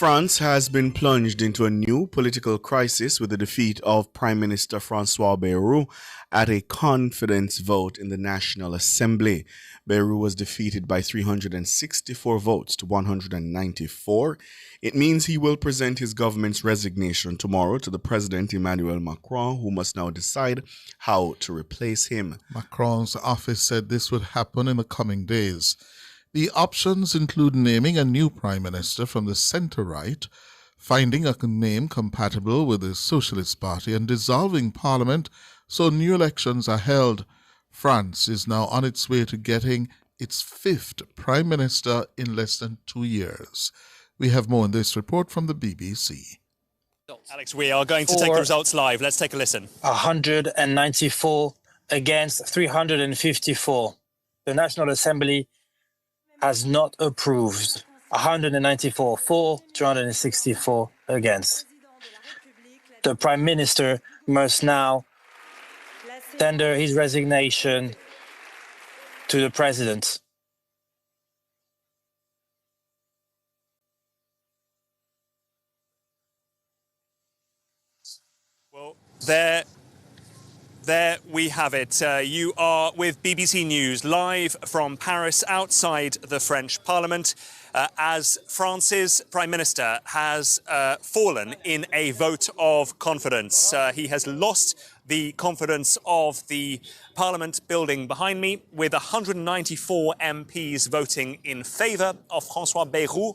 France has been plunged into a new political crisis with the defeat of Prime Minister François Bayrou at a confidence vote in the National Assembly. Bayrou was defeated by 364 votes to 194. It means he will present his government's resignation tomorrow to the President Emmanuel Macron, who must now decide how to replace him. Macron's office said this would happen in the coming days. The options include naming a new prime minister from the centre-right, finding a name compatible with the Socialist Party, and dissolving parliament so new elections are held. France is now on its way to getting its fifth prime minister in less than 2 years. We have more in this report from the BBC. Alex, we are going to take the results live. Let's take a listen. 194 against 354. The National Assembly has not approved. 194 for, 264 against. The Prime Minister must now tender his resignation to the President. Well, there we have it. You are with BBC News live from Paris outside the French Parliament as France's Prime Minister has fallen in a vote of confidence. He has lost the confidence of the Parliament building behind me, with 194 MPs voting in favour of François Bayrou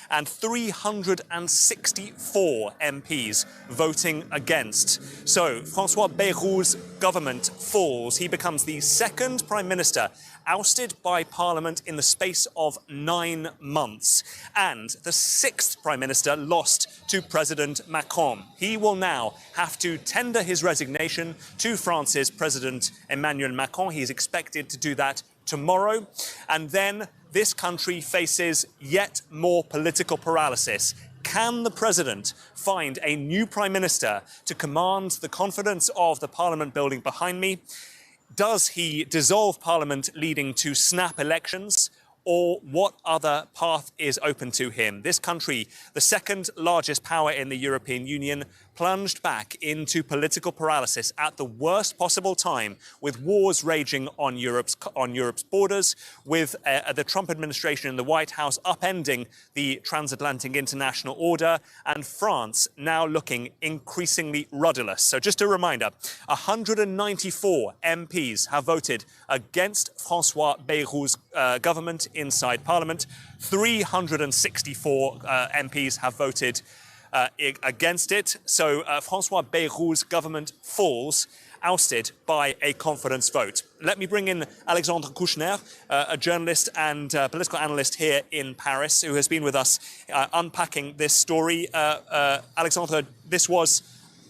and 364 MPs voting against. So François Bayrou's government falls. He becomes the second Prime Minister ousted by Parliament in the space of 9 months, and the sixth Prime Minister lost to President Macron. He will now have to tender his resignation to France's President Emmanuel Macron. He is expected to do that tomorrow, and then this country faces yet more political paralysis. Can the President find a new Prime Minister to command the confidence of the Parliament building behind me? Does he dissolve Parliament, leading to snap elections? Or what other path is open to him? This country, the second largest power in the European Union, plunged back into political paralysis at the worst possible time, with wars raging on Europe's borders, with the Trump administration in the White House upending the transatlantic international order, and France now looking increasingly rudderless. So just a reminder, 194 MPs have voted against François Bayrou's government inside Parliament. 364 MPs have voted against it. So François Bayrou's government falls, ousted by a confidence vote. Let me bring in Alexandre Kouchner, a journalist and political analyst here in Paris, who has been with us unpacking this story. Alexandre, this was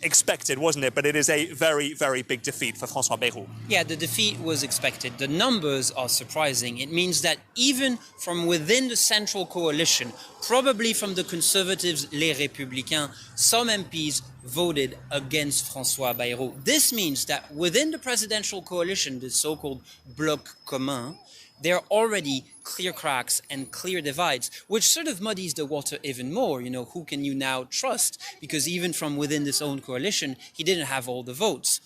expected, wasn't it? But it is a very, very big defeat for François Bayrou. Yeah, the defeat was expected. The numbers are surprising. It means that even from within the central coalition, probably from the Conservatives, Les Républicains, some MPs voted against François Bayrou. This means that within the presidential coalition, the so-called Bloc commun, there are already clear cracks and clear divides, which sort of muddies the water even more. You know, who can you now trust? Because even from within this own coalition, he didn't have all the votes.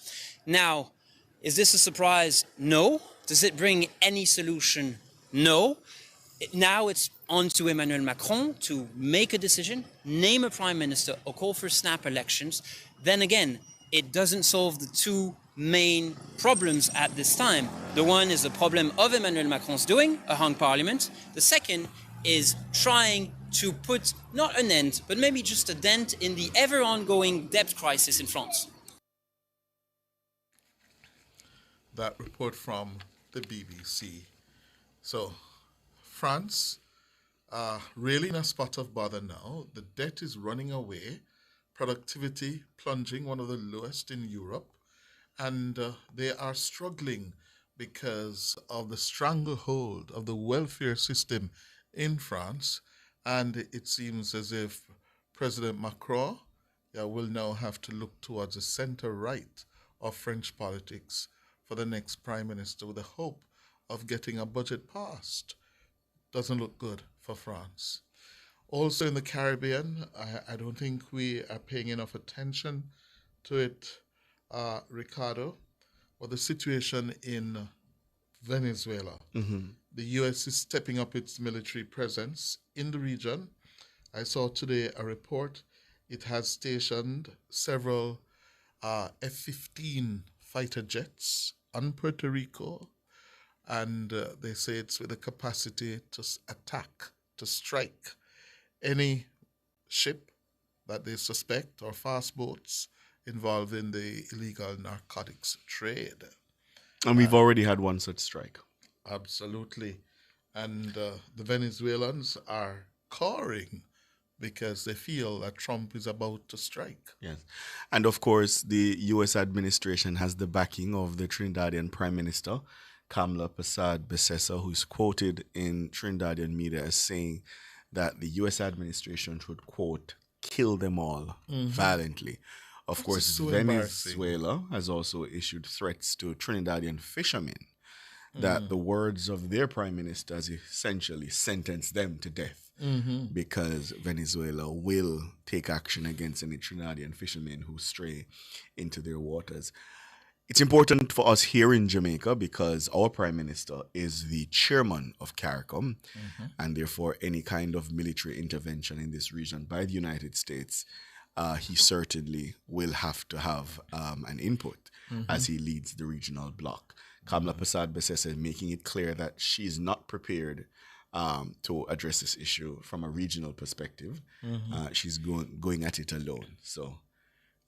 Now, is this a surprise? No. Does it bring any solution? No. Now it's on to Emmanuel Macron to make a decision, name a prime minister, or call for snap elections. Then again, it doesn't solve the two main problems at this time. The one is the problem of Emmanuel Macron's doing, a hung parliament. The second is trying to put not an end, but maybe just a dent in the ever ongoing debt crisis in France. That report from the BBC. So, France, really in a spot of bother now. The debt is running away, productivity plunging, one of the lowest in Europe. And they are struggling because of the stranglehold of the welfare system in France. And it seems as if President Macron will now have to look towards the center-right of French politics for the next prime minister, with the hope of getting a budget passed. Doesn't look good for France. Also in the Caribbean, I don't think we are paying enough attention to it, Ricardo, but the situation in Venezuela. Mm-hmm. The U.S. is stepping up its military presence in the region. I saw today a report. It has stationed several F-15 fighter jets on Puerto Rico, and they say it's with the capacity to attack, to strike any ship that they suspect or fast boats involved in the illegal narcotics trade. And we've already had one such strike. Absolutely. And the Venezuelans are cowering because they feel that Trump is about to strike. Yes. And of course, the U.S. administration has the backing of the Trinidadian Prime Minister, Kamla Persad-Bissessar, who is quoted in Trinidadian media as saying that the U.S. administration should, quote, kill them all violently. Of course, so Venezuela has also issued threats to Trinidadian fishermen that the words of their prime minister has essentially sentenced them to death because Venezuela will take action against any Trinidadian fishermen who stray into their waters. It's important for us here in Jamaica because our prime minister is the chairman of CARICOM, and therefore any kind of military intervention in this region by the United States, he certainly will have to have an input as he leads the regional bloc. Kamla Persad-Bissessar making it clear that she is not prepared to address this issue from a regional perspective. She's going at it alone. So,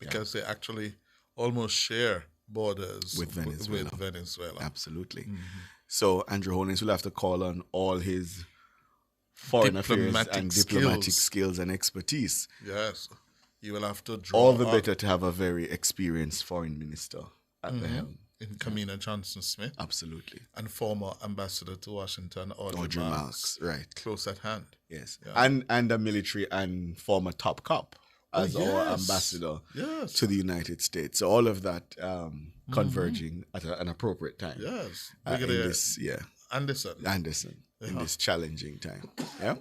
because they actually almost share borders with Venezuela. Absolutely. So Andrew Holness will have to call on all his foreign affairs and diplomatic skills and expertise. Yes. You will have to draw all the better to have a very experienced foreign minister at the helm. In Kamina Johnson-Smith. Absolutely. And former ambassador to Washington, Audrey Marks. Right. Close at hand. Yes. Yeah. And a military and former top cop as our ambassador to the United States. So all of that converging at an appropriate time. Yes. In this, Anderson. In this challenging time. Yeah.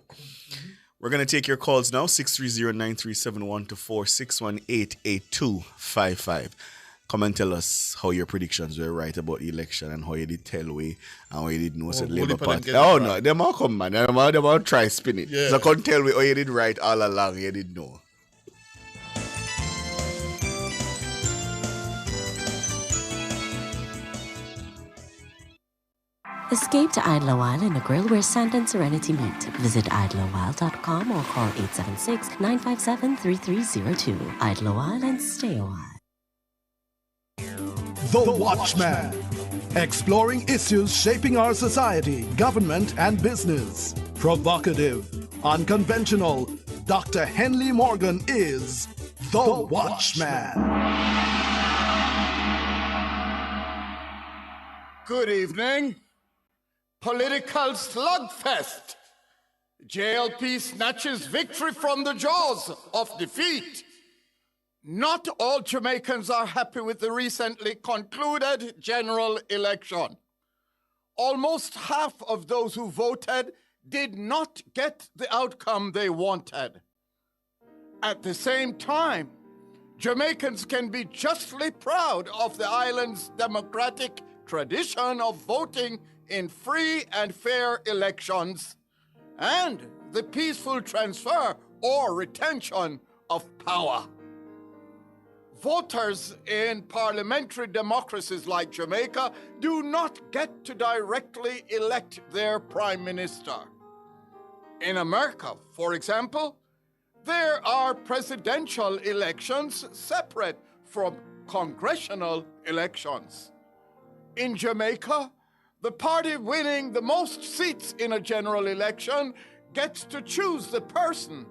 We're going to take your calls now, 630-9371 to 461-88255. Come and tell us how your predictions were right about the election and how you did tell we and how you did know said Labour Party. Oh, no, them all come, man. Them all try spin it. Yeah. So come tell me how you did right all along, you did know. Escape to Idle a While in a grill where sand and serenity meet. Visit idleawhile.com or call 876-957-3302. Idle a While and stay a while. The Watchman. Exploring issues shaping our society, government, and business. Provocative, unconventional. Dr. Henley Morgan is The Watchman. Good evening. Political slugfest. JLP snatches victory from the jaws of defeat. Not all Jamaicans are happy with the recently concluded general election. Almost half of those who voted did not get the outcome they wanted. At the same time, Jamaicans can be justly proud of the island's democratic tradition of voting in free and fair elections and the peaceful transfer or retention of power. Voters in parliamentary democracies like Jamaica do not get to directly elect their prime minister. In America, for example, there are presidential elections separate from congressional elections. In Jamaica, the party winning the most seats in a general election gets to choose the person,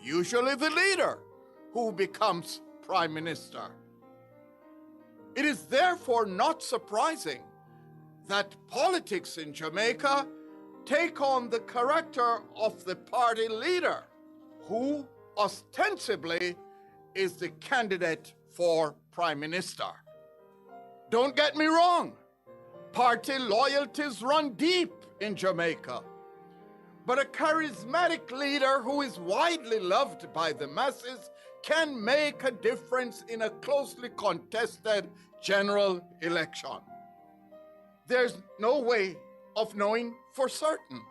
usually the leader, who becomes prime minister. It is therefore not surprising that politics in Jamaica take on the character of the party leader, who ostensibly is the candidate for prime minister. Don't get me wrong, party loyalties run deep in Jamaica. But a charismatic leader who is widely loved by the masses can make a difference in a closely contested general election. There's no way of knowing for certain,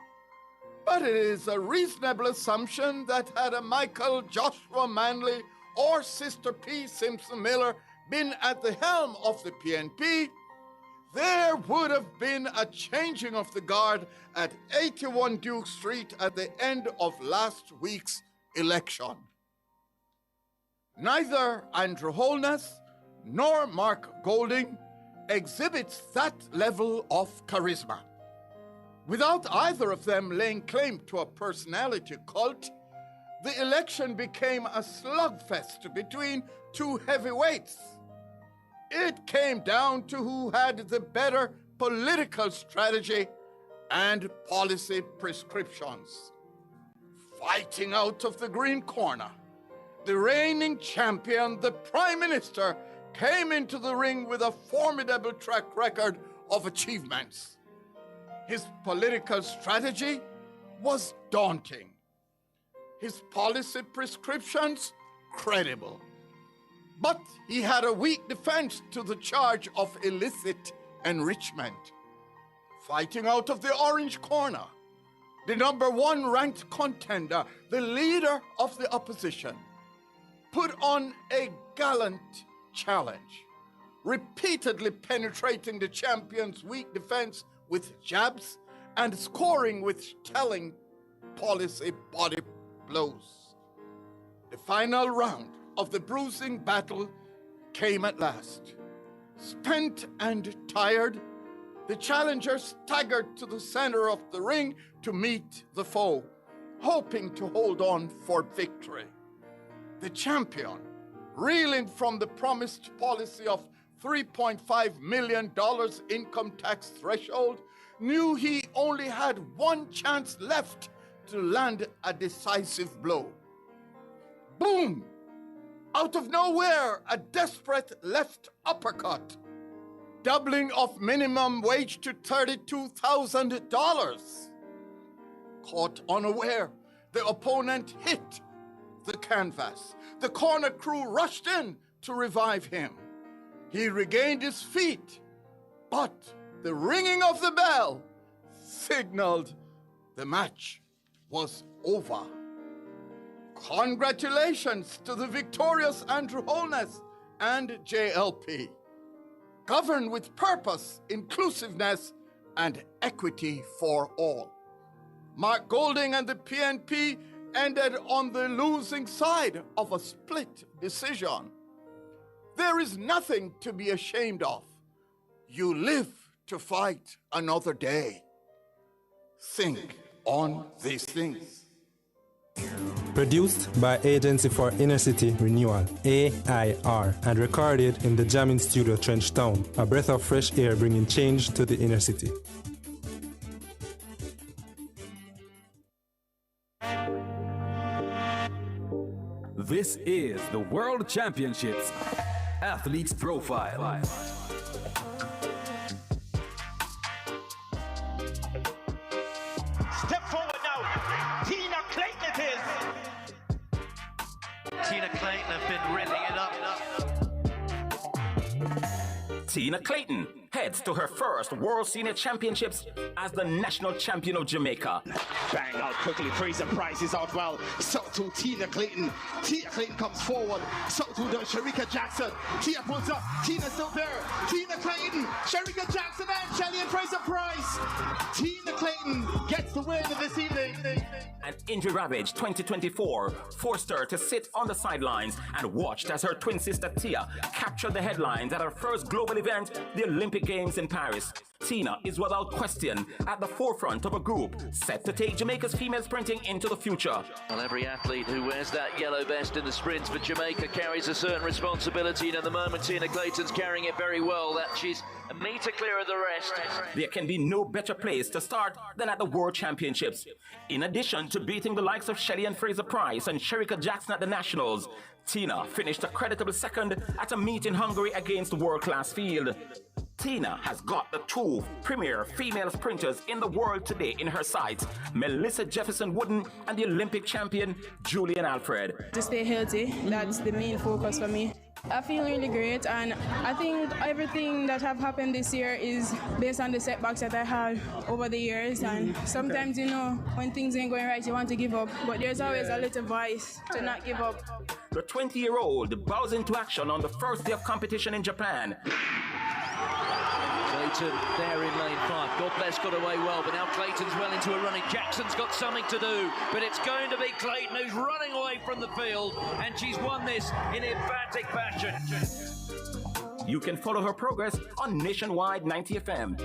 but it is a reasonable assumption that had a Michael Joshua Manley or Sister P. Simpson Miller been at the helm of the PNP, there would have been a changing of the guard at 81 Duke Street at the end of last week's election. Neither Andrew Holness nor Mark Golding exhibits that level of charisma. Without either of them laying claim to a personality cult, the election became a slugfest between two heavyweights. It came down to who had the better political strategy and policy prescriptions. Fighting out of the green corner, the reigning champion, the Prime Minister, came into the ring with a formidable track record of achievements. His political strategy was daunting. His policy prescriptions, credible. But he had a weak defense to the charge of illicit enrichment. Fighting out of the orange corner, the #1 ranked contender, the leader of the opposition, put on a gallant challenge, repeatedly penetrating the champion's weak defense with jabs and scoring with telling policy body blows. The final round of the bruising battle came at last. Spent and tired, the challenger staggered to the center of the ring to meet the foe, hoping to hold on for victory. The champion, reeling from the promised policy of $3.5 million income tax threshold, knew he only had one chance left to land a decisive blow. Boom! Out of nowhere, a desperate left uppercut, doubling of minimum wage to $32,000. Caught unaware, the opponent hit the canvas. The corner crew rushed in to revive him. He regained his feet, but the ringing of the bell signaled the match was over. Congratulations to the victorious Andrew Holness and JLP. Govern with purpose, inclusiveness, and equity for all. Mark Golding and the PNP ended on the losing side of a split decision. There is nothing to be ashamed of. You live to fight another day. Think on these things. Produced by Agency for Inner City Renewal, AIR, and recorded in the Jamming Studio Trenchtown, a breath of fresh air bringing change to the inner city. This is the World Championships Athletes Profile. Step forward now. Tina Clayton it is. Tina Clayton have been ripping it up. Tina Clayton heads to her first World Senior Championships as the national champion of Jamaica. Bang out quickly, Fraser Price is out well. So to Tina Clayton. Tina Clayton comes forward. So to the Shericka Jackson. Tina pulls up. Tina's still there. Tina Clayton, Shericka Jackson and Shelly and Fraser Price. Tina Clayton gets the win this evening. An injury ravaged 2024 forced her to sit on the sidelines and watched as her twin sister Tia captured the headlines at her first global event, the Olympic Games in Paris. Tina is without question at the forefront of a group set to take Jamaica's female sprinting into the future. Well, every athlete who wears that yellow vest in the sprints for Jamaica carries a certain responsibility, and at the moment Tina Clayton's carrying it very well, that she's a metre clear of the rest. There can be no better place to start than at the World Championships. In addition to beating the likes of Shelly and Fraser Price and Shericka Jackson at the Nationals, Tina finished a creditable second at a meet in Hungary against world-class field. Tina has got the two premier female sprinters in the world today in her sights, Melissa Jefferson Wooden and the Olympic champion Julian Alfred. To stay healthy, that's the main focus for me. I feel really great, and I think everything that have happened this year is based on the setbacks that I had over the years. And sometimes, you know, when things ain't going right, you want to give up, but there's always a little voice to not give up. The 20-year-old bows into action on the first day of competition in Japan. Clayton there in lane 5. God bless, got away well, but now Clayton's well into a running. Jackson's got something to do, but it's going to be Clayton who's running away from the field, and she's won this in emphatic fashion. You can follow her progress on Nationwide 90 FM.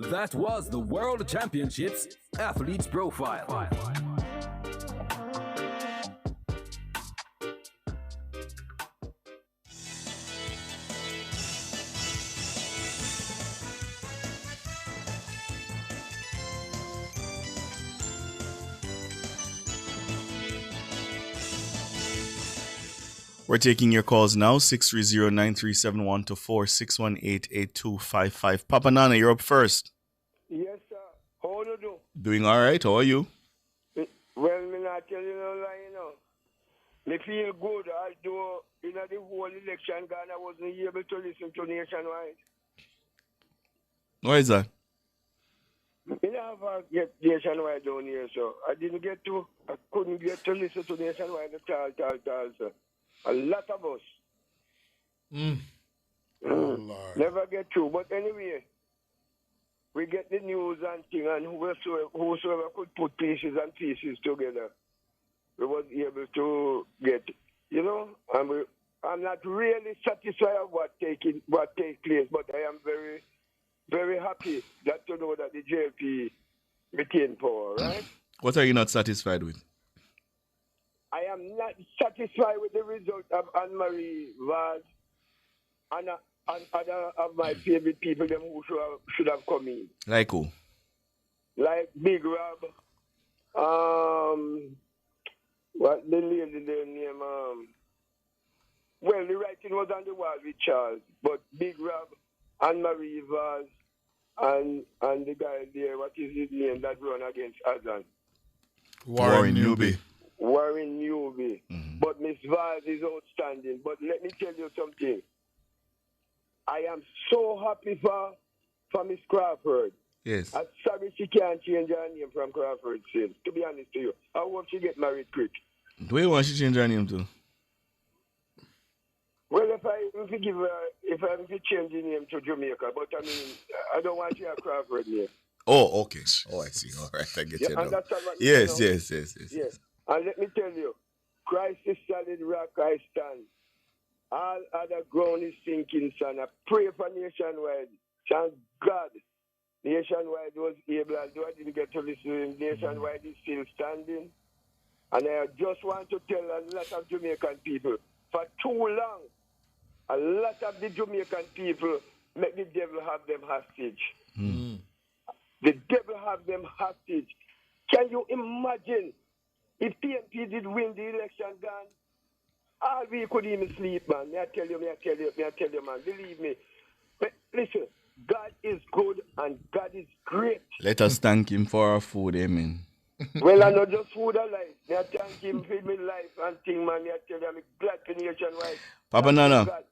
That was the World Championships Athletes Profile. We're taking your calls now, 630-9371-4 618-8255. Papa Nana, you're up first. Yes, sir. How do you do? Doing all right. How are you? Well, me not tell you no lie, you know. Me feel good, although in the whole election, Ghana wasn't able to listen to Nationwide. Why is that? Me never get Nationwide down here, so I couldn't get to listen to Nationwide at all, sir. A lot of us. Never get through. But anyway, we get the news and thing, and whosoever could put pieces and pieces together, we was able to get, you know, and I'm not really satisfied with what takes place, but I am very, very happy to know that the JP retained power, right? What are you not satisfied with? I am not satisfied with the result of Anne-Marie Vaz and other of my favorite people them who should have come in. Like who? Like Big Rob. What the lady their name? Well, the writing was on the wall with Charles, but Big Rob, Anne-Marie Vaz, and the guy there, what is his name that run against Azan? Warren Newby. Warren Newby. But Miss Vaz is outstanding. But let me tell you something. I am so happy for Miss Crawford. Yes. I'm sorry she can't change her name from Crawford Sales, to be honest to you. I hope she get married quick. Where you want she change her name to? Well, if I change the name to Jamaica, but I mean, I don't want to have Crawford name. Oh, okay. Oh, I see. All right, I get you now. Yes. And let me tell you, Christ is solid rock I stand. All other ground is sinking, son. I pray for Nationwide. Thank God Nationwide was able, although I didn't get to listen to him, Nationwide is still standing. And I just want to tell a lot of Jamaican people, for too long, a lot of the Jamaican people make the devil have them hostage. The devil have them hostage. Can you imagine if PNP did win the election, gone? All we could even sleep, man. I tell you, man. Believe me. But listen, God is good and God is great. Let us thank him for our food, amen. Well, I know just food alive. I thank him for my life and thing, man. I tell you, I'm glad for Nationwide. Papa Nana,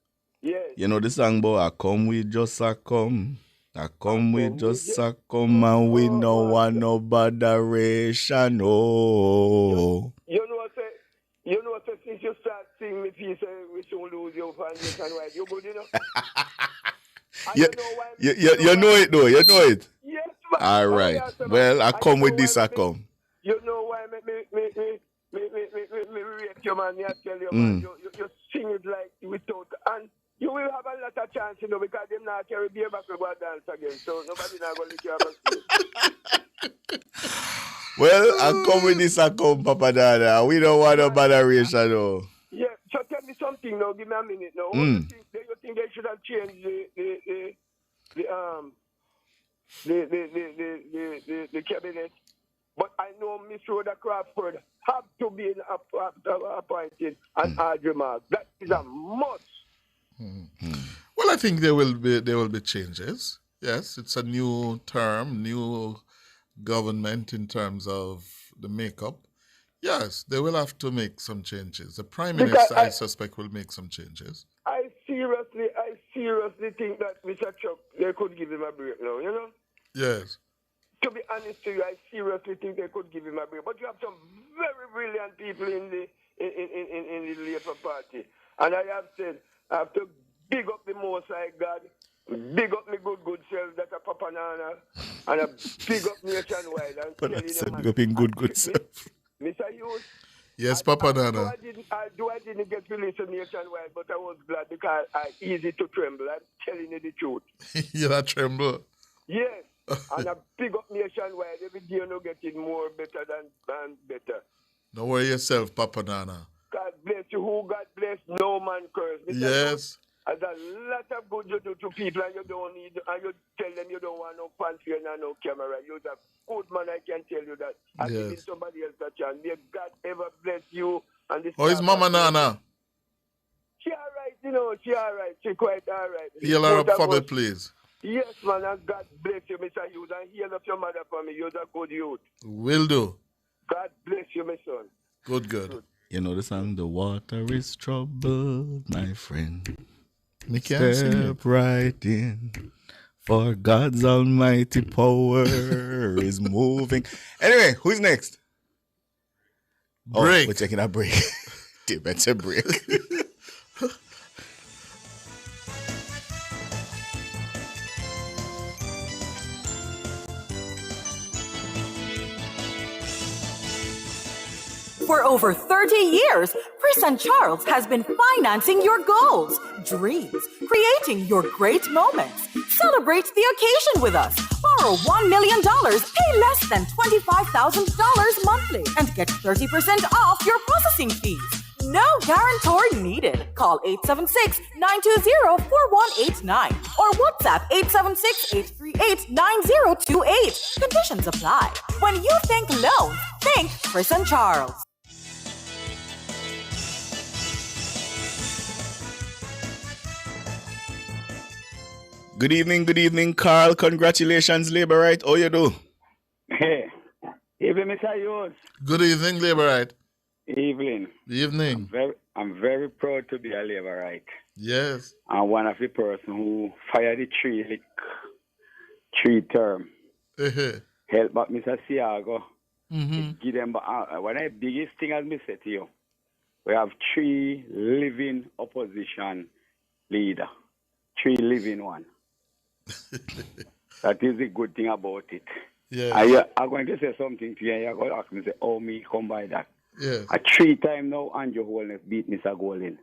yes. You know the song about I come with just a come. I come with just a come and we no want no botheration, no. You know, since you start singing me piece, we soon lose your foundation, right? You good, you know? You know it, though. You know it. Yes, man. All right. Well, I come with this, I come. You know why me rate you, man. I tell you, man. You sing it like without, and you will have a lot of chance, you know, because them not carry beer back to go dance again. So nobody not going to lick you up. Well, I come with this, I come, Papa Dada. We don't want no botheration, no. Yeah, so tell me something now. Give me a minute now. Do you think they should have changed the cabinet? But I I know Miss Rhoda Crawford have to be appointed and Audrey Marks. That is a must. Well, I think there will be changes. Yes, it's a new term, new government in terms of the makeup. Yes, they will have to make some changes. The Prime Minister, I suspect, will make some changes. I seriously think that Mr. Chuck, they could give him a break now, you know? Yes. To be honest to you, I seriously think they could give him a break. But you have some very brilliant people in the Labour Party. And I have said, I have to big up the Most High God, big up my good self, that's a Papa Nana, and a big up nationwide. And But I said big up in good self. Mr. Hughes. Yes, Papa Nana. I didn't get to listen nationwide, but I was glad because I easy to tremble. I'm telling you the truth. You not tremble? Yes. And a big up nationwide. Every day you're getting more better than better. Don't worry yourself, Papa Nana. God bless you. Who God bless, no man curse. Yes. There's a lot of good you do to people and you don't need, and you tell them you don't want no fancy and no camera. You're a good man, I can tell you that. I'm giving somebody else a chance. May God ever bless you. And this How is Mama Nana? She all right, you know, she all right. She quite all right. Heal her up for me, please. Yes, man, and God bless you, Mr. Hughes, and heal up your mother for me. You're a good youth. Will do. God bless you, my son. Good. You know the song, The Water is Troubled, my friend. Me can't sing it. Step right in, for God's almighty power is moving. Anyway, who's next? Break. Oh, we're taking a break. It's a break. For over 30 years, Chris and Charles has been financing your goals, dreams, creating your great moments. Celebrate the occasion with us. Borrow $1 million, pay less than $25,000 monthly, and get 30% off your processing fees. No guarantor needed. Call 876-920-4189 or WhatsApp 876-838-9028. Conditions apply. When you think loans, think Chris and Charles. Good evening, Carl. Congratulations, Labour Right. How you do? Hey, evening, Mr. Hughes. Good evening, Labour Right. Evening. Evening. I'm very proud to be a Labour Right. Yes. I'm one of the person who fired the three term. Help back Mr. Siago. Give them one of the biggest thing as me say to you. We have 3 living opposition leader. 3 living one. That is the good thing about it. Yeah. I'm going to say something to you, and you're going to ask me, say, oh, me come by that. Yes. A 3 time now, Andrew Holness beat Mr. Golin.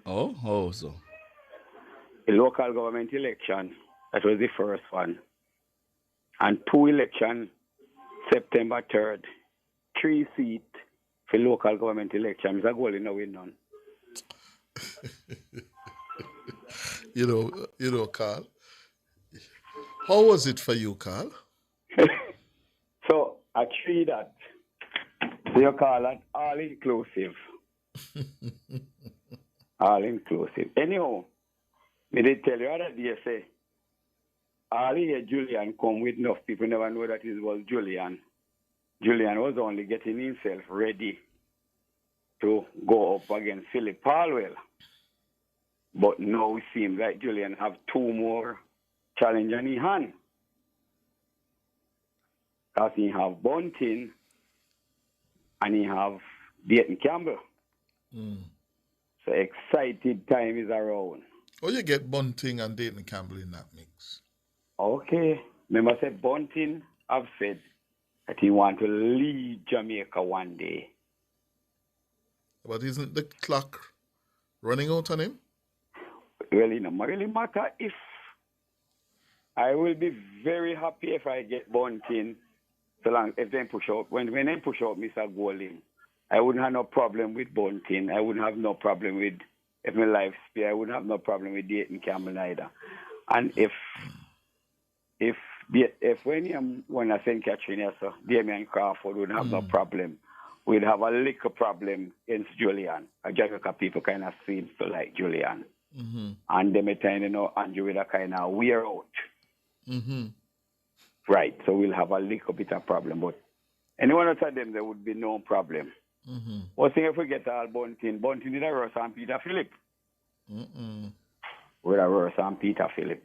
Oh, so. The local government election, that was the first one. And 2 election, September 3rd. 3 seats for local government election. Mr. Golin now win none. You know, Carl. How was it for you, Carl? So, I treat that. So you call that all inclusive. All inclusive. Anyhow, me did tell you that day, say, all here Julian come with enough people never know that it was Julian. Julian was only getting himself ready to go up against Philip Palwell. But now it seems like Julian have 2 more challenges in his hand. Because he have Bunting and he have Dayton Campbell. So excited time is around. Oh, you get Bunting and Dayton Campbell in that mix. Okay. Remember I said Bunting have said that he want to lead Jamaica one day. But isn't the clock running out on him? Well, it doesn't really matter if. I will be very happy if I get Bunting, so long if they push out. When they push out Mr. Golin, I wouldn't have no problem with Bunting. I wouldn't have no problem with, if my life spare, I wouldn't have no problem with Dayton Campbell either. And if if when I St. Catherine, yes, sir, Damien Crawford would have no problem. We'd have a little problem against Julian. Jamaica people kind of seems to like Julian. Mm-hmm. And they may tend, Andrew will kind of wear out. Mm-hmm. Right, so we'll have a little bit of problem. But anyone outside them, there would be no problem. Mm-hmm. One thing if we get all Bunting did a worse than Peter Phillip. Mm-mm. We're a worse than Peter Phillip.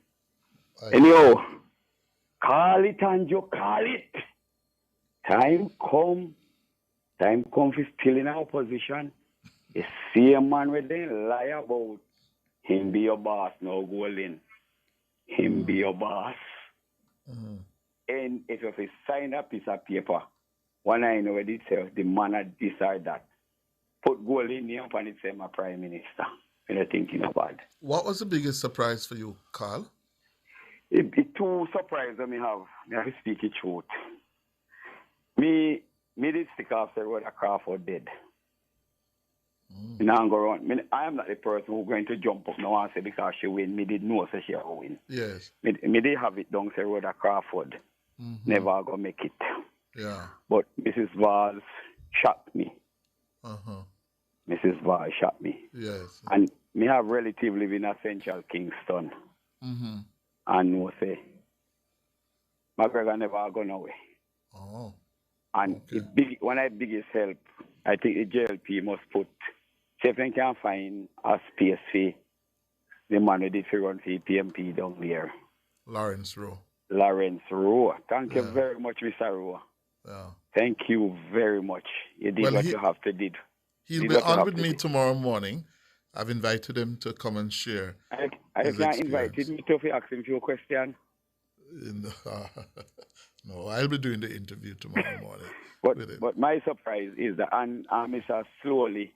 Anyhow, call it, Anjo, call it. Time come for still in our position. You see a man with they lie about him be your boss, no Golden. Him be your boss. Mm-hmm. And if you sign a piece of paper, one I know what it says, the man had decided that. Put Golden name upon it, say my prime minister. When you're thinking about it. What was the biggest surprise for you, Carl? It two surprises I have to speak the truth. Me did stick after what Crawford did. Now go around. I am not the person who's going to jump up now and say because she win. Me did know so she will win. Yes. Me did have it down say Rhoda Crawford. Never go make it. Yeah. But Mrs. Vaz shocked me. Uh-huh. Mrs. Vaz shocked me. Yes. And me have relative living in Central Kingston. Mm-hmm. And no say McGregor never gone away. Oh. And one of the biggest help, I think the JLP must put, see if they can find a space for the man who did for run for PMP down there. Lawrence Rowe. Thank you very much, Mr. Rowe. Yeah. Thank you very much. You did what you have to do. He'll be on with me tomorrow morning. I've invited him to come and share. I can't invite him to ask him a few questions. No, I'll be doing the interview tomorrow morning. But my surprise is that Mr. Slowly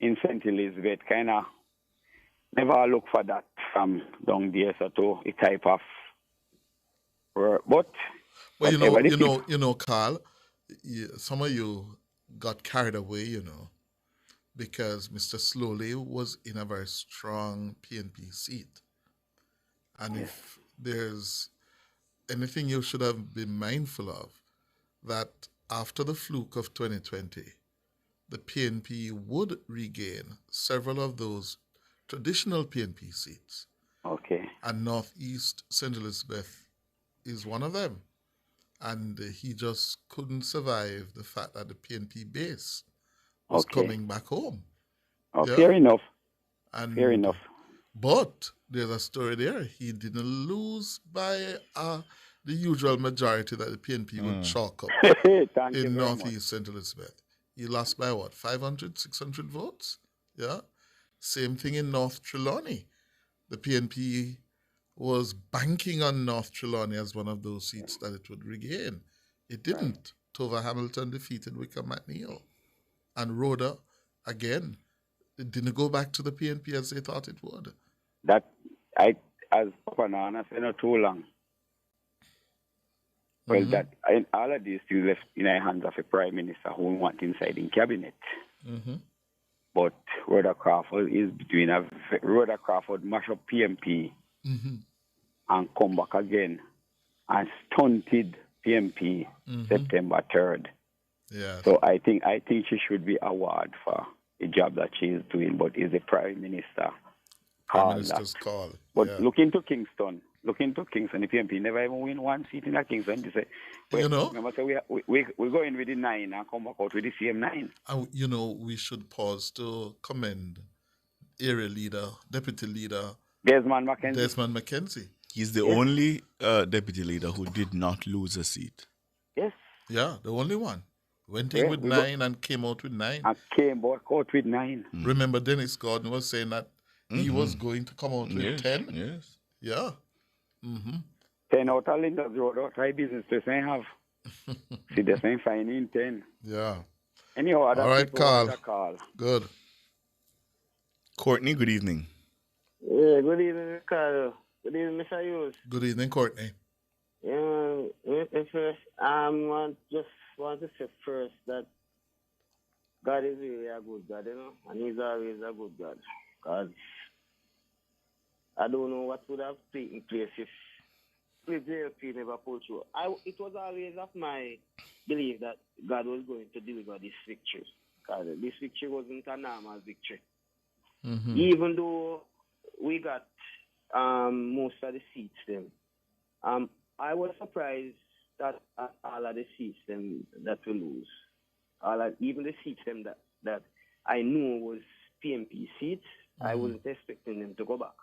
in St. Elizabeth kind of never look for that from down there to a type of but you know, Carl, some of you got carried away, because Mr. Slowly was in a very strong PNP seat. And if there's anything you should have been mindful of, that after the fluke of 2020, the PNP would regain several of those traditional PNP seats. Okay. And Northeast St. Elizabeth is one of them. And he just couldn't survive the fact that the PNP base was coming back home. Oh, yeah? Fair enough. Fair enough. But there's a story there. He didn't lose by the usual majority that the PNP would chalk up in Northeast St. Elizabeth. He lost by what, 500, 600 votes? Yeah. Same thing in North Trelawney. The PNP was banking on North Trelawney as one of those seats that it would regain. It didn't. Tova Hamilton defeated Wickham McNeil. And Rhoda, again, it didn't go back to the PNP as they thought it would. That, as Panana said, not too long. Well, all of these still left in the hands of a prime minister who want inside in cabinet. Mm-hmm. But Rhoda Crawford is between Rhoda Crawford mash up PMP and come back again and stunted PMP September 3rd. Yeah. So I think she should be awarded for the job that she is doing, but is the prime minister call. But look into Kingston. The PMP never even win one seat in Kingston. They say, remember, so we go in with the 9 and come back out with the same 9. We should pause to commend area leader, deputy leader Desmond McKenzie. Desmond McKenzie. He's the only deputy leader who did not lose a seat. Yes. Yeah, the only one. Went in with 9 and came out with 9. And came back out with 9. Remember, Dennis Gordon was saying that he was going to come out with 10. Yes. Yeah. 10 out of Linda's Road, try business to say have. See, the same fine in 10. Yeah. Anyhow, all right, Carl. Good. Courtney, good evening. Yeah, good evening, Carl. Good evening, Mr. Hughes. Good evening, Courtney. Yeah, first, just want to say first that God is really a good God, and He's always a good God. Because I don't know what would have taken place if the JLP never pulled through. It was always of my belief that God was going to deliver this victory. Because this victory wasn't a normal victory. Mm-hmm. Even though we got most of the seats then. I was surprised that all of the seats them that we lose. Even the seats them that I knew was PMP seats, I wasn't expecting them to go back.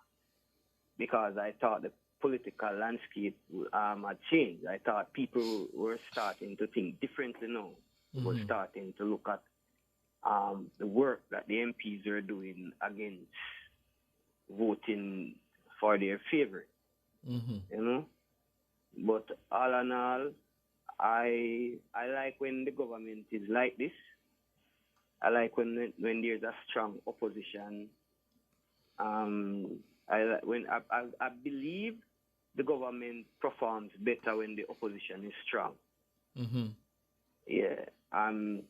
Because I thought the political landscape had changed. I thought people were starting to think differently now. Were starting to look at the work that the MPs are doing against voting for their favorite. You know? But all in all, I like when the government is like this. I like when there's a strong opposition. I believe the government performs better when the opposition is strong. Yeah. I'm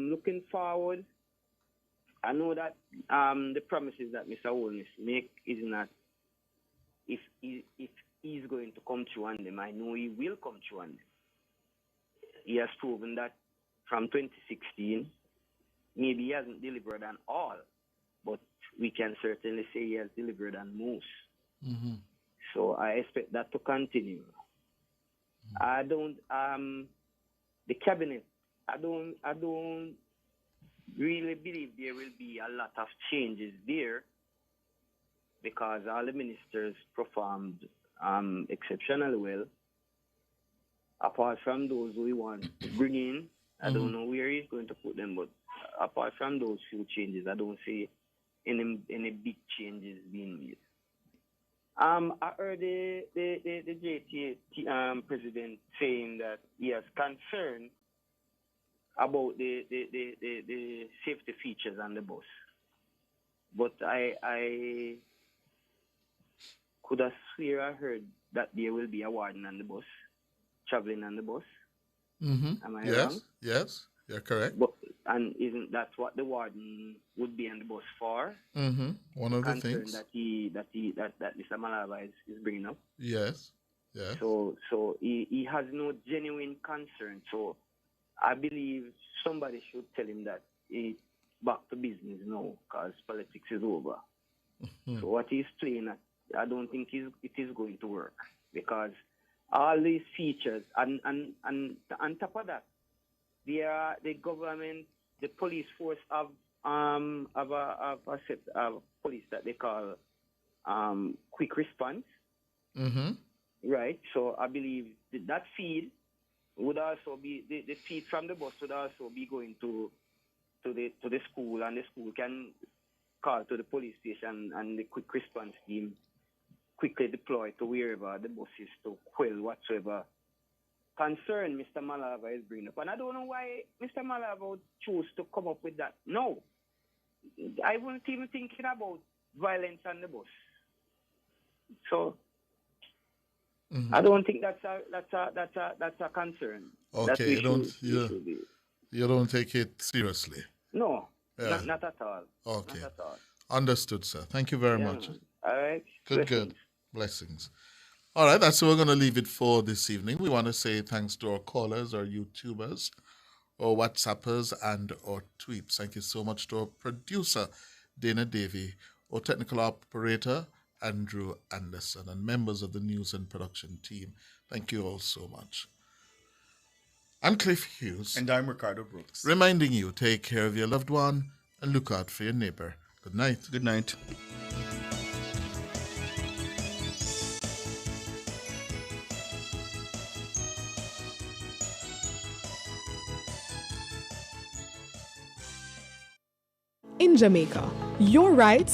looking forward. I know that the promises that Mr. Holness make is not if he's going to come through on them. I know he will come through on them. He has proven that from 2016. Maybe he hasn't delivered on all, but we can certainly say he has delivered on most. So I expect that to continue. I don't the cabinet. I don't really believe there will be a lot of changes there because all the ministers performed exceptionally well. Apart from those we want to bring in, I don't know where he's going to put them, but apart from those few changes, I don't see any big changes being made. I heard the JTA president saying that he has concern about the safety features on the bus. But I could have swear I heard that there will be a warden on the bus, traveling on the bus. Am I wrong? Yes, you're correct. And isn't that what the warden would be on the bus for? One of the things that Mr. Malava is bringing up. Yes. So he has no genuine concern. So I believe somebody should tell him that he's back to business now because politics is over. So what he's playing at, I don't think it is going to work because all these features and on top of that, the government, the police force have a set of police that they call quick response. Right. So I believe that feed would also be the feed from the bus would also be going to the school, and the school can call to the police station, and the quick response team quickly deploy to wherever the bus is to quell whatsoever concern Mr. Malava is bringing up. And I don't know why Mr. Malava would choose to come up with that. No, I wasn't even thinking about violence on the bus. So I don't think that's a concern. Okay, you don't take it seriously. No, not at all. Okay, not at all. Understood, sir. Thank you very much. All right. Good. Blessings. All right, that's where we're going to leave it for this evening. We want to say thanks to our callers, our YouTubers, our WhatsAppers, and our tweets. Thank you so much to our producer, Dana Davey, our technical operator, Andrew Anderson, and members of the news and production team. Thank you all so much. I'm Cliff Hughes. And I'm Ricardo Brooks. Reminding you, take care of your loved one and look out for your neighbor. Good night. Good night. In Jamaica, your rights are